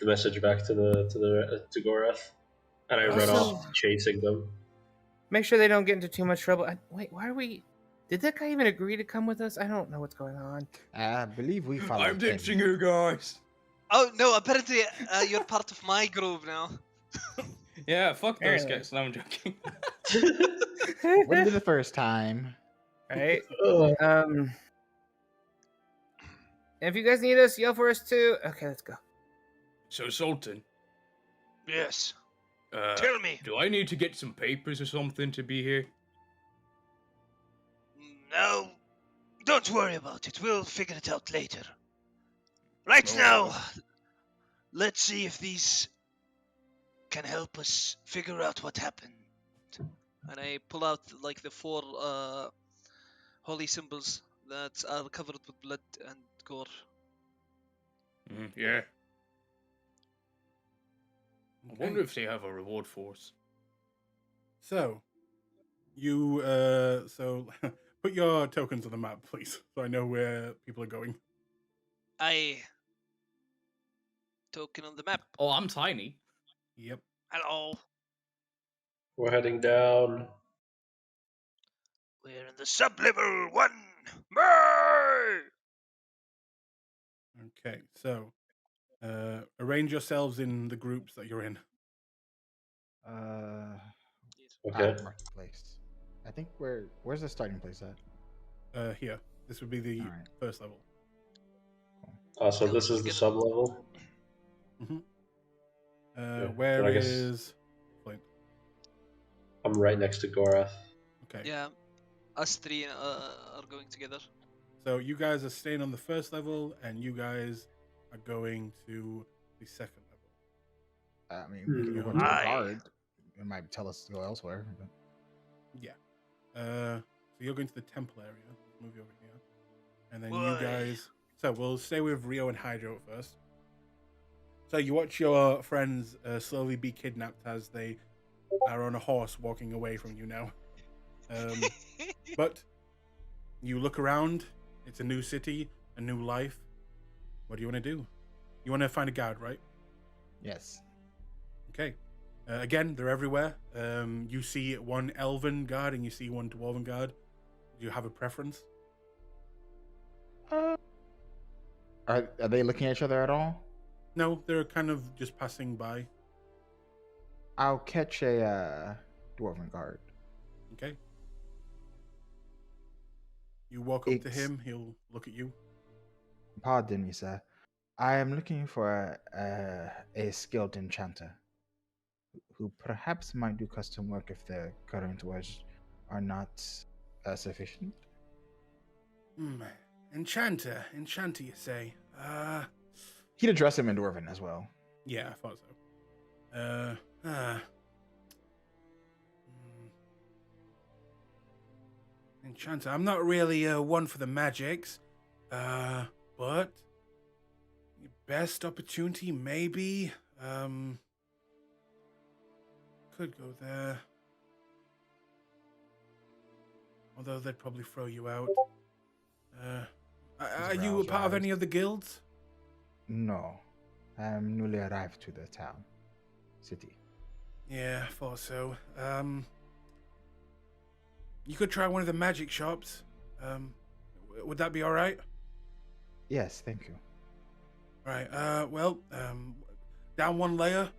message back to Gorath, and I run Also- off chasing them. Make sure they don't get into too much trouble. Wait, why are we? Did that guy even agree to come with us? I don't know what's going on. I believe we followed I'm him. ditching you guys. Oh no! Apparently, you're part of my group now. Yeah, fuck those Apparently. guys. No, I'm joking. Wouldn't be the first time. Right? Ugh. If you guys need us, yell for us too. Okay, let's go. So, Sultan, Yes. uh, Tell me. do I need to get some papers or something to be here? No. Don't worry about it. We'll figure it out later. Right Oh. now, let's see if these can help us figure out what happened. And I pull out like the 4 holy symbols that are covered with blood and gore. Yeah. I wonder if they have a reward for us. So, you put your tokens on the map, please, so I know where people are going. I token on the map. Oh, I'm tiny. Yep. Hello. We're heading down. We're in the sub-level 1. Bye! Okay. So, arrange yourselves in the groups that you're in. Okay. Marketplace. I think where's the starting place at? Here. This would be the All right. first level. So this is the sub level. Where I guess- is Flint? I'm right next to Gorath. Okay. Yeah, us 3 are going together. So you guys are staying on the first level, and you guys are going to the second level. I mean, we can go to the Aye. guard. It might tell us to go elsewhere. But... Yeah. So you're going to the temple area. Let's move you over here. And then Why? you guys. So we'll stay with Rio and Hydro at first. So you watch your friends slowly be kidnapped as they are on a horse walking away from you now. But you look around. It's a new city, a new life. What do you want to do? You want to find a guard, right? Yes. Okay. Again, they're everywhere. You see one elven guard and you see one dwarven guard. Do you have a preference? Are they looking at each other at all? No, they're kind of just passing by. I'll catch a dwarven guard. Okay. You walk up to Ex- him. He'll look at you. Pardon me, sir. I am looking for a skilled enchanter who perhaps might do custom work if the current words are not sufficient. Enchanter, you say? He'd address him in dwarven as well. Yeah, I thought so. Enchanter. I'm not really one for the magics, but your best opportunity maybe. Could go there. although they'd probably throw you out. His Are you a brows part of any rise. of the guilds? No, I am newly arrived to the town, city. Yeah, I thought so. You could try one of the magic shops. Would that be all right? Yes, thank you. Right. Down one layer,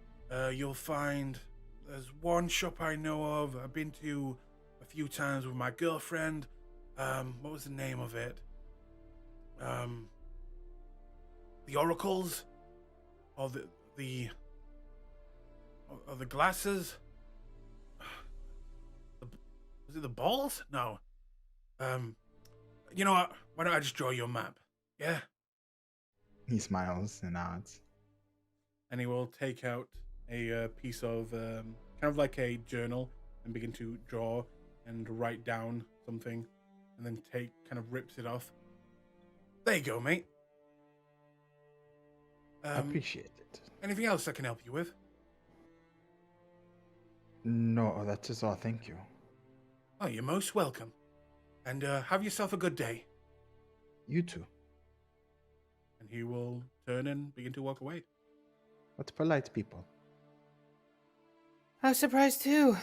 you'll find there's one shop I know of. I've been to a few times with my girlfriend. What was the name of it? The oracles, or the glasses. Was it the balls? No. You know what? Why don't I just draw you a map? Yeah. He smiles and nods. And he will take out a piece of kind of like a journal and begin to draw and write down something, and then kind of rips it off. There you go, mate. I appreciate it. Anything else I can help you with? No, that is all. Thank you. Oh, you're most welcome. And have yourself a good day. You too. And he will turn and begin to walk away. What polite people. I was surprised too.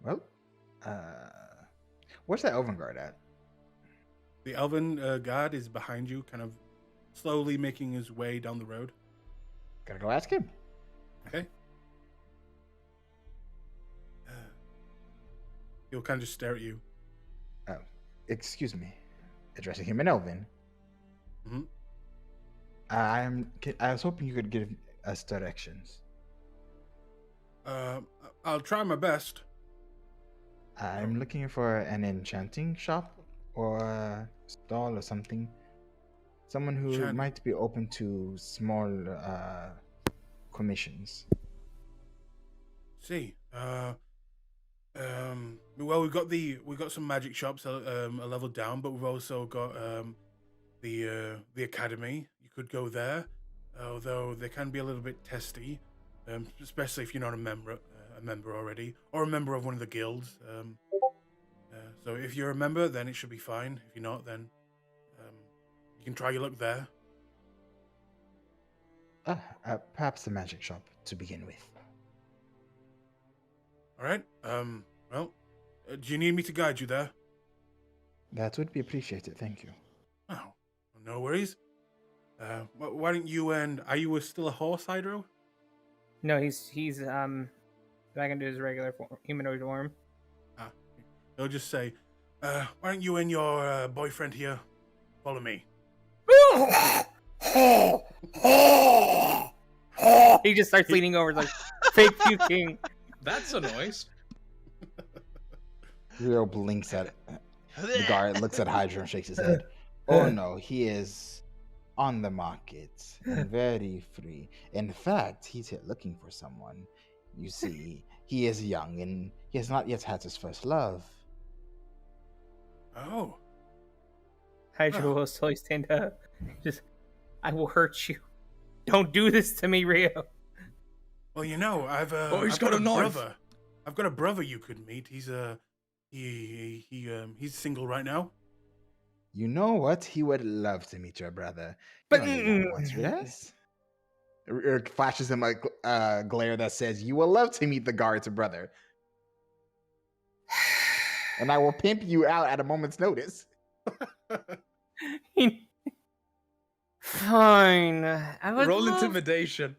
Well, where's that elven guard at? The elven guard is behind you, kind of slowly making his way down the road. Gotta go ask him. Okay. He'll kind of just stare at you. Oh, excuse me. Addressing him in elven. Mm-hmm. I was hoping you could give us directions. I'll try my best. I'm looking for an enchanting shop or a stall or something. Someone who Enchanting. might be open to small commissions. See, well, we've got some magic shops a level down, but we've also got the academy. You could go there, although they can be a little bit testy, especially if you're not a member already, or a member of one of the guilds. So if you're a member, then it should be fine. If you're not, then you can try your luck there. Perhaps the magic shop to begin with. All right. Well, do you need me to guide you there? That would be appreciated. Thank you. Oh, no worries. Why don't you are you still a horse, Hydro? No, he's back into his regular form, humanoid form. He'll just say, why don't you and your boyfriend here follow me? He just starts leaning over like fake puking. That's a noise. Rio blinks at the guard, looks at Hydra and shakes his head. Oh no, he is on the market and very free. In fact, he's here looking for someone. You see, he is young and he has not yet had his first love. Oh. Hydra will slowly stand up. Just, I will hurt you. Don't do this to me, Rio. Well, you know, I've he's I've got a knife. brother. I've got a brother you could meet. He's he's single right now. You know what? He would love to meet your brother. But- You only met once, yes? Eric flashes him a glare that says, "You will love to meet the guard's brother, and I will pimp you out at a moment's notice." Fine. I would Roll love... intimidation.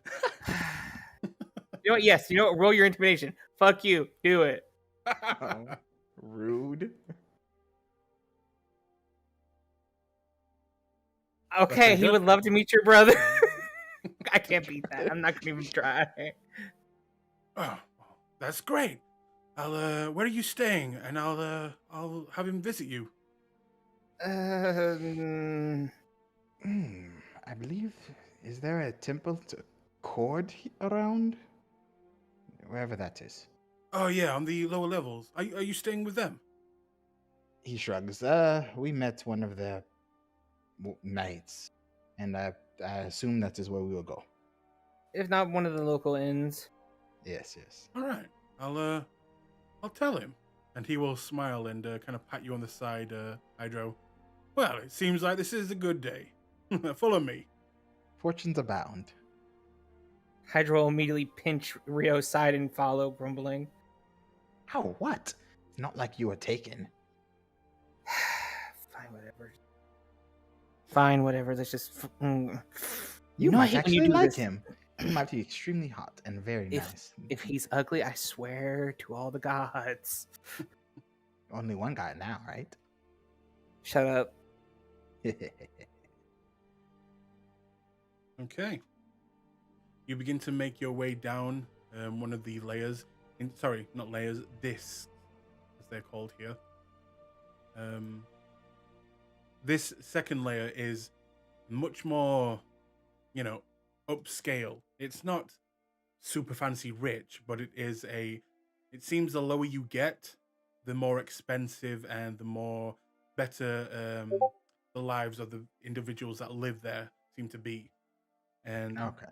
You know what? Yes. You know what? Roll your intimidation. Fuck you. Do it. Oh, rude. Okay. He good. would love to meet your brother. I can't beat that. I'm not gonna even try. Oh, that's great. Where are you staying? And I'll have him visit you. I believe, is there a temple to Cord around? Wherever that is. Oh yeah, on the lower levels. Are you staying with them? He shrugs. We met one of the knights, and I assume that is where we will go. If not one of the local inns. Yes, yes. All right. I'll tell him. And he will smile and kind of pat you on the side, Hydro. Well, it seems like this is a good day. Follow me. Fortunes abound. Hydra will immediately pinch Rio's side and follow, grumbling. How? What? It's not like you were taken. Fine, whatever. Fine, whatever. Let's just. You know I might hate when actually you do like this. him. He might be extremely hot and very nice. If he's ugly, I swear to all the gods. Only one guy now, right? Shut up. Okay. You begin to make your way down one of the layers. Sorry, not layers, discs, as they're called here. This second layer is much more, upscale. It's not super fancy rich, but it seems the lower you get, the more expensive and the more better the lives of the individuals that live there seem to be. And Okay.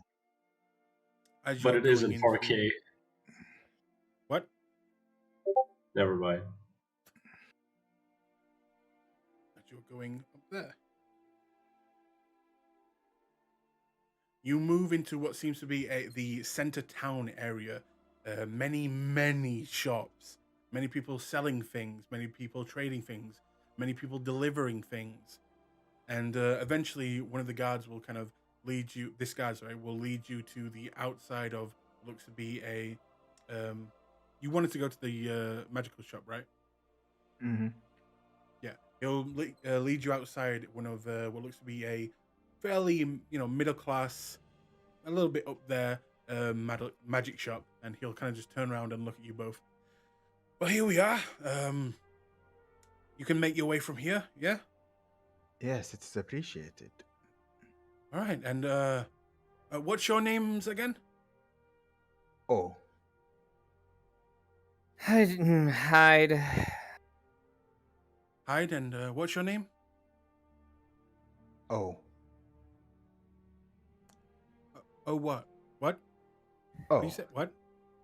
as But you're it is going in into 4K. what? Never mind. As you're going up there, you move into what seems to be the center town area. Many shops, many people selling things, many people trading things, many people delivering things, and eventually one of the guards will kind of lead you. This guy, sorry, will lead you to the outside of what looks to be a. You wanted to go to the magical shop, right? Mm-hmm. Yeah, he'll lead you outside one of what looks to be a fairly, middle class, a little bit up there magic shop, and he'll kind of just turn around and look at you both. Well, here we are. You can make your way from here, yeah? Yes, it's appreciated. All right, and what's your names again? Oh, Hide. Hyde, and what's your name? oh, Oh, what? What? oh. You said what?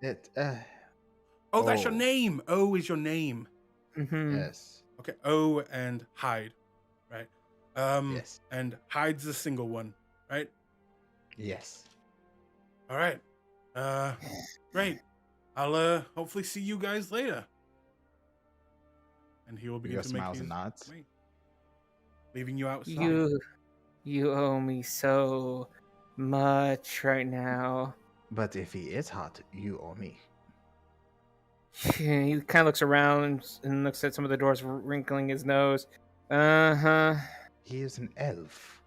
It. Oh, that's your Oh. name. O is your name. Mm-hmm. Yes. Okay, O and Hyde, right? Yes. And Hyde's the single one, right? Yes. All right. Great. I'll hopefully see you guys later. And he will begin Rio to make smiles his and nods. way, leaving you outside. You owe me so much right now. But if he is hot, you or me. He kind of looks around and looks at some of the doors, wrinkling his nose. Uh-huh. He is an elf.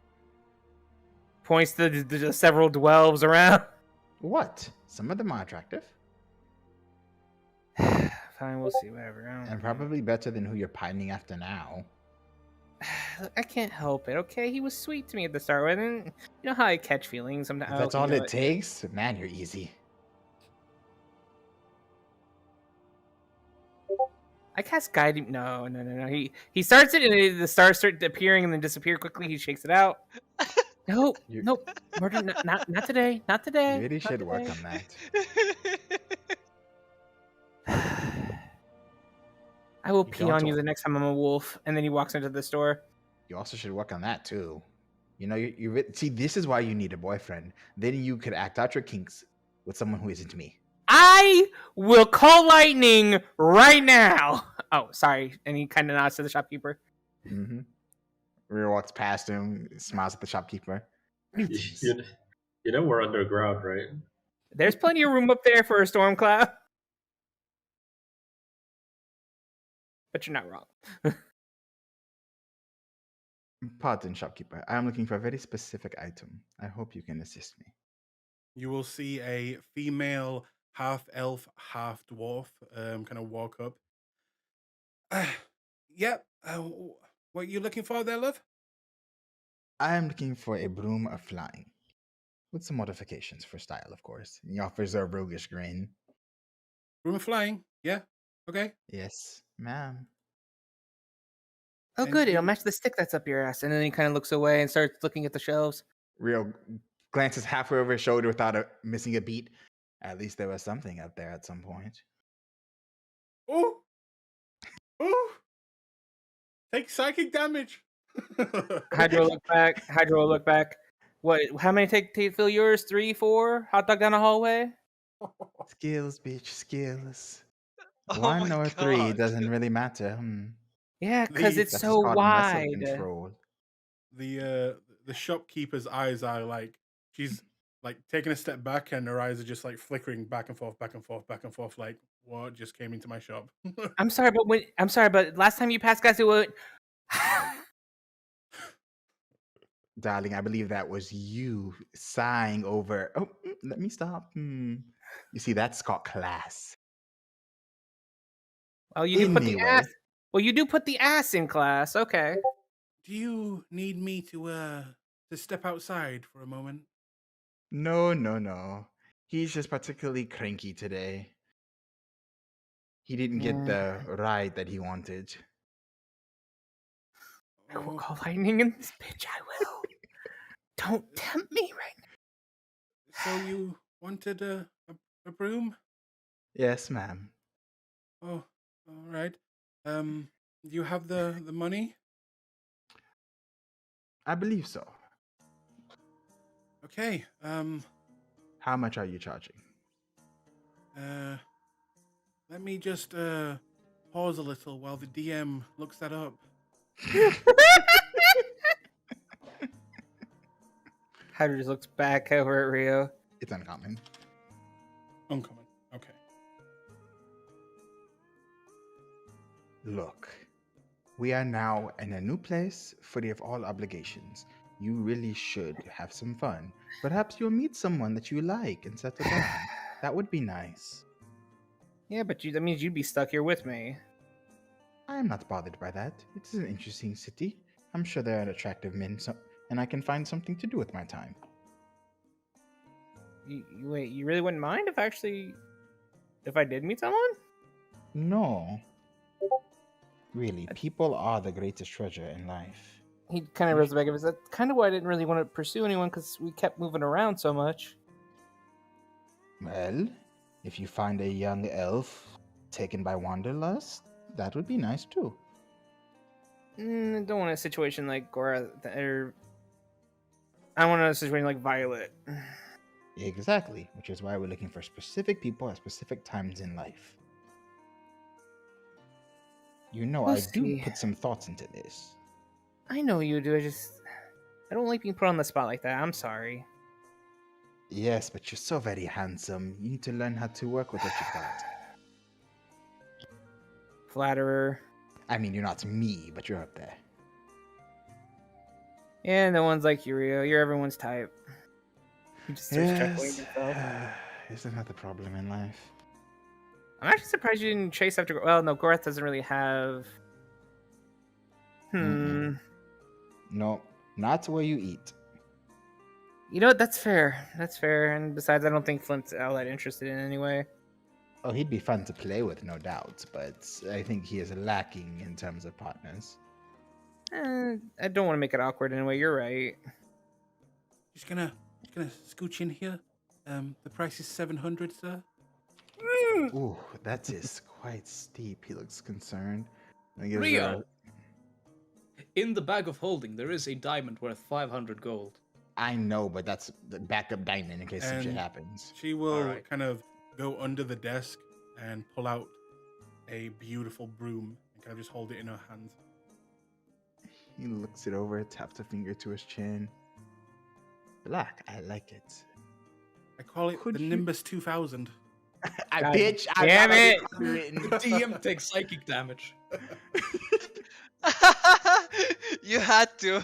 Points to the several dwells around. What? Some of them are attractive. Fine, we'll see, whatever. And probably better than who you're pining after now. I can't help it, okay? He was sweet to me at the start, and you know how I catch feelings sometimes. If that's all it takes, man, you're easy. I cast guiding. No. He starts it, and the stars start appearing and then disappear quickly. He shakes it out. Nope. Murder, not today. Not today. You really not should work today. on that. I will You pee don't on you talk- the next time I'm a wolf. And then he walks into the store. You also should work on that too. You know, see, this is why you need a boyfriend. Then you could act out your kinks with someone who isn't me. I will call lightning right now. Oh, sorry. And he kind of nods to the shopkeeper. Mm-hmm. Rio walks past him, smiles at the shopkeeper. Greetings. You know we're underground, right? There's plenty of room up there for a storm cloud. But you're not wrong. Pardon, shopkeeper. I am looking for a very specific item. I hope you can assist me. You will see a female half elf, half dwarf kind of walk up. Yep. What are you looking for there, love? I am looking for a broom of flying. With some modifications for style, of course. He offers a roguish grin. Room of flying? Yeah. Okay. Yes, ma'am. Oh, And good. It'll you- match the stick that's up your ass. And then he kind of looks away and starts looking at the shelves. Rio glances halfway over his shoulder without missing a beat. At least there was something up there at some point. Oh, Ooh! Take psychic damage. Hydro look back. Hydro look back. What? How many take to fill yours? 3, 4? Hot dog down the hallway? Skills, bitch, skills. Oh One my or three god. doesn't really matter. Yeah, because it's That's so called muscle wide. control. The shopkeeper's eyes are like she's like taking a step back, and her eyes are just like flickering back and forth, back and forth, back and forth. Like, what just came into my shop? I'm sorry, but last time you passed guys, it went. Darling, I believe that was you sighing over. Oh, let me stop. You see, that's called class. Oh, you do put the Anyway. ass. Well, you do put the ass in class. Okay. Do you need me to step outside for a moment? No. He's just particularly cranky today. He didn't get the ride that he wanted. I will Oh, call lightning in this bitch. I will. Don't tempt me right so you wanted a broom? Yes, ma'am. Oh, all right. Do you have the money? I believe so. Okay. How much are you charging? Let me just pause a little while the DM looks that up. now. Hydra just looks back over at Rio. It's uncommon. Uncommon. Okay. Look, we are now in a new place, free of all obligations. You really should have some fun. Perhaps you'll meet someone that you like and settle down. That would be nice. Yeah, but that means you'd be stuck here with me. I am not bothered by that. It is an interesting city. I'm sure there are attractive men, and I can find something to do with my time. Wait, you really wouldn't mind if I did meet someone? No. Really, people are the greatest treasure in life. He kind of rose back. That's kind of why I didn't really want to pursue anyone, because we kept moving around so much. Well, if you find a young elf taken by wanderlust, that would be nice too. I don't want a situation like Gora, or I want a situation like Violet. Exactly, which is why we're looking for specific people at specific times in life. You know, We'll I do see. put some thoughts into this. I know you do. I don't like being put on the spot like that. I'm sorry. Yes, but you're so very handsome. You need to learn how to work with what you've got. Flatterer. I mean, you're not me, but you're up there. Yeah, no one's like you, Rio. You're everyone's type. He just starts chuckling Yes. himself. Isn't that the problem in life? I'm actually surprised you didn't chase after. Well, no, Gorath doesn't really have. No, not where you eat. You know what? That's fair. That's fair. And besides, I don't think Flint's all that interested in anyway. Oh, he'd be fun to play with, no doubt, but I think he is lacking in terms of partners. I don't want to make it awkward anyway. You're right. Just gonna scooch in here. The price is 700, sir. Ooh, that is quite steep. He looks concerned. And he gives Rio! her- In the bag of holding, there is a diamond worth 500 gold. I know, but that's the backup diamond in case some shit And happens. She will Alright. kind of go under the desk and pull out a beautiful broom and kind of just hold it in her hands. He looks it over, taps a finger to his chin. Black, I like it. I call it Could the you- Nimbus 2000. God Bitch, damn it! The DM takes psychic damage. You had to.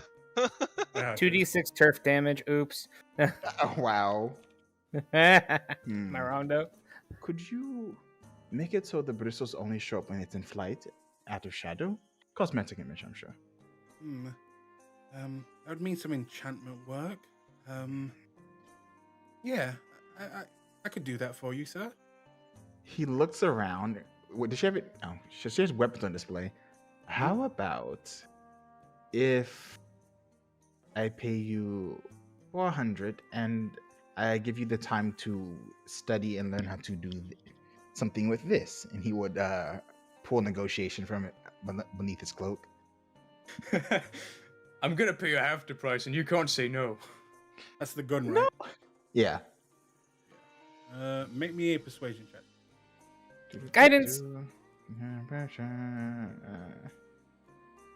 2d6 turf damage. Oops. Oh, wow. Am Hmm. I wrong though? Could you make it so the bristles only show up when it's in flight, out of shadow? Cosmetic image, I'm sure. That would mean some enchantment work. Yeah, I could do that for you, sir. He looks around. Does she have it? Oh, she has weapons on display. How about if I pay you 400 and I give you the time to study and learn how to do something with this? And he would pull negotiation from it beneath his cloak. I'm gonna pay you half the price, and you can't say no. That's the gun, right? Yeah. Make me a persuasion check. Guidance.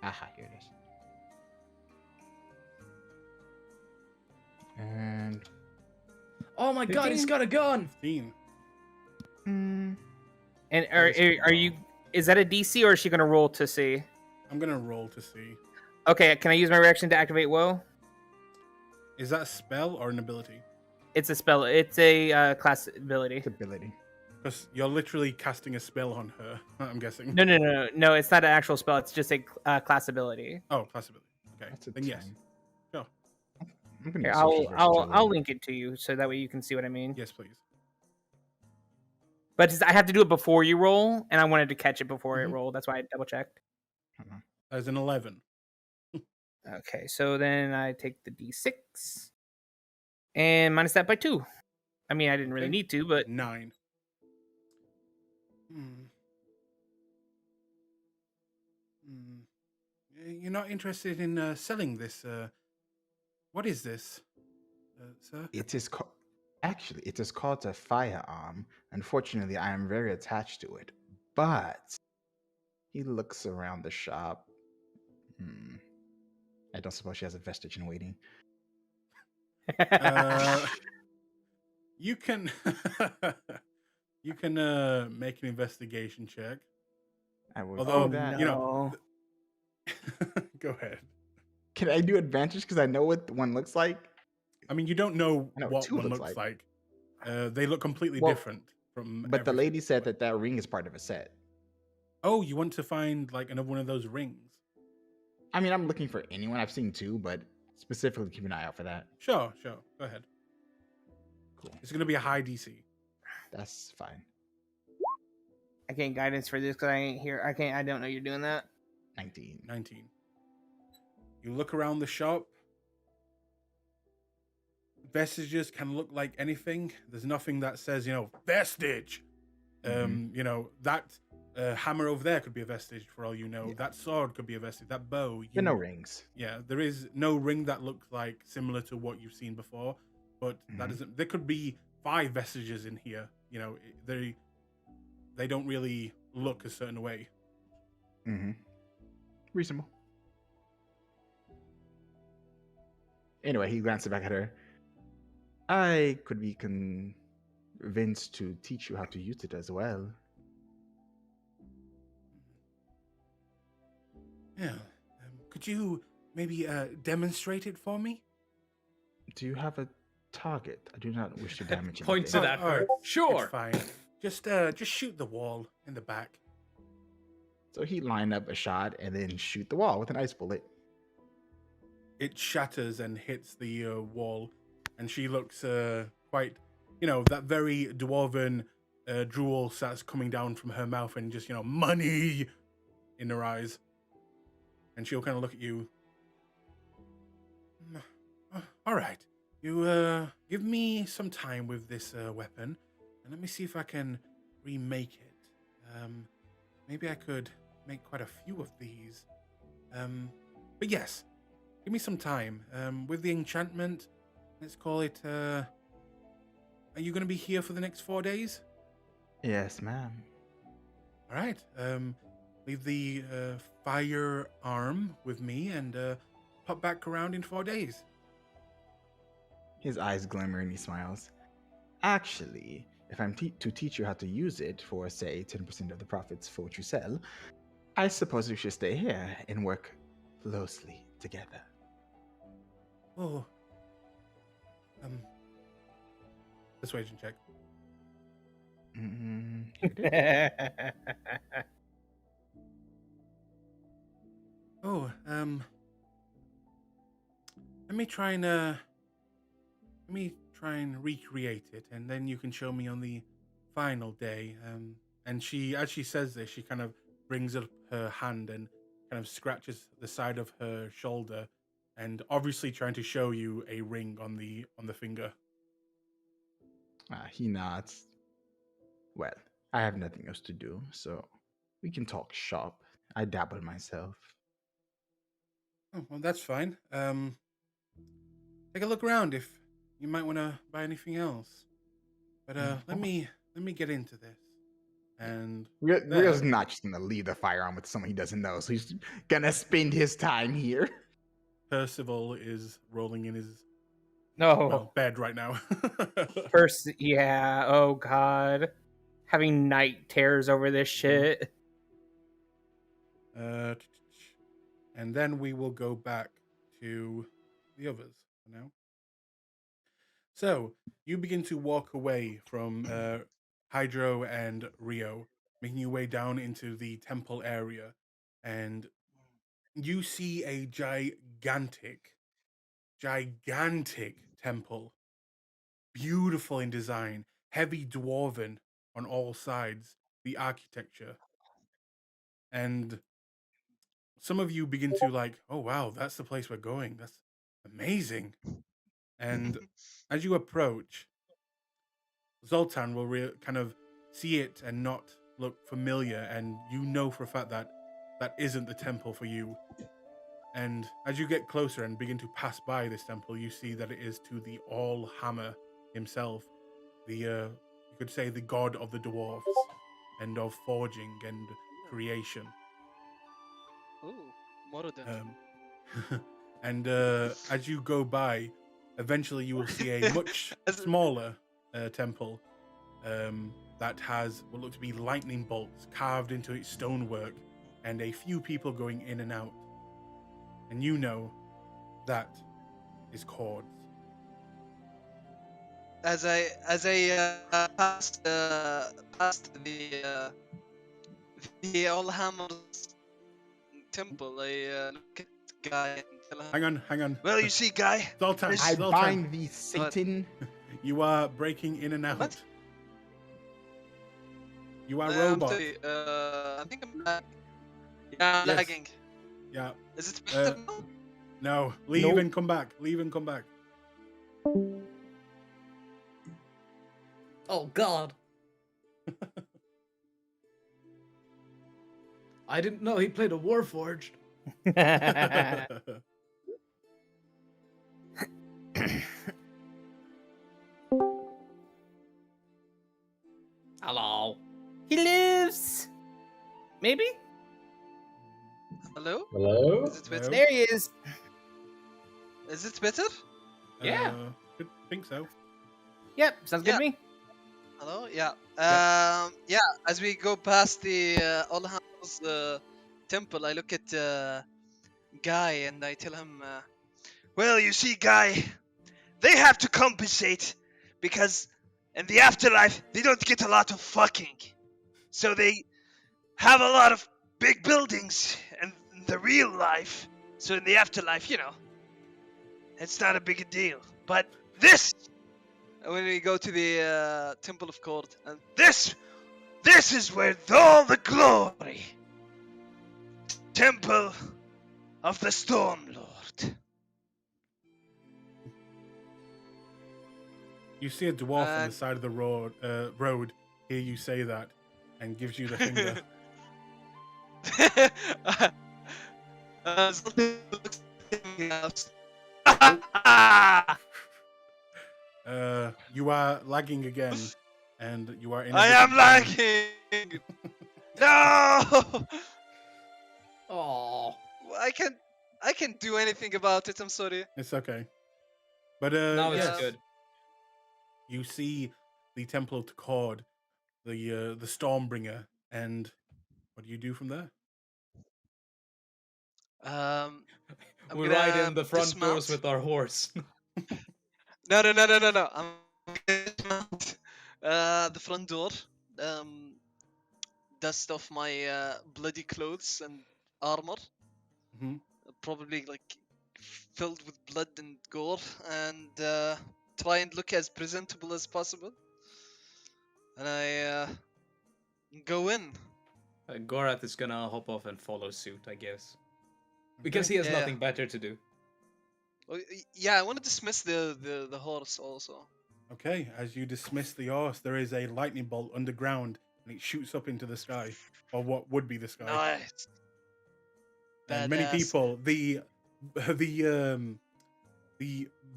Aha, here it is. And Oh my god, he's got a gun! 15. And are you? Is that a DC or is she gonna roll to see? I'm gonna roll to see. Okay, can I use my reaction to activate Woe? Is that a spell or an ability? It's a spell. It's a class ability. ability. Because you're literally casting a spell on her. I'm guessing. No. It's not an actual spell. It's just a class ability. Oh, class ability. Okay. That's a Then yes. 10. Sure. I'm gonna Here, use social I'll versatility. link it to you so that way you can see what I mean. Yes, please. But I have to do it before you roll, and I wanted to catch it before it Mhm. rolled. That's why I double checked. As an 11. Okay, so then I take the D6 and minus that by 2. I mean, I didn't really Okay. need to, but 9. You're not interested in selling this. What is this, sir? It is actually it is called a firearm. Unfortunately, I am very attached to it. But he looks around the shop. I don't suppose she has a vestige in waiting. You can you can make an investigation check. I will Although, do that. you know, go ahead. Can I do advantage because I know what one looks like? I mean, you don't know I know what two one looks looks like. like. They look completely Well, different from. But the everything. lady said that that ring is part of a set. Oh, you want to find like another one of those rings? I mean, I'm looking for anyone. I've seen two, but specifically keep an eye out for that. Sure. Go ahead. Cool. It's going to be a high DC. That's fine. I can't guidance for this because I ain't here. I don't know you're doing that. 19. 19. You look around the shop. Vestiges can look like anything. There's nothing that says, vestige. That hammer over there could be a vestige for all you know. Yeah. That sword could be a vestige. That bow. There are no rings. Yeah, there is no ring that looks like similar to what you've seen before, but that doesn't. There could be 5 vestiges in here. They don't really look a certain way. Reasonable. Anyway, he glances back at her. I could be convinced to teach you how to use it as well. Yeah. Could you maybe demonstrate it for me? Do you have a target? I do not wish to damage Point to anything. that. all right. Sure. It's fine. Just shoot the wall in the back. So he lined up a shot and then shoot the wall with an ice bullet. It shatters and hits the wall, and she looks quite, that very dwarven drool starts coming down from her mouth, and just money in her eyes, and she'll kind of look at you. All right, you give me some time with this weapon, and let me see if I can remake it. Maybe I could make quite a few of these. But yes. Give me some time. With the enchantment, let's call it. Are you going to be here for the next 4 days? Yes, ma'am. All right. Leave the firearm with me and pop back around in 4 days. His eyes glimmer and he smiles. Actually, if I'm to teach you how to use it for, say, 10% of the profits for what you sell, I suppose we should stay here and work closely together. Oh. Persuasion check. Oh, let me try and recreate it, and then you can show me on the final day. And she, as she says this, she kind of brings up her hand and kind of scratches the side of her shoulder, and obviously trying to show you a ring on the finger. He nods. Well, I have nothing else to do, so we can talk shop. I dabble myself. Oh, well, that's fine. Take a look around if you might want to buy anything else. But let me get into this. And Rio's not just gonna leave the firearm with someone he doesn't know, so he's gonna spend his time here. Percival is rolling in his No. bed right now. First, yeah. Oh God, having night terrors over this shit. And then we will go back to the others for now. So you begin to walk away from Hydro and Rio, making your way down into the temple area, and you see a gigantic temple, beautiful in design, heavy dwarven on all sides, the architecture. And some of you begin to like, oh wow, that's the place we're going. That's amazing. And as you approach, Zoltan will kind of see it and not look familiar, and you know for a fact that that isn't the temple for you. And as you get closer and begin to pass by this temple, you see that it is to the All Hammer himself, the you could say the god of the dwarfs and of forging and creation. Oh, Moradin. And as you go by, eventually you will see a much smaller temple that has what look to be lightning bolts carved into its stonework, and a few people going in and out. And you know that is Cords. As I passed the Allhammer's temple, I look at the guy and tell him, Hang on. Well, you see, guy. Zoltan, I Zoltan, bind thee, Satan. you are breaking in and out. What? You are I'm robot. sorry, I think I'm lag. Yeah, I'm Yes. lagging. Yeah. Is it better now? No. Leave Nope. and come back. Leave and come back. Oh God. I didn't know he played a Warforged. Hello. He lives. Maybe. Hello? Hello? Is it better? Hello? There he is. Is it better? Yeah. I think so. Yep. Sounds good Yeah. to me. Hello? Yeah. Yeah, as we go past the Allhammer's temple, I look at Guy and I tell him, Well, you see, guy, they have to compensate because in the afterlife they don't get a lot of fucking, so they have a lot of big buildings in the real life. So in the afterlife, you know, it's not a big a deal. But this, when we go to the Temple of Cord, and this is where all the glory. Temple of the Storm Lord. You see a dwarf on And- the side of the road hear you say that and gives you the finger. Zoltan looks at me out. You are lagging again, and you are in a I am different time. lagging. No. Oh. I can't do anything about it. I'm sorry. It's okay. But Now yes, it's good. you see the Temple of Cord, the Stormbringer, and what do you do from there? I'm We gonna ride in the front dismount. doors with our horse. No. I'm gonna dismount the front door. Dust off my bloody clothes and armor. Mhm. Probably like filled with blood and gore, and try and look as presentable as possible. And I go in. Gorath is gonna hop off and follow suit, I guess. Because he has Yeah. nothing better to do. Oh, yeah, I want to dismiss the horse also. Okay, as you dismiss the horse, there is a lightning bolt underground, and it shoots up into the sky, or what would be the sky. Nice. And many Badass. people, the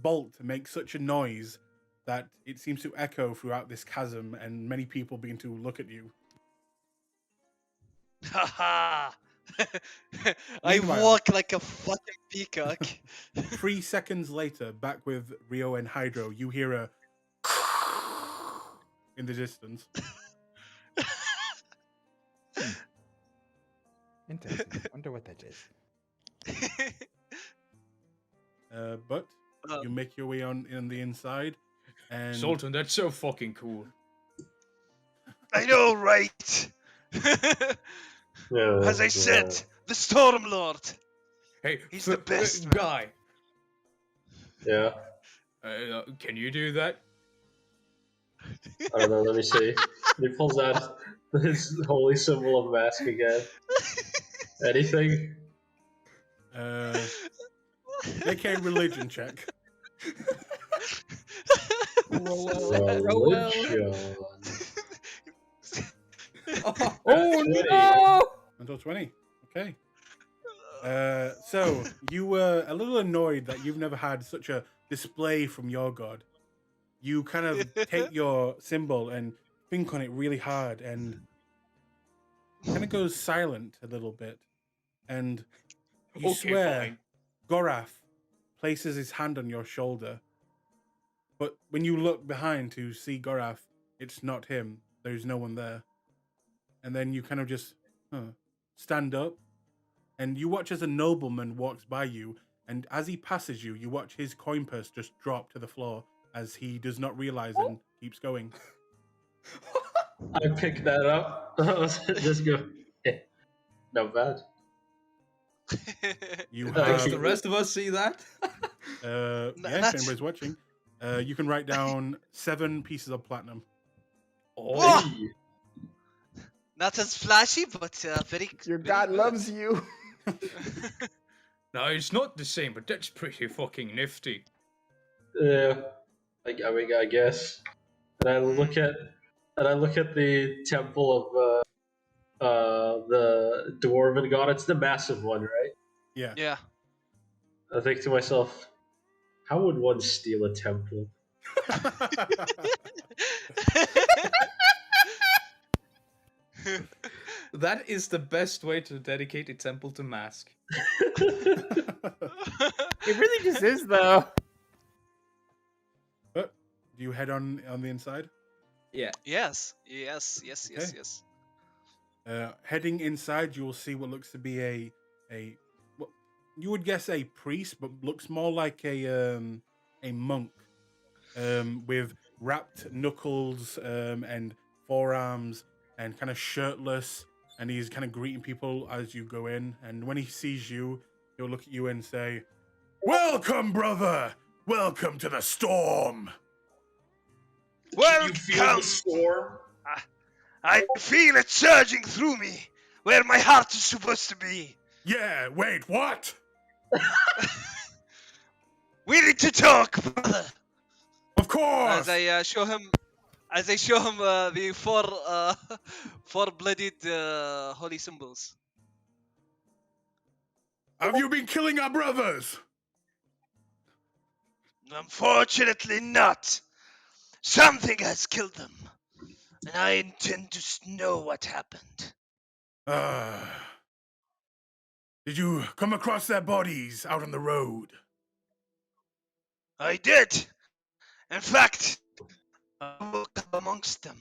bolt makes such a noise that it seems to echo throughout this chasm, and many people begin to look at you. Haha! I Meanwhile- walk like a fucking peacock. 3 seconds later, back with Rio and Hydro, you hear a in the distance. Interesting. Wonder what that is. But Um, you make your way on the inside, and Sultan, that's so fucking cool. I know, right? Yeah, As I said, the Storm Lord. Hey, He's the best, man. guy. Yeah. Can you do that? I don't know. Let me see. He pulls out his holy symbol of mask again. Anything? make a religion check. Religion. Oh 20. no! Until 20. Okay. So you were a little annoyed that you've never had such a display from your god. You kind of take your symbol and think on it really hard, and kind of goes silent a little bit. And you Okay, swear fine. Gorath places his hand on your shoulder. But when you look behind to see Gorath, it's not him. There's no one there. And then you kind of just stand up, and you watch as a nobleman walks by you, and as he passes you, you watch his coin purse just drop to the floor as he does not realize and keeps going. I pick that up. Just go. Not bad. You Does Does have the rest of us see that? yeah, if that's- anybody's watching, you can write down 7 pieces of platinum. Whoa! Hey. Not as flashy, but very. Your very god good. loves you. No, it's not the same, but that's pretty fucking nifty. Yeah. I mean, I guess. And I look at the temple of the dwarven god. It's the massive one, right? Yeah. Yeah. I think to myself, how would one steal a temple? That is the best way to dedicate a temple to Mask. It really just is, though. But do you head on the inside? Yeah. Yes. Yes. Yes. Yes. Okay. Yes. Heading inside, you will see what looks to be a what you would guess a priest, but looks more like a monk, with wrapped knuckles and forearms, and kind of shirtless, and he's kind of greeting people as you go in. And when he sees you, he'll look at you and say, "Welcome, brother. Welcome to the storm." Welcome. storm? I feel it surging through me, where my heart is supposed to be. Yeah. Wait. What? We need to talk, brother. Of course. As I show him the four blooded holy symbols. Have you been killing our brothers? Unfortunately not. Something has killed them, and I intend to know what happened. Did you come across their bodies out on the road? I did. In fact, I woke up amongst them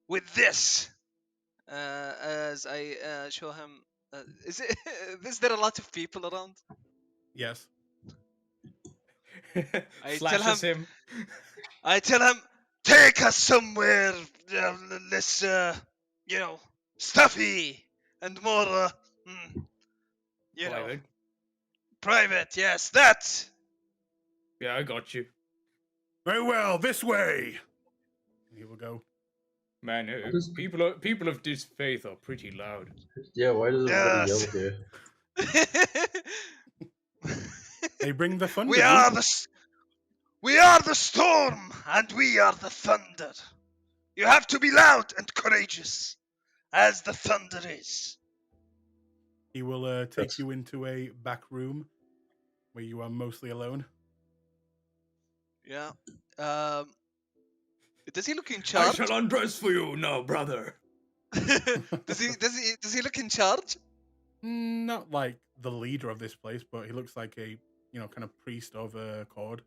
with this. As I show him, is there a lot of people around? Yes. I Slashes tell him. I tell him, take us somewhere less, stuffy and more, Private. private. Yes, that. Yeah, I got you. Very well, this way. He will go. Man, does- people of this faith are pretty loud. Yeah, why does everybody Yes. yell here? They bring the thunder. we are the storm, and we are the thunder. You have to be loud and courageous, as the thunder is. He will take you into a back room where you are mostly alone. Yeah. Does he look in I charge? shall undress for you now, brother. does he look in charge? Not like the leader of this place, but he looks like a kind of priest of a Cord.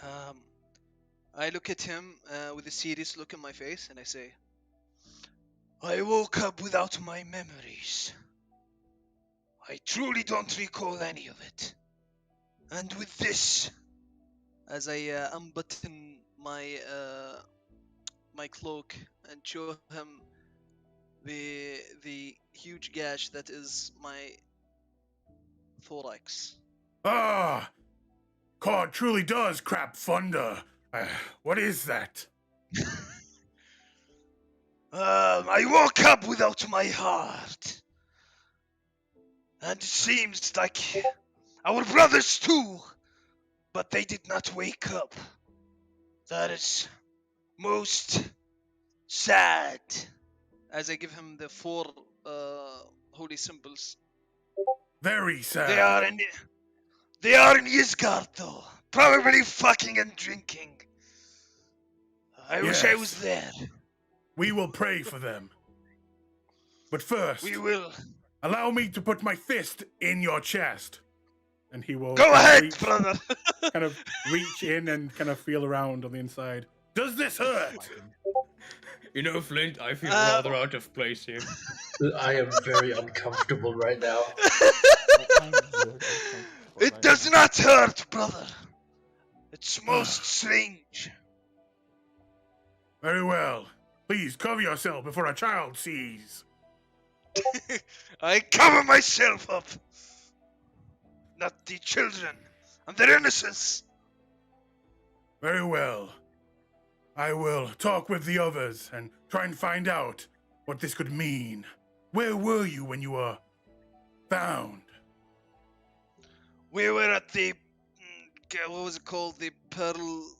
I look at him with a serious look in my face, and I say, I woke up without my memories. I truly don't recall any of it. And with this, as I unbutton my my cloak and show him the huge gash that is my thorax. Ah, Cord truly does crap thunder. What is that? I woke up without my heart. And it seems like our brothers too, but they did not wake up. That is most sad. As I give him the 4 holy symbols. Very sad. They are in Ysgard though, probably fucking and drinking. I wish I was Yes. there. We will pray for them. But first, We will. allow me to put my fist in your chest. And he will Go ahead, brother. kind of reach in and kind of feel around on the inside. Does this hurt? You know, Flint, I feel rather out of place here. I am very uncomfortable right now. It does not hurt, brother. It's most strange. Very well. Please cover yourself before a child sees. I cover myself up. Not the children and their innocence. Very well. I will talk with the others and try and find out what this could mean. Where were you when you were found? We were at the What was it called? The Pearl.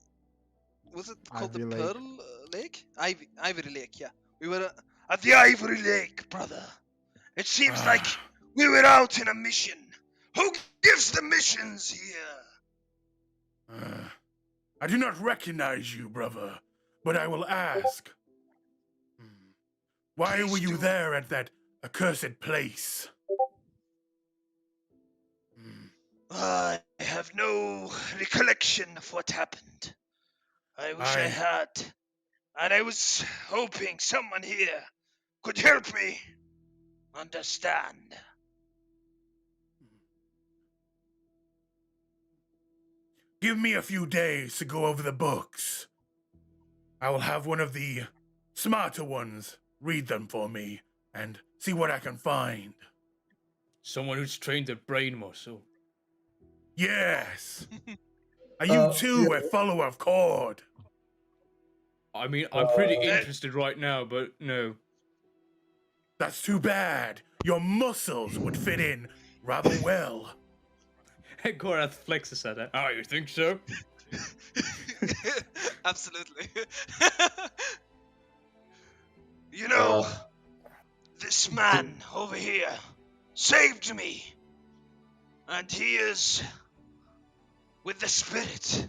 Was it called Ivy the Lake. Pearl Lake? Ivory Lake. Yeah. We were. at the Ivory Lake, brother. It seems like we were out in a mission. Who gives the missions here? I do not recognize you, brother, but I will ask. Why Please were you do. there at that accursed place? I have no recollection of what happened. I wish I had. And I was hoping someone here could help me understand. Give me a few days to go over the books. I will have one of the smarter ones read them for me and see what I can find. Someone who's trained their brain muscle. Yes. Are you too a follower of Cord? I mean, I'm pretty interested right now, but no. That's too bad. Your muscles would fit in rather well. Gorath flexes at that. Oh, you think so? Absolutely. You know, this man over here saved me. And he is with the spirit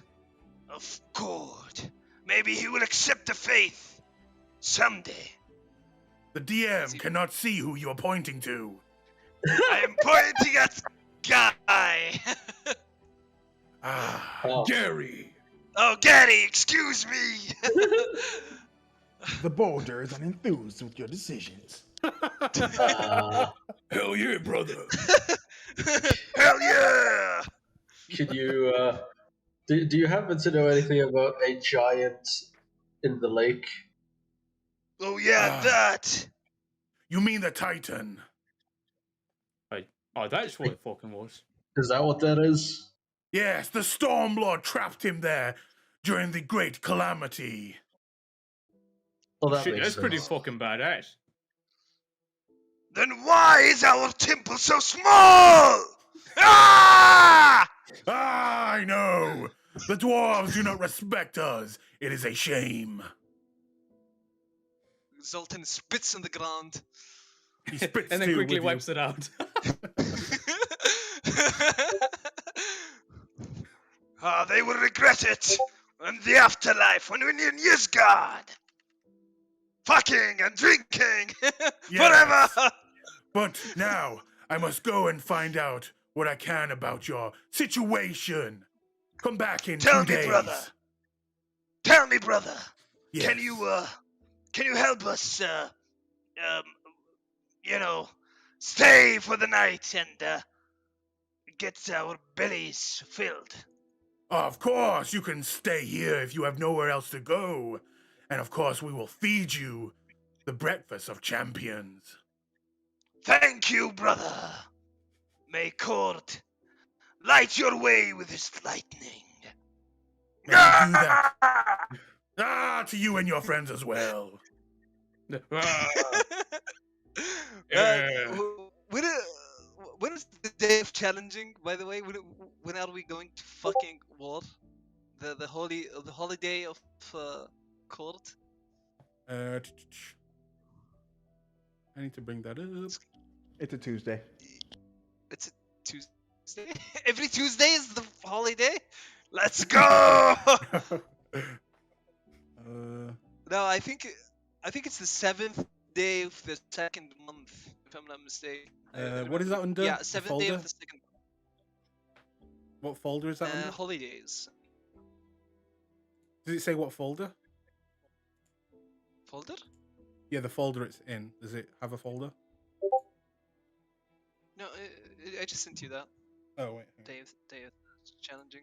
of God. Maybe he will accept the faith someday. The DM cannot see who you are pointing to. I am pointing at Guy. Gary! Oh, Gary, excuse me. The boulder is unenthused with your decisions. Hell yeah, brother! Hell yeah! Could you, do you happen to know anything about a giant in the lake? Oh yeah, that. You mean the Titan? Oh, that's what it fucking was. Is that what that is? Yes, the Stormlord trapped him there during the Great Calamity. Well, that Shit, makes that's sense. pretty fucking badass. Then why is our temple so small? Ah! I know! The dwarves do not respect us. It is a shame. Zoltan spits on the ground. He spits and then too quickly with wipes it out. They will regret it in the afterlife when we're in Yisgard. Fucking and drinking forever. Yes. But now I must go and find out what I can about your situation. Come back in Tell 2 me, days. brother. Tell me, brother. Yes. Can you help us? Stay for the night and get our bellies filled. Of course, you can stay here if you have nowhere else to go. And of course, we will feed you the breakfast of champions. Thank you, brother. May Court light your way with his lightning. May you do that. To you and your friends as well. Yeah. When is the day of challenging? By the way, when are we going to fucking war? The holiday of court. I need to bring that up. It's a Tuesday. It's a Tuesday. Every Tuesday is the holiday. Let's go. No, I think it's the 7th day of the 2nd month, if I'm not mistaken. What is that under? Yeah, The 7th day folder? of the 2nd. What folder is that under? Holidays. Does it say what folder? Folder? Yeah, the folder it's in. Does it have a folder? No, I just sent you that. Oh wait. hang on. Day of challenging.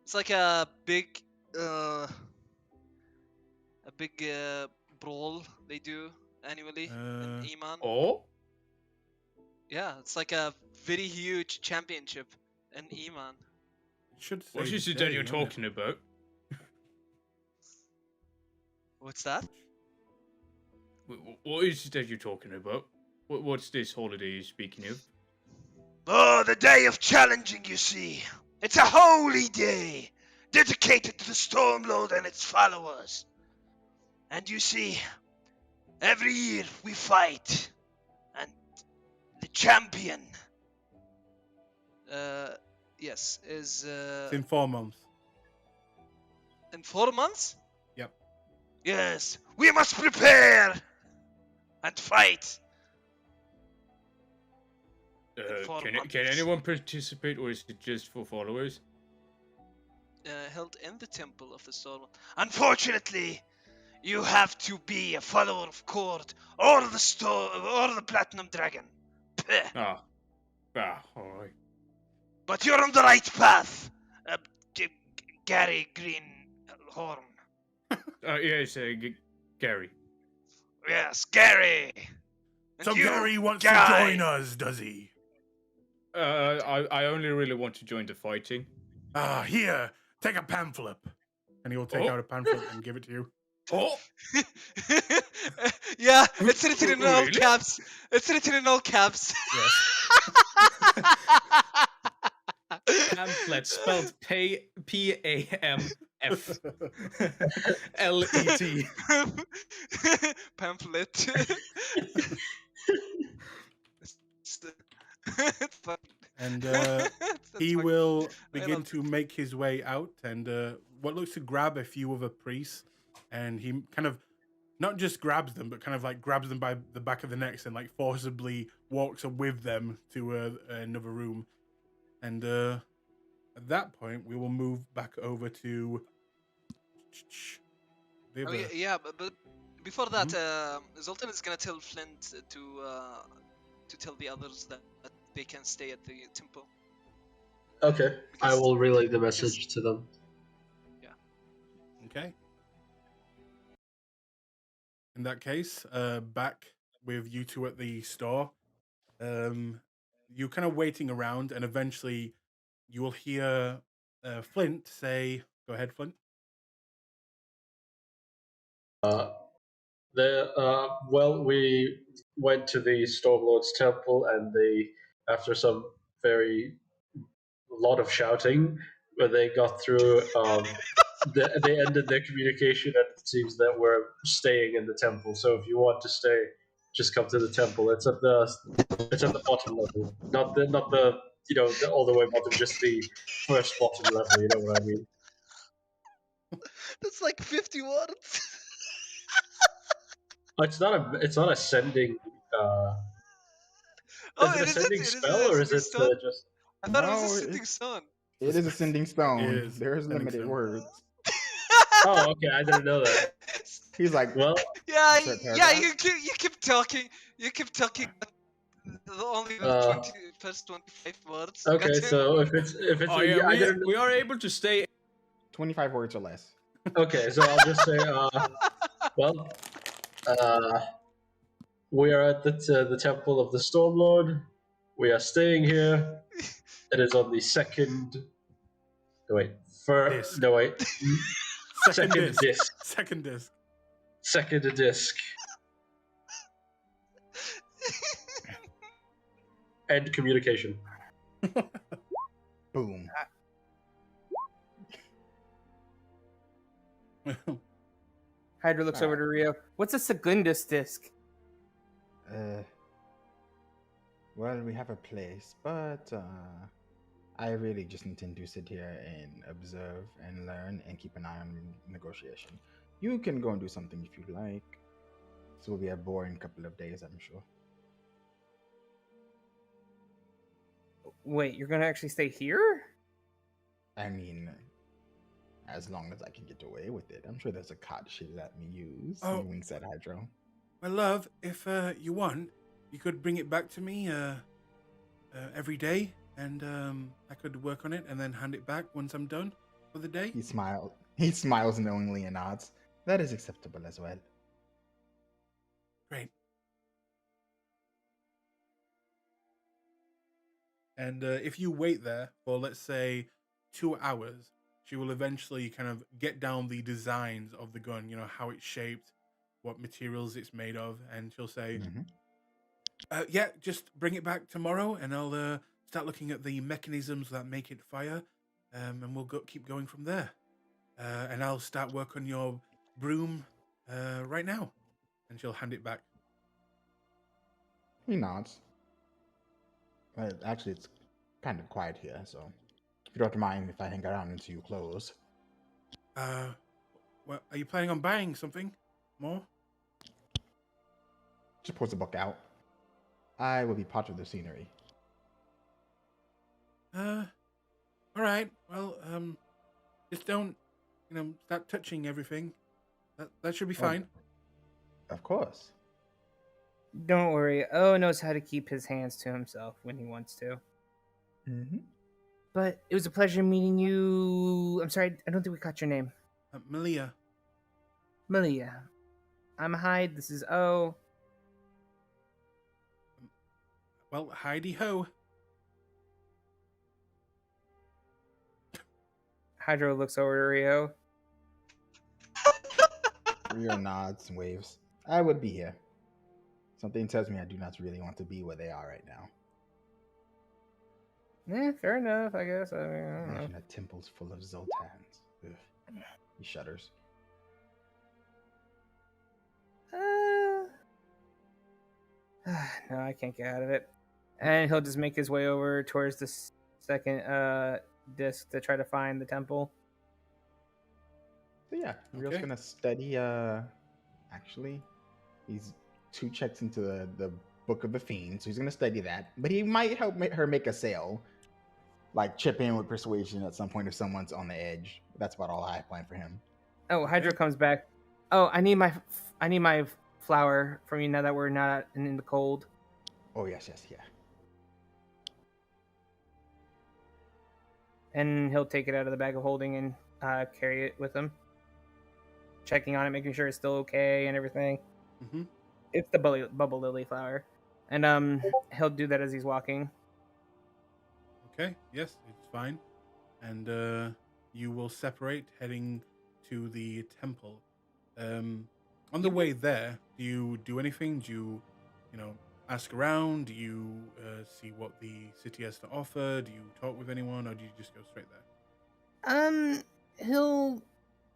It's like a big brawl they do annually in Iman. Oh? Yeah, it's like a very huge championship in Iman. It should say. What is it day, that you're wouldn't it? talking about? What's that? What is it that you're talking about? What's this holiday you're speaking of? Oh, the day of challenging, you see. It's a holy day, dedicated to the Stormlord and its followers. And you see, every year we fight, and the champion. Yes, is It's in 4 months. in 4 months? Yep. Yes, we must prepare and fight. Can months. anyone participate, or is it just for followers? Held in the temple of the Storm. Unfortunately, you have to be a follower of Court or the Platinum Dragon. Peh. Alright. But you're on the right path, Gary Greenhorn. Yes, Gary. Yes, Gary. And So you, Gary wants Guy. to join us, does he? I only really want to join the fighting. Here, take a pamphlet. And he'll take Oh. out a pamphlet and give it to you. Oh! Yeah, it's written in all Really? caps. It's written in all caps. Yes. Pamphlet spelled P-A-M-F-L-E-T. Pamphlet. It's fun. And That's he fucking- will I begin love to make his way out and what looks to grab a few other priests. And he kind of not just grabs them, but kind of like grabs them by the back of the necks and like forcibly walks with them to another room. And at that point, we will move back over to the Oh, other. yeah, but before that, Zoltan is gonna tell Flint to tell the others that they can stay at the temple. Okay, I Because- will relay the message to them. Okay. In that case, back with you two at the store. You're kind of waiting around, and eventually you will hear Flint say, "Go ahead, Flint." Well, we went to the Stormlord's temple, and after some lot of shouting, they got through they ended their communication, and it seems that we're staying in the temple. So if you want to stay, just come to the temple. It's at the bottom level, not the the all the way bottom, just the first bottom level. You know what I mean? That's like 50 words. It's not ascending. Oh, Is it it is it? ascending It is spell a or is sitting it stone? just? I thought it was a No, sitting stone. it is ascending stone. is There's ascending limited stone. words. Oh, okay. I didn't know that. He's like, Well, Yeah, third yeah, paragraph. you keep talking. You keep talking. The only Uh, 20 first 25 words. okay. Got it? So if it's Oh yeah, I didn't. we are able to stay. 25 words or less. Okay, so I'll just say well, uh, we are at the temple of the Stormlord. We are staying here. It is on the second. No wait, Disc. no wait, Second disc. disc. Second disc. Second disc. End communication. Boom. Hydra looks over to Rio. What's a Segundus disc? Well, we have a place, but I really just intend to sit here and observe and learn and keep an eye on negotiation. You can go and do something if you like. This will be a boring couple of days, I'm sure. Wait, you're gonna actually stay here? I mean, as long as I can get away with it. I'm sure there's a cot she'll let me use. Oh. He winks at Hydro. My love, if you want, you could bring it back to me every day, and I could work on it and then hand it back once I'm done for the day. He smiles knowingly and nods. That is acceptable as well. Great. And if you wait there for, let's say, 2 hours, she will eventually kind of get down the designs of the gun, how it's shaped, what materials it's made of, and she'll say, yeah, just bring it back tomorrow, and I'll start looking at the mechanisms that make it fire, and we'll keep going from there. And I'll start work on your broom right now. And she'll hand it back. He nods. Actually, it's kind of quiet here, so if you don't mind if I hang around until you close. Well, are you planning on buying something more? Just pulls the book out. I will be part of the scenery. All right. Well, just don't, start touching everything. That should be fine. Of course. Don't worry. O knows how to keep his hands to himself when he wants to. Mm-hmm. But it was a pleasure meeting you. I'm sorry, I don't think we caught your name. Malia. Malia. I'm Hyde. This is O. Well, Heidi ho. Hydro looks over to Rio. Rio nods and waves. I would be here. Something tells me I do not really want to be where they are right now. Fair enough, I guess. I mean, I don't know. Imagine a temple's full of Zoltans. Ugh. He shudders. No, I can't get out of it. And he'll just make his way over towards the second disc to try to find the temple. So yeah, Rio's Okay. gonna study. Actually, he's 2 checks into the Book of the Fiend, so he's gonna study that. But he might help her make a sale, like chip in with persuasion at some point if someone's on the edge. That's about all I plan for him. Oh, Hydro comes back. Oh, I need my flower from you now that we're not in the cold. Oh yes, yeah. And he'll take it out of the bag of holding and carry it with him, checking on it, making sure it's still okay and everything. Mm-hmm. It's the bubble lily flower, and he'll do that as he's walking. Okay. Yes, it's fine. And you will separate, heading to the temple. On the way there, do you do anything? Do you, ask around? Do you see what the city has to offer? Do you talk with anyone, or do you just go straight there? He'll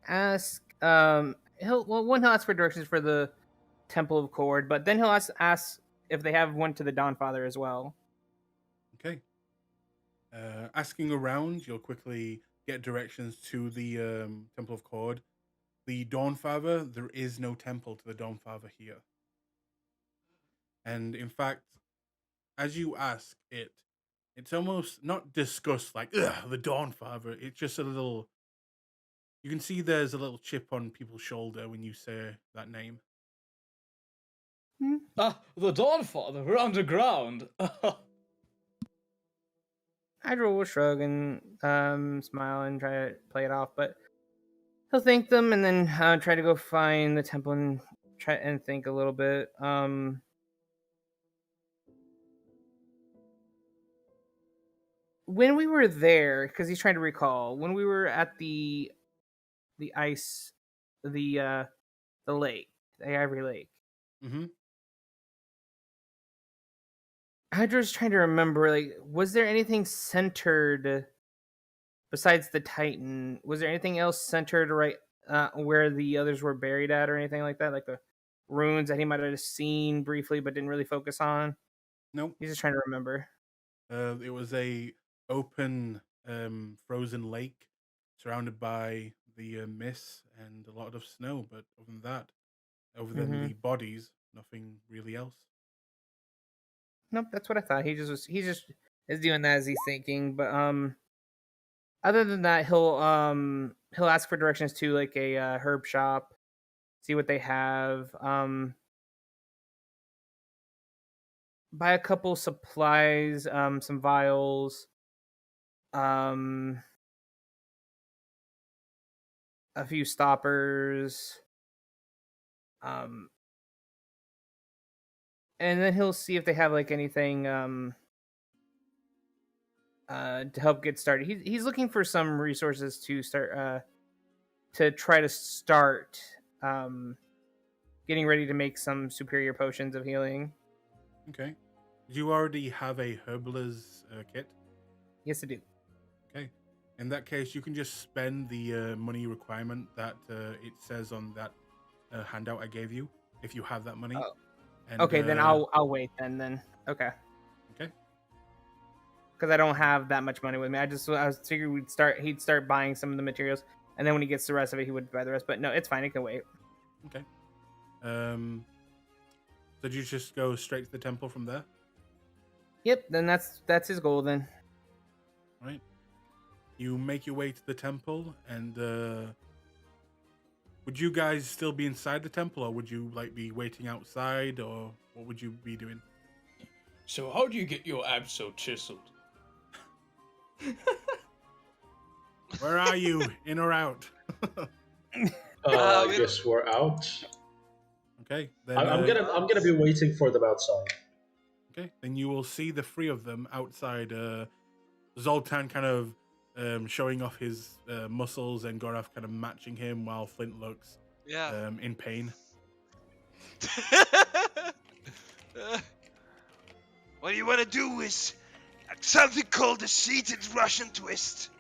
ask. He'll ask for directions for the Temple of Cord, but then he'll ask if they have one to the Dawnfather as well. Okay. Asking around, you'll quickly get directions to the Temple of Cord. The Dawnfather, there is no temple to the Dawnfather here. And in fact, as you ask it, it's almost not disgust like, ugh, the Dawnfather. It's just a little. You can see there's a little chip on people's shoulder when you say that name. Ah, the Dawnfather, we're underground. Hydra will shrug and smile and try to play it off, but he'll thank them and then try to go find the temple and try and think a little bit. When we were there, because he's trying to recall, when we were at the ice, the lake, the Ivory Lake. Mm-hmm. Hydra's trying to remember, like, was there anything centered besides the Titan? Was there anything else centered right where the others were buried at, or anything like that, like the ruins that he might have seen briefly but didn't really focus on? Nope. He's just trying to remember. It was a open, frozen lake surrounded by the mist and a lot of snow. But other than that, other than the bodies, nothing really else. Nope, that's what I thought. He just is doing that as he's thinking. But other than that, he'll ask for directions to like a herb shop, see what they have. Buy a couple supplies, some vials, a few stoppers, and then he'll see if they have like anything to help get started. He's looking for some resources to start to try to start getting ready to make some superior potions of healing. Okay. Do you already have a herbalist's kit? Yes, I do. Okay. In that case, you can just spend the money requirement that it says on that handout I gave you, if you have that money. Oh. And, Okay, then I'll wait then. Okay. Okay. Because I don't have that much money with me. I was figuring he'd start buying some of the materials, and then when he gets the rest of it, he would buy the rest. But no, it's fine. It can wait. Okay. So do you just go straight to the temple from there? Yep. Then that's his goal then. Right. You make your way to the temple, and would you guys still be inside the temple, or would you like be waiting outside, or what would you be doing? So how do you get your abs so chiseled? Where are you? In or out? I guess we're out. Okay. Then, I'm gonna be waiting for them outside. Okay. Then you will see the three of them outside. Zoltan kind of showing off his muscles, and Gorath kind of matching him, while Flint looks in pain. What you want to do is something called the seated Russian twist.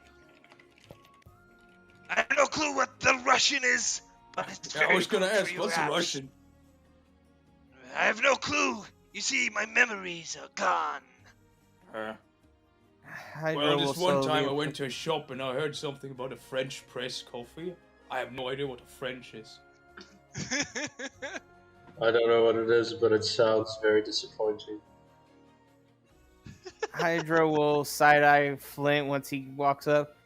I have no clue what the Russian is, but it's very I was gonna good for ask, your what's a abs. Russian? I have no clue. You see, my memories are gone. Well, just one time I went to a shop and I heard something about a French press coffee. I have no idea what a French is. I don't know what it is, but it sounds very disappointing. Hydra will side-eye Flint once he walks up.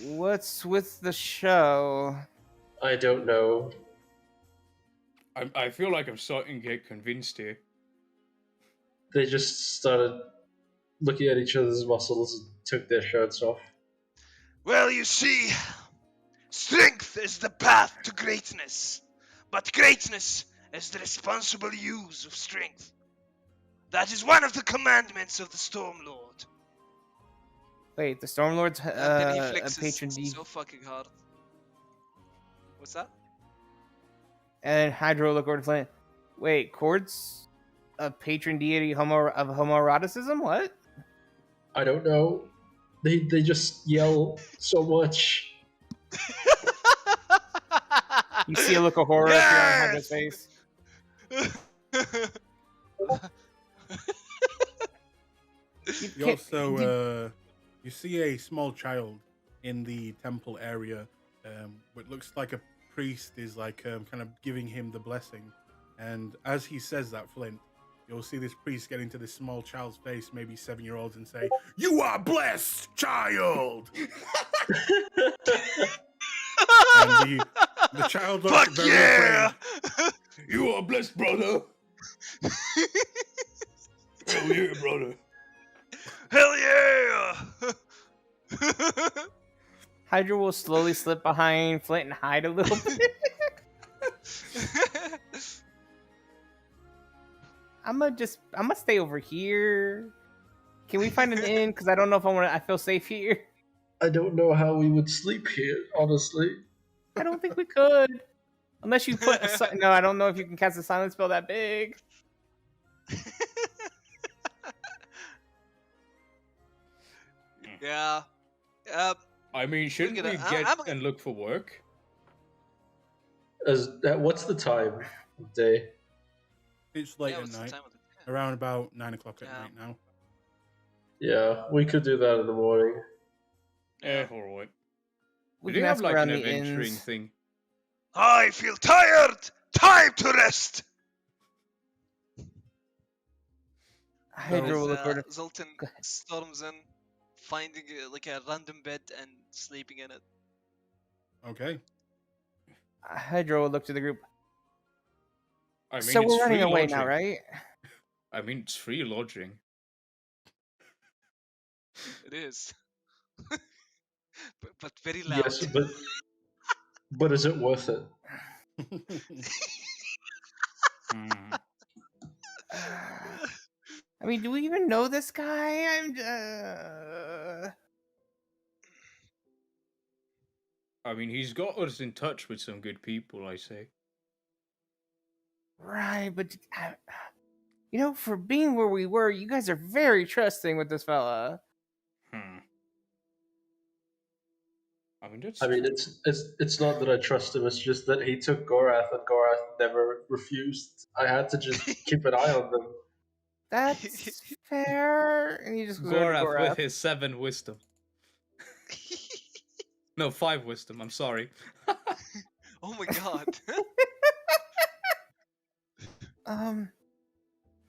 What's with the show? I don't know. I feel like I'm starting to get convinced here. They just started looking at each other's muscles and took their shirts off. Well, you see, strength is the path to greatness, but greatness is the responsible use of strength. That is one of the commandments of the Stormlord. Wait, the Stormlord's Then he a flexes patron deity. so fucking hard. What's that? And Hydra will look over to Flint. Wait, Cord's a patron deity of homoeroticism? What? I don't know. They just yell so much. You see a look of horror appear on Hydra's face. You also you see a small child in the temple area. What looks like a priest is like kind of giving him the blessing. And as he says that, Flint, you'll see this priest get into this small child's face, maybe 7-year-olds, and say, "You are blessed, child." And the child looks Fuck very yeah! afraid. You are blessed, brother. Hell yeah, brother. Hell yeah! Hydra will slowly slip behind Flint and hide a little bit. I'm gonna stay over here. Can we find an inn? Because I don't know if I feel safe here. I don't know how we would sleep here, honestly. I don't think we could. Unless you put no, I don't know if you can cast a silent spell that big. Yeah. I mean, shouldn't we gonna- get and look for work? What's the time of day? It's late yeah, at what's the night, time of the around about 9 o'clock at Yeah. night now. Yeah, we could do that in the morning. Alright. We Do can you have ask like around an the adventuring inns. thing? I feel tired! Time to rest! Hydra will look over to Zoltan Go ahead. storms in, finding like a random bed and sleeping in it. Okay. Hydra will look to the group. I mean, So it's we're running free away lodging. now, right? I mean, it's free lodging. It is. but very loud. Yes, but is it worth it? Hmm. I mean, do we even know this guy? I mean, he's got us in touch with some good people, I say. Right, but for being where we were, you guys are very trusting with this fella. I mean, that's I mean, true. it's not that I trust him. It's just that he took Gorath, and Gorath never refused. I had to just keep an eye on them. That's fair. And he just goes over to Gorath with Gorath. his 7 wisdom. No, 5 wisdom, I'm sorry. Oh my god.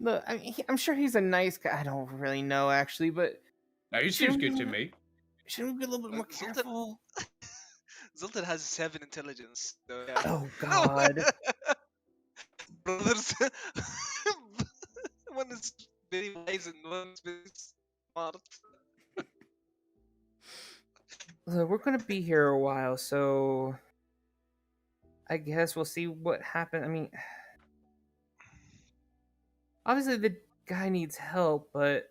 Look, I mean, I'm sure he's a nice guy. I don't really know actually, but No, he seems good to me. shouldn't we be a little bit more Zoltan- careful? Zoltan has 7 intelligence. So yeah. Oh God. Brothers. One is very wise and one is very smart. Look, we're gonna be here a while, so I guess we'll see what happens. I mean, obviously the guy needs help, but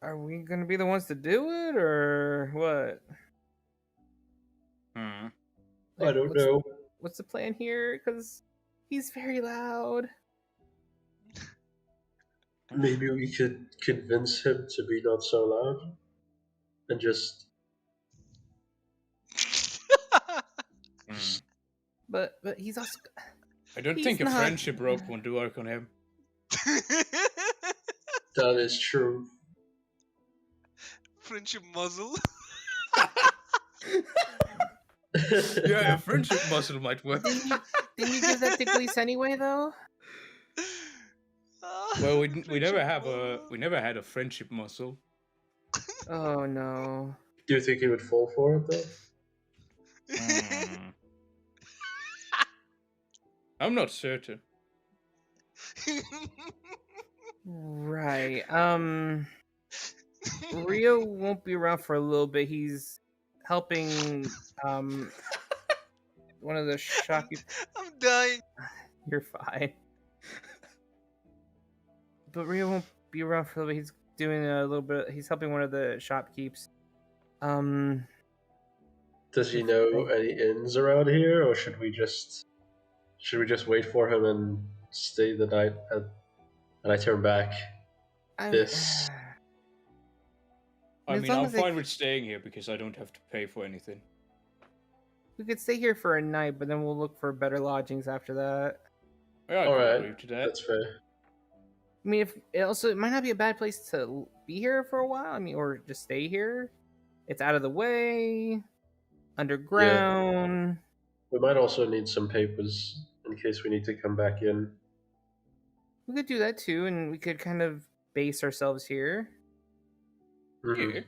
are we gonna be the ones to do it, or what? I don't know. What's the plan here? Because he's very loud. Maybe we could convince him to be not so loud, and just But he's also. I don't He's think a not- friendship rope won't work on him. that is true. Friendship muzzle. Yeah, a friendship muscle might work. Didn't you give that to Gleese anyway, though? Well, we never Friendship never had a friendship muscle. Oh no. Do you think he would fall for it though? I'm not certain. Right. Rio won't be around for a little bit. He's helping one of the shopkeepers. I'm dying. You're fine. But Rio won't be around for a little bit. He's doing a little bit. He's helping one of the shopkeepers. Does he know any inns around here, or should we just wait for him and stay the night and I turn back? I This- I As mean, long I'm as they- fine with staying here because I don't have to pay for anything. We could stay here for a night, but then we'll look for better lodgings after that. Yeah, I All could right, agree to that. that's fair. I mean, if it might not be a bad place to be here for a while. I mean, or just stay here. It's out of the way, underground. We might also need some papers in case we need to come back in. We could do that too, and we could kind of base ourselves here. Mhm. Yeah.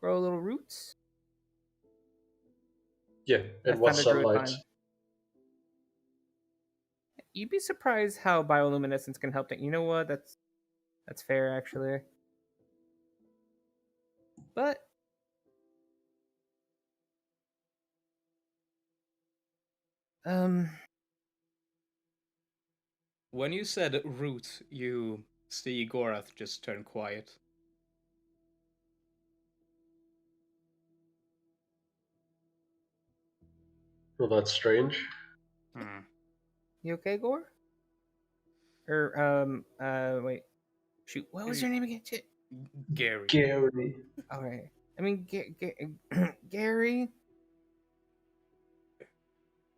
Grow little roots. Yeah, I and what found a druid sunlight? pine. You'd be surprised how bioluminescence can help. You know what? That's fair, actually. But When you said root, you see Gorath just turn quiet. Well, that's strange. Hmm. you okay, Gore? Or wait, shoot, what was your name again? Shit. Gary. Gary. All right. I mean, Gary.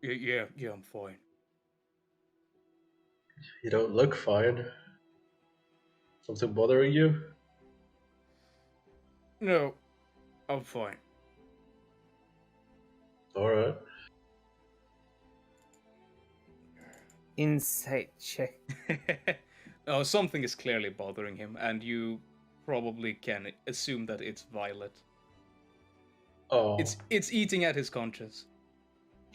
Yeah, I'm fine. You don't look fine. Something bothering you? No, I'm fine. Alright. Insight check. Oh, something is clearly bothering him, and you probably can assume that it's Violet. Oh. It's eating at his conscience.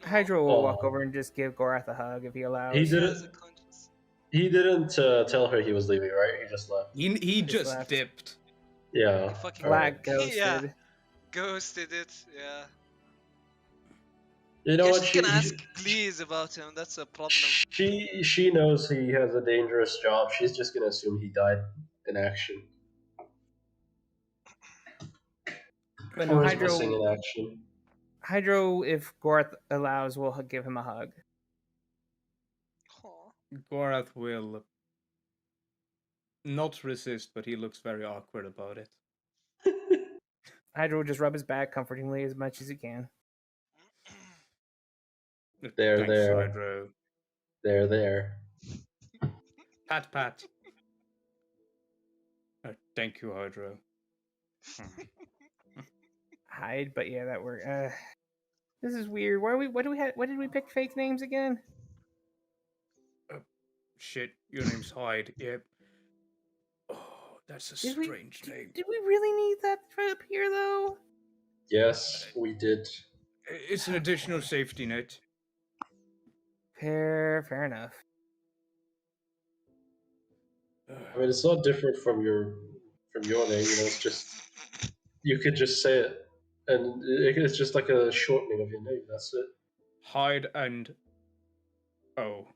Hydro will walk Oh. over and just give Gorath a hug if he allows. He He did has it. a conscience. He didn't tell her he was leaving, right? He just left. He just left. dipped. Yeah. He fucking Black alright. ghosted. Yeah. Ghosted it. Yeah. You know Yeah, what? she's gonna ask please about him. That's a problem. She knows he has a dangerous job. She's just gonna assume he died in action. But no, Or is missing Hydro. in action. Hydro, if Gorath allows, will give him a hug. Aw. Gorath will not resist, but he looks very awkward about it. Hydro will just rub his back comfortingly as much as he can. There, Thanks, there. Hydro. There. Pat, pat. Thank you, Hydro. Hide, but yeah, that worked. This is weird. What did we pick fake names again? Shit, your name's Hyde. Yep. Oh, that's a strange name. Did we really need that up here though? Yes, we did. It's an additional safety net. Fair enough. I mean, it's not different from your name. You know, it's just you could just say it, and it's just like a shortening of your name. That's it. Hyde and oh,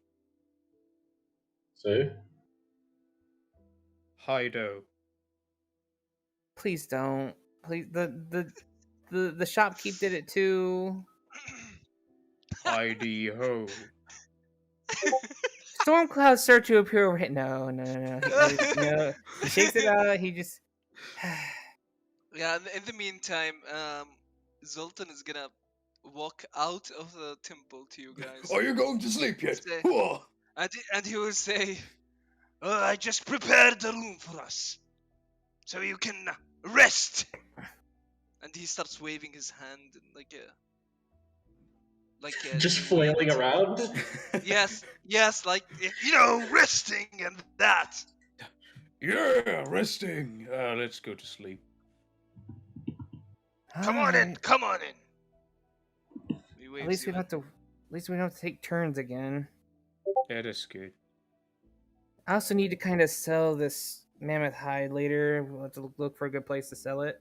See? Hydo. Please don't. Please, the shopkeep did it too. Heidi ho. Stormcloud start to appear overhead. No. No. He shakes it out. He just. Yeah, in the meantime, Zoltan is gonna walk out of the temple to you guys. Are you going to sleep yet? Say- Whoa. And he will say, I just prepared the room for us, so you can rest. and he starts waving his hand in like a Just wind. flailing around. Yes, like Resting and that. Yeah, resting. Let's go to sleep. Come on in. he waves At least we you don't have to. At least we don't have to take turns again. Yeah, that's good. I also need to kind of sell this mammoth hide later. We'll have to look for a good place to sell it.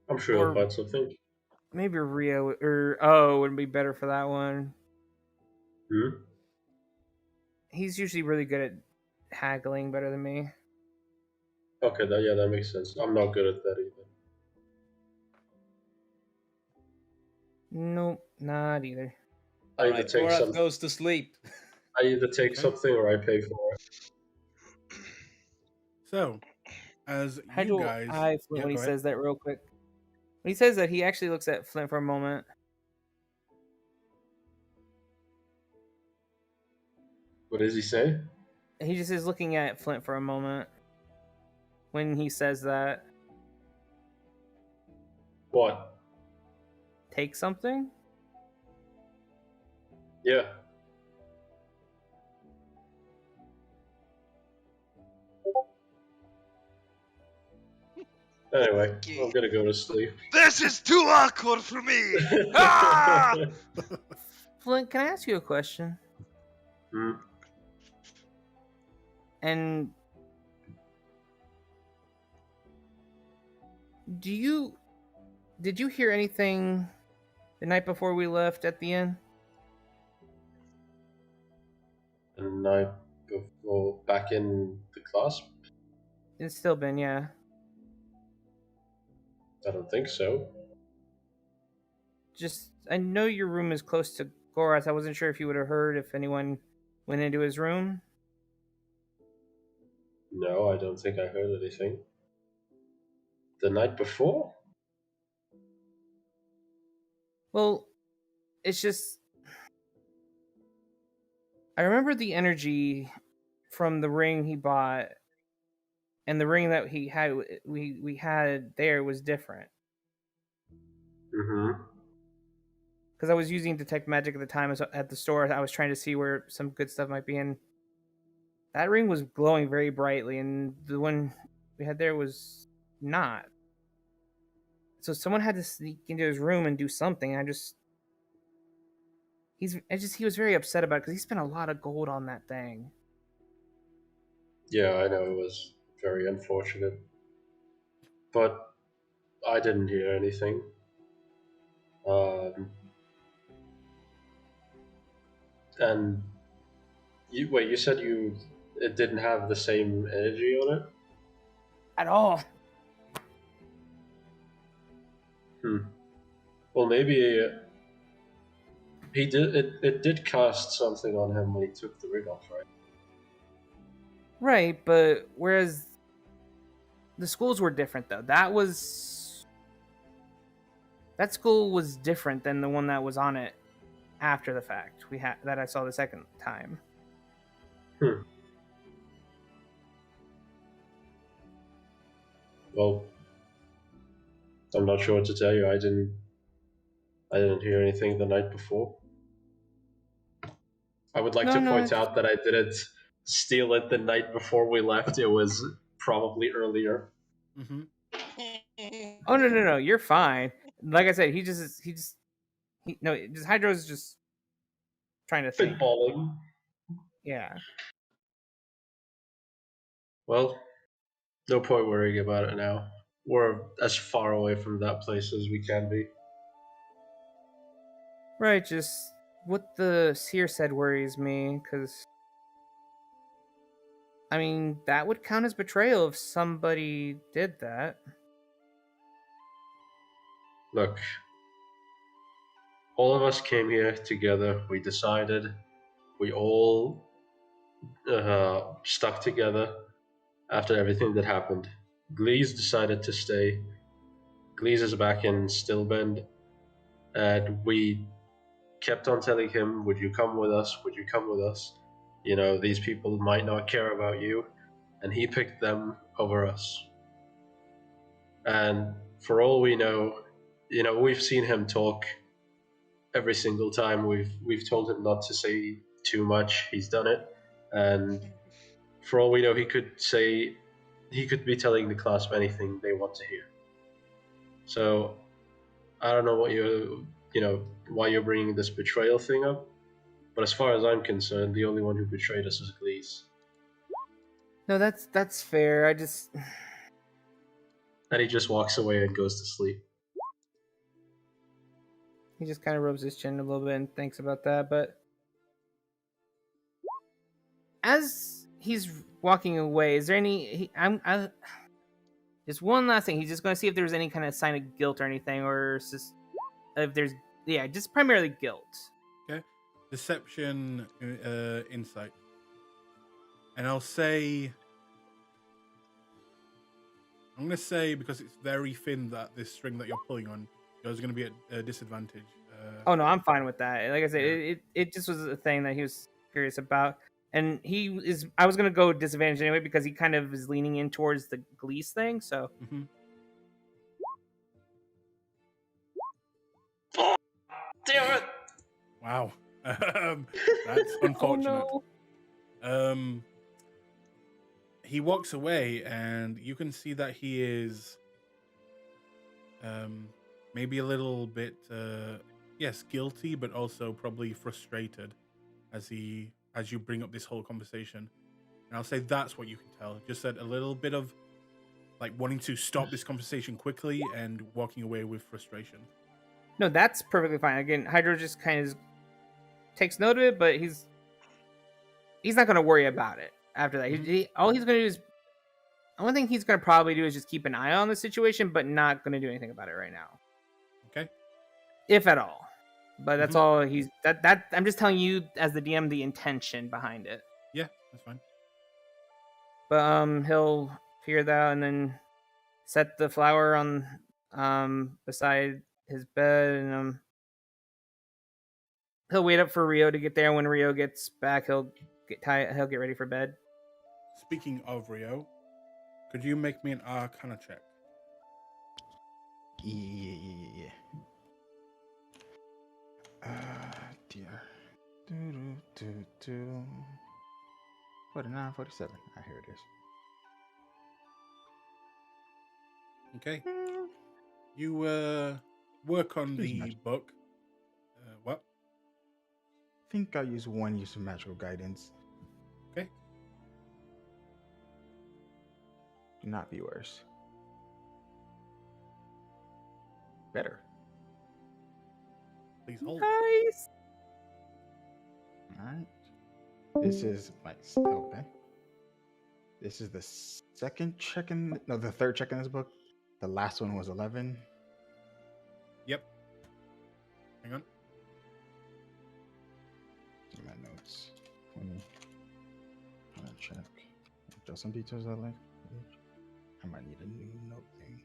I'm sure Or- we'll find something. Maybe Rio or would be better for that one. Hmm? He's usually really good at haggling, better than me. Okay, that makes sense. I'm not good at that either. Nope, not either. I either Alright, take Gorath some. goes to sleep. I either take something or I pay for it. So, as you Hydro, guys, I yeah, when he go ahead. says that real quick. When he says that, he actually looks at Flint for a moment. What does he say? He just is looking at Flint for a moment when he says that. What? Take something? Yeah. Anyway, I'm gonna go to sleep. This is too awkward for me! Ah! Flint, can I ask you a question? Hmm. And did you hear anything the night before we left at the inn? The night before, back in the Clasp? It's still been, yeah. I don't think so. Just, I know your room is close to Gorath. I wasn't sure if you would have heard if anyone went into his room. No, I don't think I heard anything. The night before? Well, it's just, I remember the energy from the ring he bought, and the ring that he had we had there was different. Mm-hmm. Because I was using detect magic at the time at the store. I was trying to see where some good stuff might be, and that ring was glowing very brightly, and the one we had there was not. So someone had to sneak into his room and do something. He was very upset about it because he spent a lot of gold on that thing. Yeah, I know, it was very unfortunate. But I didn't hear anything. And you said it didn't have the same energy on it? At all. Well, maybe he did. It did cast something on him when he took the ring off, right? Right, but whereas the schools were different though. That school was different than the one that was on it after the fact. That I saw the second time. Well, I'm not sure what to tell you. I didn't hear anything the night before. I would like to point out that I didn't steal it the night before we left. It was probably earlier. Mm-hmm. Oh no, you're fine. Like I said, Hydro's just trying to think. Spitballing. Yeah. Well, no point worrying about it now. We're as far away from that place as we can be. Right, just what the seer said worries me, because I mean, that would count as betrayal if somebody did that. Look, all of us came here together. We decided. We all stuck together after everything that happened. Glees decided to stay. Glees is back in Stillbend, and we kept on telling him, "Would you come with us? Would you come with us? You know, these people might not care about you," and he picked them over us. And for all we know, you know, we've seen him talk every single time. We've told him not to say too much. He's done it, and for all we know, he could be telling the Clasp anything they want to hear. So I don't know why you're bringing this betrayal thing up, but as far as I'm concerned, the only one who betrayed us is Glees. No, that's fair. And he just walks away and goes to sleep. He just kind of rubs his chin a little bit and thinks about that. But as he's walking away, is there any? Just one last thing. He's just going to see if there's any kind of sign of guilt or anything, or just if there's just primarily guilt. Okay, deception, insight, and I'll say I'm gonna say because it's very thin that this string that you're pulling on, there's gonna be at a disadvantage. Oh no, I'm fine with that. Like I said, Yeah. it just was a thing that he was curious about, and he is. I was gonna go disadvantage anyway because he kind of is leaning in towards the Glees thing. So Mm-hmm. Damn it! Wow. That's unfortunate. Oh no. He walks away, and you can see that he is maybe a little bit yes, guilty, but also probably frustrated as you bring up this whole conversation. And I'll say that's what you can tell. Just that a little bit of like wanting to stop this conversation quickly and walking away with frustration. No, that's perfectly fine. Again, Hydro just kind of takes note of it, but he's not gonna worry about it after that. All he's gonna do is only thing he's gonna probably do is just keep an eye on the situation, but not gonna do anything about it right now, Okay. if at all. But that's all he's that. I'm just telling you as the DM the intention behind it. Yeah, that's fine. But he'll figure that out and then set the flower on beside his bed, and he'll wait up for Rio to get there. When Rio gets back, he'll get ready for bed. Speaking of Rio, could you make me an Arcana check? Yeah. Dear. 49, 47. Here it is. Okay. You work on the book. What? I think I'll use one use of magical guidance. Okay. Do not be worse. Better. Please hold. Nice. All right. This is my okay. This is the second check the third check in this book. The last one was 11. Yep. Hang on. See my notes. 20. I'm gonna check. Just some details I like. I might need a new note thing.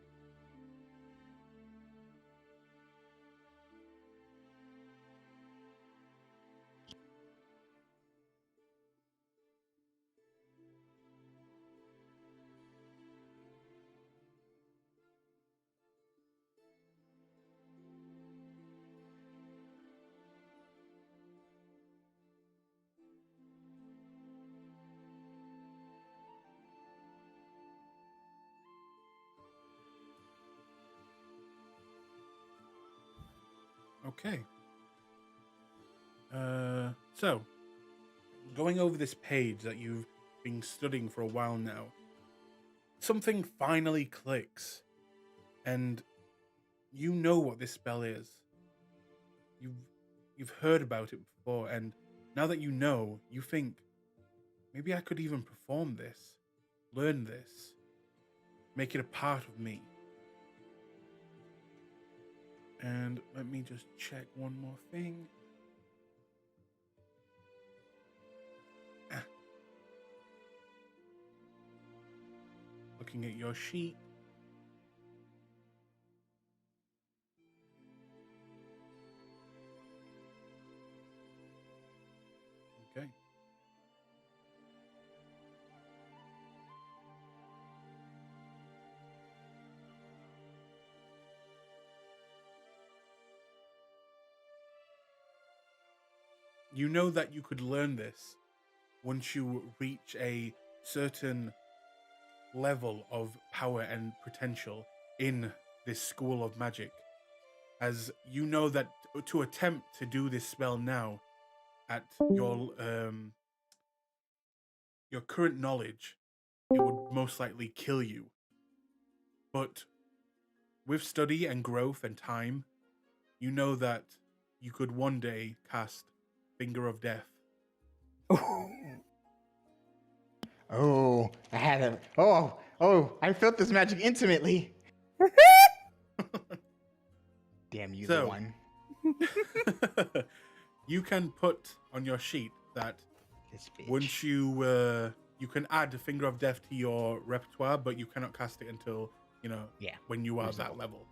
Okay. So, going over this page that you've been studying for a while now, something finally clicks, and you know what this spell is. You've heard about it before, and now that you know, you think, maybe I could even perform this, learn this, make it a part of me. And let me just check one more thing. Looking at your sheet. Okay. You know that you could learn this once you reach a certain level of power and potential in this school of magic. As you know that to attempt to do this spell now at your current knowledge, it would most likely kill you. But with study and growth and time, you know that you could one day cast Finger of Death. Oh, I had a. I felt this magic intimately. Damn you, the one. You can put on your sheet that This bitch. once you you can add Finger of Death to your repertoire, but you cannot cast it until Yeah, when you are reasonable. that level.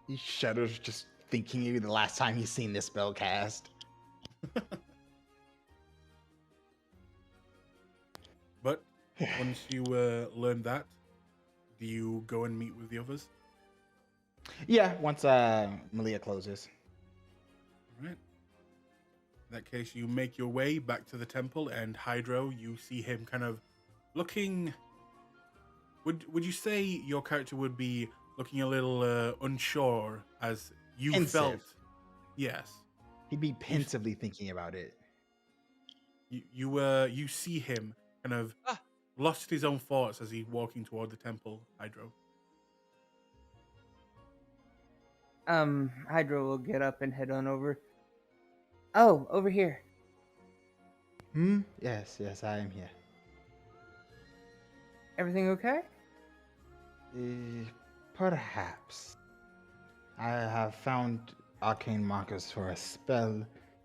He shudders just thinking maybe the last time he's seen this spell cast. But once you learn that, do you go and meet with the others? Yeah, once Malia closes. All right. In that case, you make your way back to the temple, and Hydro, you see him kind of looking. Would you say your character would be looking a little unsure as you Pensive. felt? Yes. He'd be pensively thinking about it. You see him kind of lost his own thoughts as he's walking toward the temple, Hydro. Hydro will get up and head on over. Oh, over here. Yes, I am here. Everything okay? Perhaps. I have found arcane markers for a spell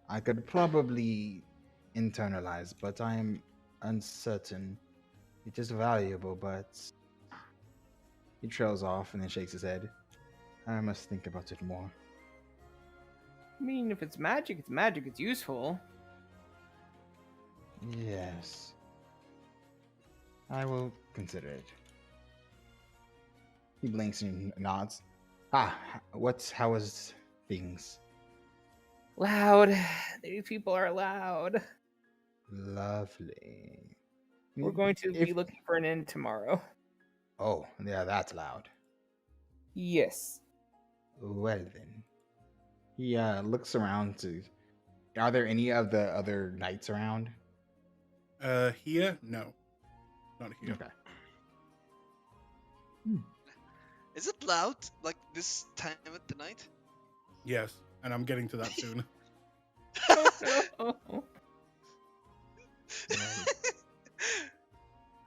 I could probably internalize, but I am uncertain. It is valuable, but he trails off and then shakes his head. I must think about it more. I mean, if it's magic, it's magic. It's useful. Yes. I will consider it. He blinks and nods. How was things? Loud. These people are loud. Lovely. We're going to be looking for an inn tomorrow. Oh, yeah, that's loud. Yes. Well then. He looks around to. Are there any of the other knights around? Here? No. Not here. Okay. Is it loud like this time at the night? Yes, and I'm getting to that soon.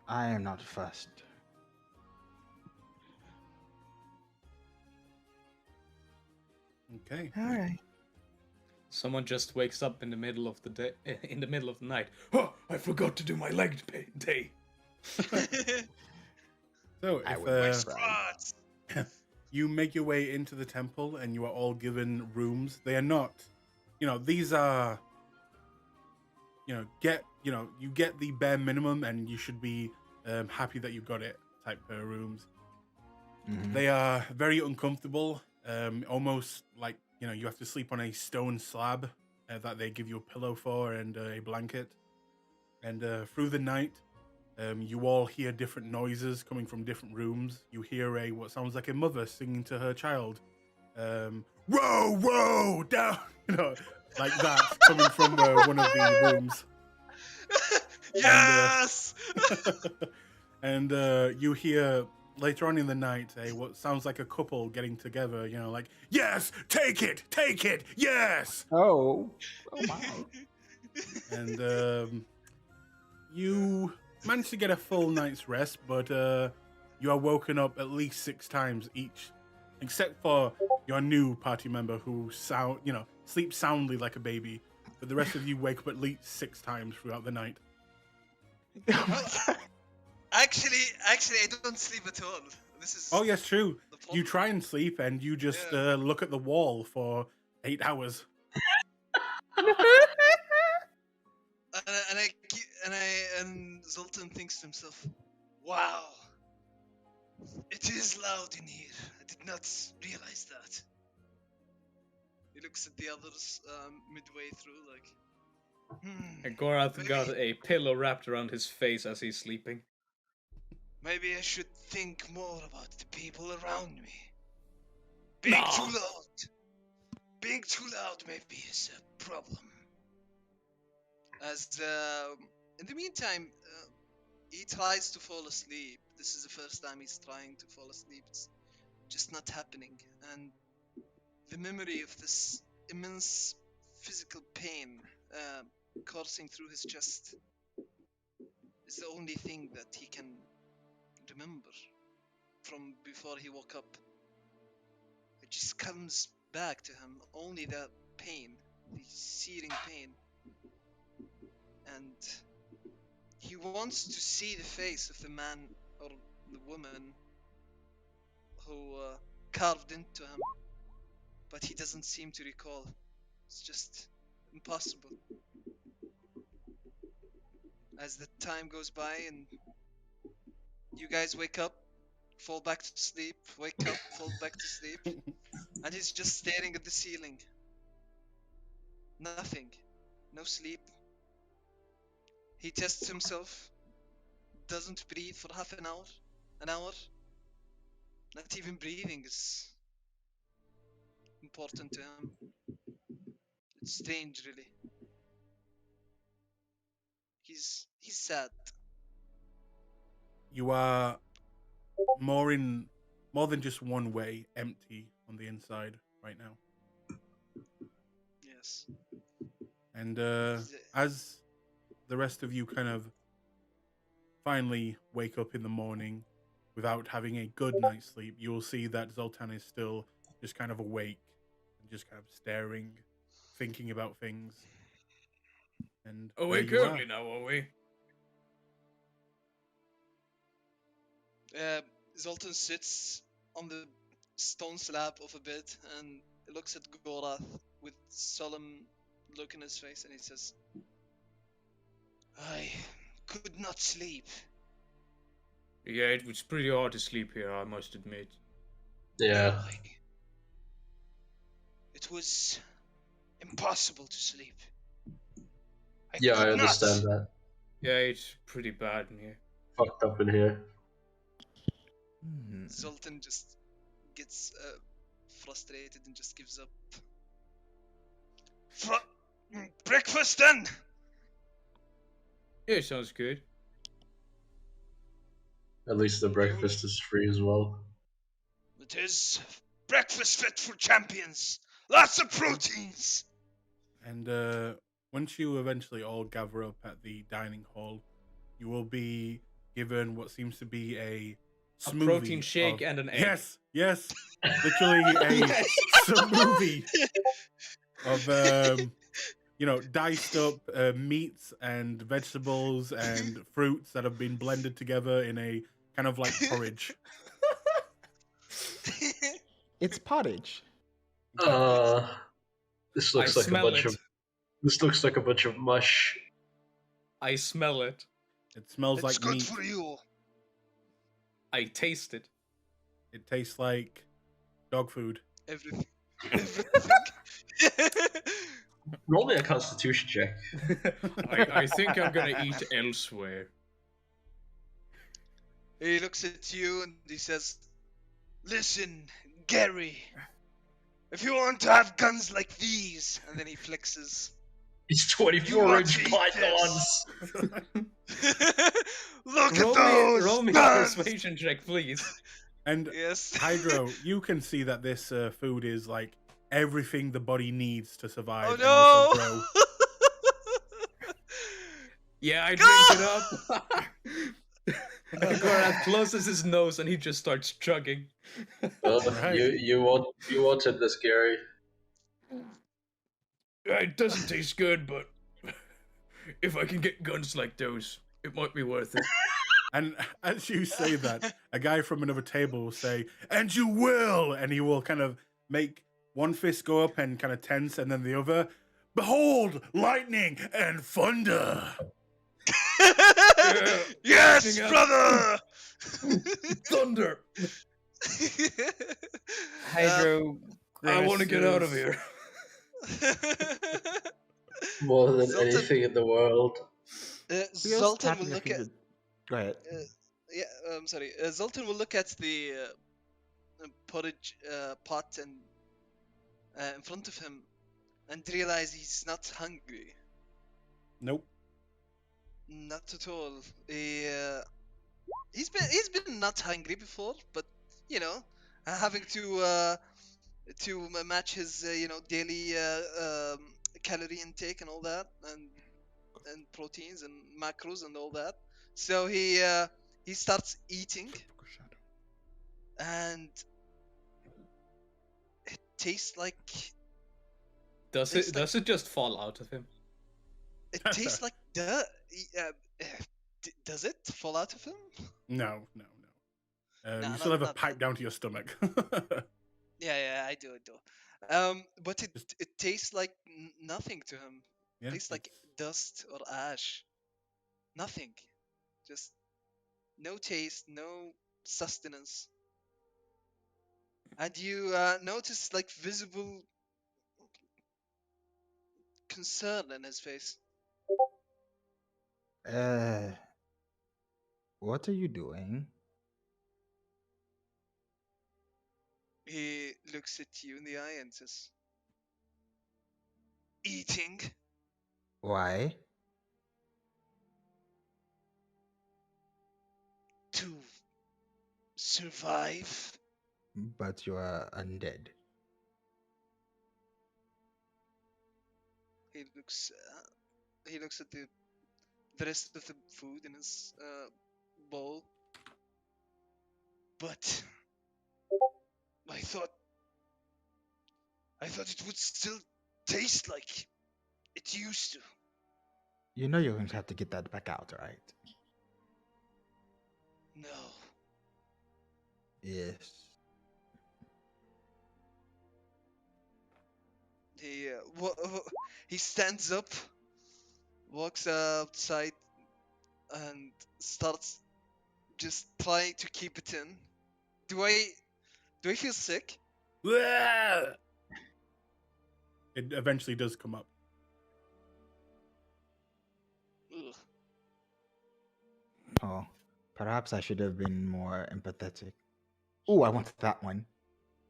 I am not fussed. Okay. All right. Someone just wakes up in the middle of the day, in the middle of the night. Oh, I forgot to do my leg day. So, I if would try. you make your way into the temple and you are all given rooms, they are not, these are, you get the bare minimum and you should be happy that you got it type rooms. Mhm. They are very uncomfortable, almost like, you have to sleep on a stone slab that they give you a pillow for and a blanket. And through the night, you all hear different noises coming from different rooms. You hear what sounds like a mother singing to her child. Row, row, down, like that, coming from one of the rooms. Yes! And you hear later on in the night what sounds like a couple getting together, like, yes, take it, yes! Oh my. And you managed to get a full night's rest, but you are woken up at least 6 times each, except for your new party member who sleeps soundly like a baby. But the rest of you wake up at least 6 times throughout the night. Actually, I don't sleep at all. This is. Oh yes, true. the You problem. try and sleep, and you just Yeah. look at the wall for 8 hours. And Zoltan thinks to himself, "Wow, it is loud in here. I did not realize that." He looks at the others midway through, like, And Gorath maybe, got a pillow wrapped around his face as he's sleeping. maybe I should think more about the people around me. Being too loud maybe is a problem. As in the meantime, he tries to fall asleep. This is the first time he's trying to fall asleep. It's just not happening. And the memory of this immense physical pain coursing through his chest is the only thing that he can remember from before he woke up. It just comes back to him, only that pain, the searing pain. and he wants to see the face of the man or the woman who carved into him, but he doesn't seem to recall. It's just impossible. As the time goes by and you guys wake up, fall back to sleep, wake up, fall back to sleep, and he's just staring at the ceiling. Nothing. No sleep. He tests himself, doesn't breathe for half an hour. An hour. Not even breathing is important to him. It's strange, really. He's sad. You are more than just one way empty on the inside right now. Yes. And as the rest of you kind of finally wake up in the morning without having a good night's sleep, you will see that Zoltan is still just kind of awake and just kind of staring, thinking about things. And Awake there you are. early now, are we? Zoltan sits on the stone slab of a bed and looks at Gorath with solemn look in his face, and he says, I could not sleep. Yeah, it was pretty hard to sleep here, I must admit. Yeah. It was impossible to sleep. Yeah, I could understand not. that. Yeah, it's pretty bad in here. Fucked up in here. Zoltan just gets frustrated and just gives up. Breakfast then! Yeah, sounds good. At least the breakfast is free as well. It is breakfast fit for champions. Lots of proteins. And once you eventually all gather up at the dining hall, you will be given what seems to be a smoothie protein shake of- and an egg. Yes, literally a smoothie of diced up meats and vegetables and fruits that have been blended together in a kind of like porridge. It's pottage. This looks I like a smell bunch it. of. This looks like a bunch of mush. I smell it. It smells It's like good meat. for you. I taste it. It tastes like dog food. Everything. Roll me a Constitution check. I think I'm gonna eat elsewhere. He looks at you and he says, Listen, Gary. If you want to have guns like these, and then he flexes. It's You 24-inch want to eat pythons. look roll at those roll me a guns. persuasion check, please. And Yes. Hydro, you can see that this food is like everything the body needs to survive Oh and also grow. no! Yeah, I Go! drink it up. Gorath closes his nose and he just starts chugging. Right. You wanted this, Gary. It doesn't taste good, but if I can get guns like those, it might be worth it. And as you say that, a guy from another table will say, "And you will!" And he will kind of make one fist go up and kind of tense, and then the other, "Behold, lightning and thunder!" Yes, Lightning up. brother. Thunder! Hydro. I want to get out of grimaces. here. More than Zoltan- anything in the world. Zoltan will look at. Go ahead. Yeah, I'm sorry. Zoltan will look at the porridge pot and in front of him, and realize he's not hungry. Nope. Not at all. He's been not hungry before, but you know, having to match his daily calorie intake and all that, and proteins and macros and all that. So he starts eating, and it tastes like Does it just fall out of him? it tastes like Does does it fall out of him? No. Nah, You still have a not pipe down to your stomach. Yeah, I do. But Just- it tastes like nothing to him. yeah. Tastes like dust or ash. Nothing. Just no taste, no sustenance. And you notice like visible concern in his face. What are you doing? He looks at you in the eye and says, "Eating." Why? To survive. But you are undead. He looks at the rest of the food in his bowl. But I thought it would still taste like it used to. You know you're going to have to get that back out, right? No. Yes. He stands up, walks outside, and starts just trying to keep it in. Do I feel sick? It eventually does come up. Ugh. Oh, perhaps I should have been more empathetic. Oh, I want that one.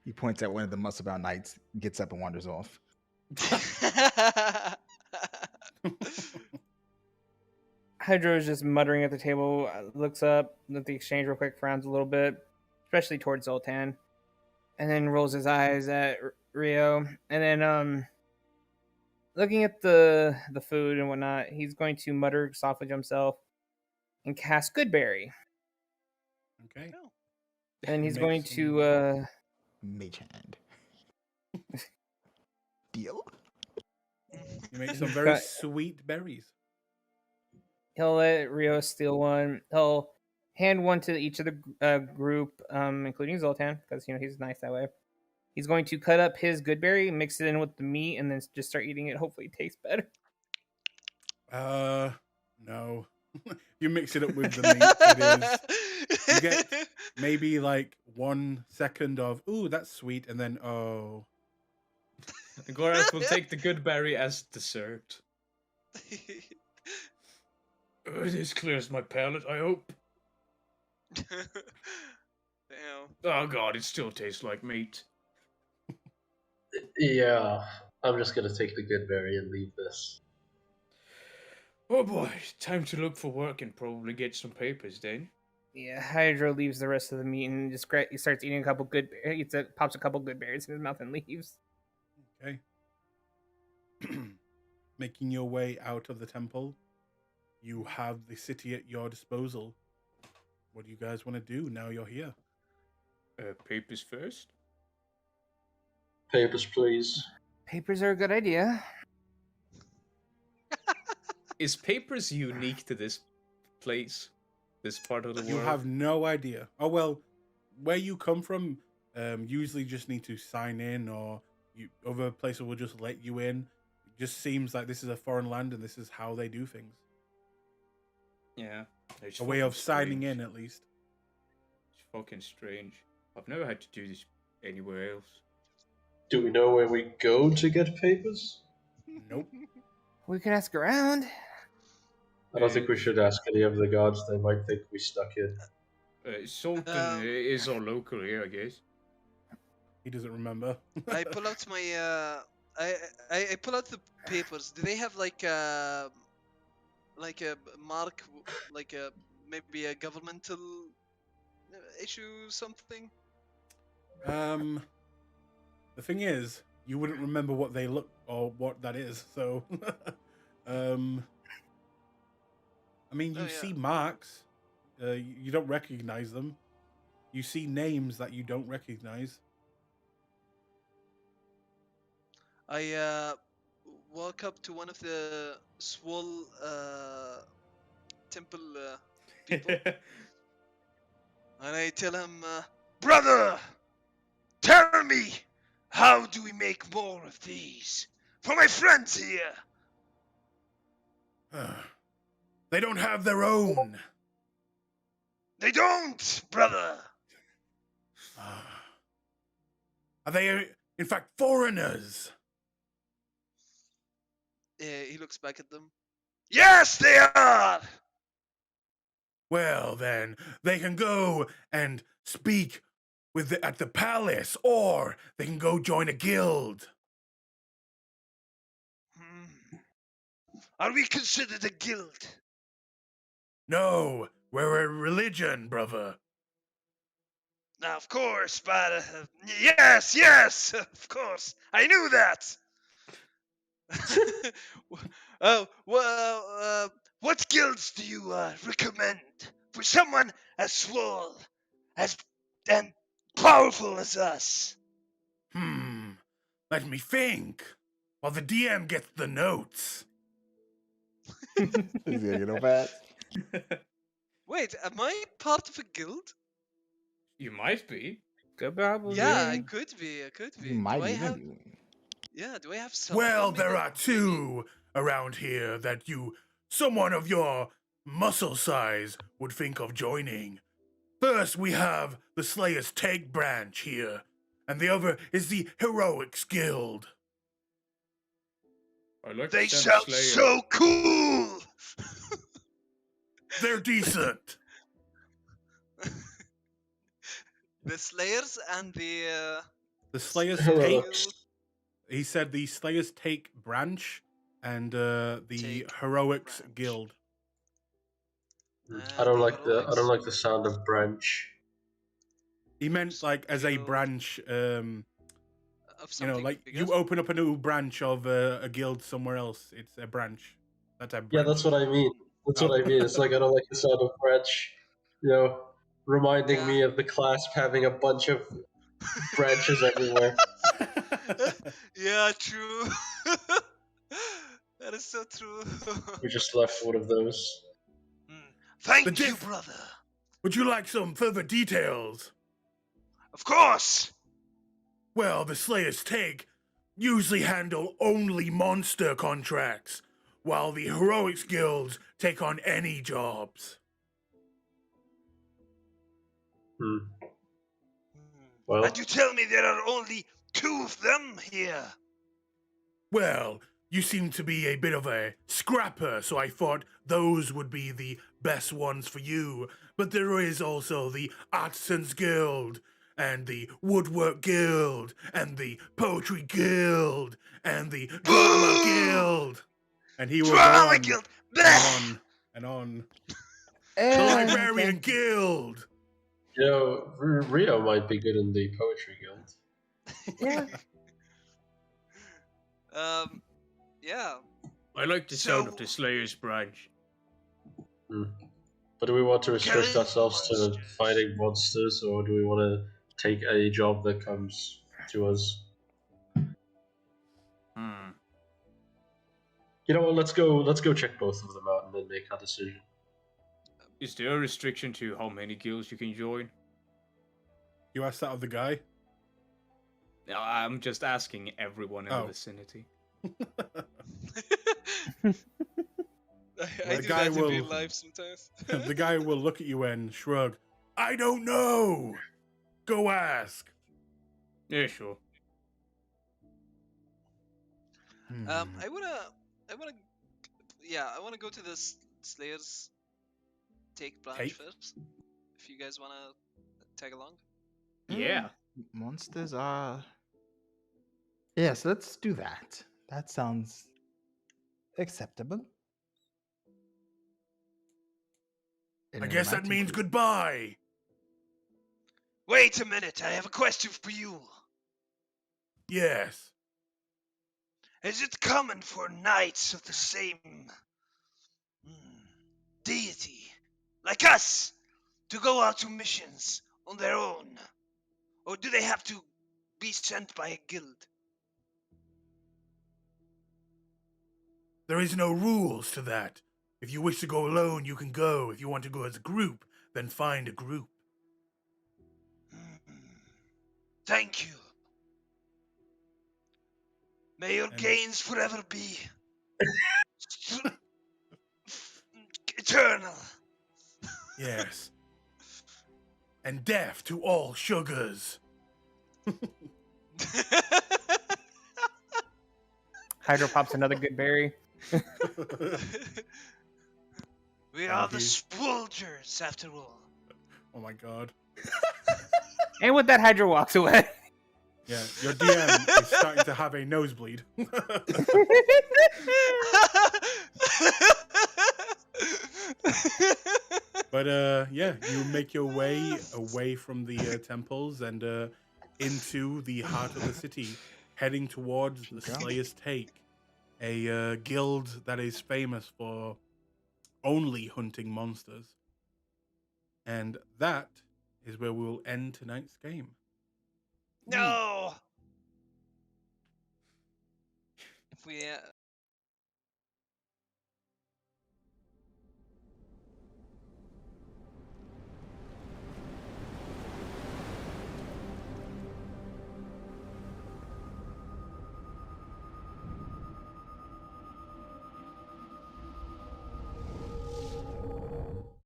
He points at one of the muscle-bound knights, gets up and wanders off. Hydro is just muttering at the table, looks up at the exchange real quick, frowns a little bit, especially towards Zoltan, and then rolls his eyes at Rio. And then, looking at the food and whatnot, he's going to mutter softly to himself and cast Goodberry. Okay. No. And he's Makes going some- to Mage hand. Deal? You make some very Cut. sweet berries. he'll let Rio steal one. He'll hand one to each of the group, including Zoltan, because he's nice that way. He's going to cut up his Goodberry, mix it in with the meat, and then just start eating it. Hopefully, it tastes better. No. You mix it up with the meat. You get maybe like 1 second of, ooh, that's sweet, and then, oh. Gorath will take the good berry as dessert. This clears my palate, I hope. Damn. Oh god, it still tastes like meat. Yeah, I'm just gonna take the good berry and leave this. Oh boy, time to look for work and probably get some papers then. Yeah, Hydro leaves the rest of the meat and just he starts eating a couple good. Pops a couple good berries in his mouth and leaves. Okay. Making your way out of the temple, you have the city at your disposal. What do you guys want to do now you're here? Papers first? Papers, please. Papers are a good idea. Is papers unique to this place? This part of the You world? have no idea. Oh, well, where you come from, usually just need to sign in, or other places will just let you in. It just seems like this is a foreign land and this is how they do things. Yeah. It's A way of fucking signing strange. in, at least. It's fucking strange. I've never had to do this anywhere else. Do we know where we go to get papers? Nope. We can ask around. I don't think we should ask any of the gods. They might think we stuck in. Sultan is our local here, I guess. He doesn't remember. I pull out my I pull out the papers. Do they have like a mark, like a maybe a governmental issue something? The thing is, you wouldn't remember what they look or what that is. So, I mean, you Oh, yeah. see marks, you don't recognize them. You see names that you don't recognize. walk up to one of the swole temple people, and I tell him, Brother, tell me, how do we make more of these? For my friends here. They don't have their own. They don't, brother. Are they, in fact, foreigners? he looks back at them. Yes, they are. Well, then, they can go and speak at the palace, or they can go join a guild. Are we considered a guild? No, we're a religion, brother. Now, of course, but yes, of course. I knew that. Oh, well, what guilds do you recommend for someone as swole, as and powerful as us? Let me think. While the DM gets the notes. He's gonna get over it. Wait, am I part of a guild? You might be. Good probably. Yeah, I could be. I could be. You might do I even have? be. Yeah, do I have something? Well, on me there that are maybe- two around here that someone of your muscle size would think of joining. First, we have the Slayer's Take branch here, and the other is the Heroics Guild. I like They the sound of sound Slayer. so cool. They're decent. The Slayers and The Slayer's Heroics. Take. He said the Slayer's Take branch and the Take Heroics branch. Guild. I don't the like the heroics. sound of branch. He meant like as a Guild branch. of something Like bigger. you open up a new branch of a guild somewhere else. It's a branch. That's a branch. Yeah, that's what I mean. That's what I mean. It's like I don't like the sound of branch. Reminding me of the Clasp having a bunch of branches everywhere. Yeah, true. That is so true. We just left one of those. Thank The you, diff- brother. Would you like some further details? Of course. Well, the Slayer's Take usually handle only monster contracts, while the Heroics Guilds take on any jobs. Well, And you tell me there are only 2 of them here. Well, you seem to be a bit of a scrapper, so I thought those would be the best ones for you. But there is also the Artisans Guild, and the Woodwork Guild, and the Poetry Guild, and the Drama Guild. And he will Drama go on guild. and Bleh. on and on. The And Librarian thank you. Guild. Rio might be good in the Poetry Guild. Yeah. Yeah. I like the sound of So- the Slayer's branch. But do we want to restrict Killing ourselves to monsters. fighting monsters, or do we want to take a job that comes to us? You know what? Let's go check both of them out and then make our decision. Is there a restriction to how many guilds you can join? You asked that of the guy? No, I'm just asking everyone in the Oh. vicinity. I The do guy that in real will- life sometimes. The guy will look at you and shrug. I don't know. Go ask. Yeah, sure. I wanna go to the Slayers Take branch Take? first. If you guys wanna tag along. Yeah. Monsters are. Yes, let's do that. That sounds acceptable. I guess that means goodbye. Wait a minute, I have a question for you. Yes. Is it common for knights of the same deity, like us, to go out on missions on their own? Or do they have to be sent by a guild? There is no rules to that. If you wish to go alone, you can go. If you want to go as a group, then find a group. Thank you. May your And- gains forever be eternal. Yes. And death to all sugars. Hydro pops another good berry. We are the you. soldiers, after all. Oh my god. And with that, Hydro walks away. Yeah, your DM is starting to have a nosebleed. But yeah, you make your way away from the temples and into the heart of the city, heading towards the Slayer's Take, a guild that is famous for only hunting monsters. And that is where we will end tonight's game. No! If we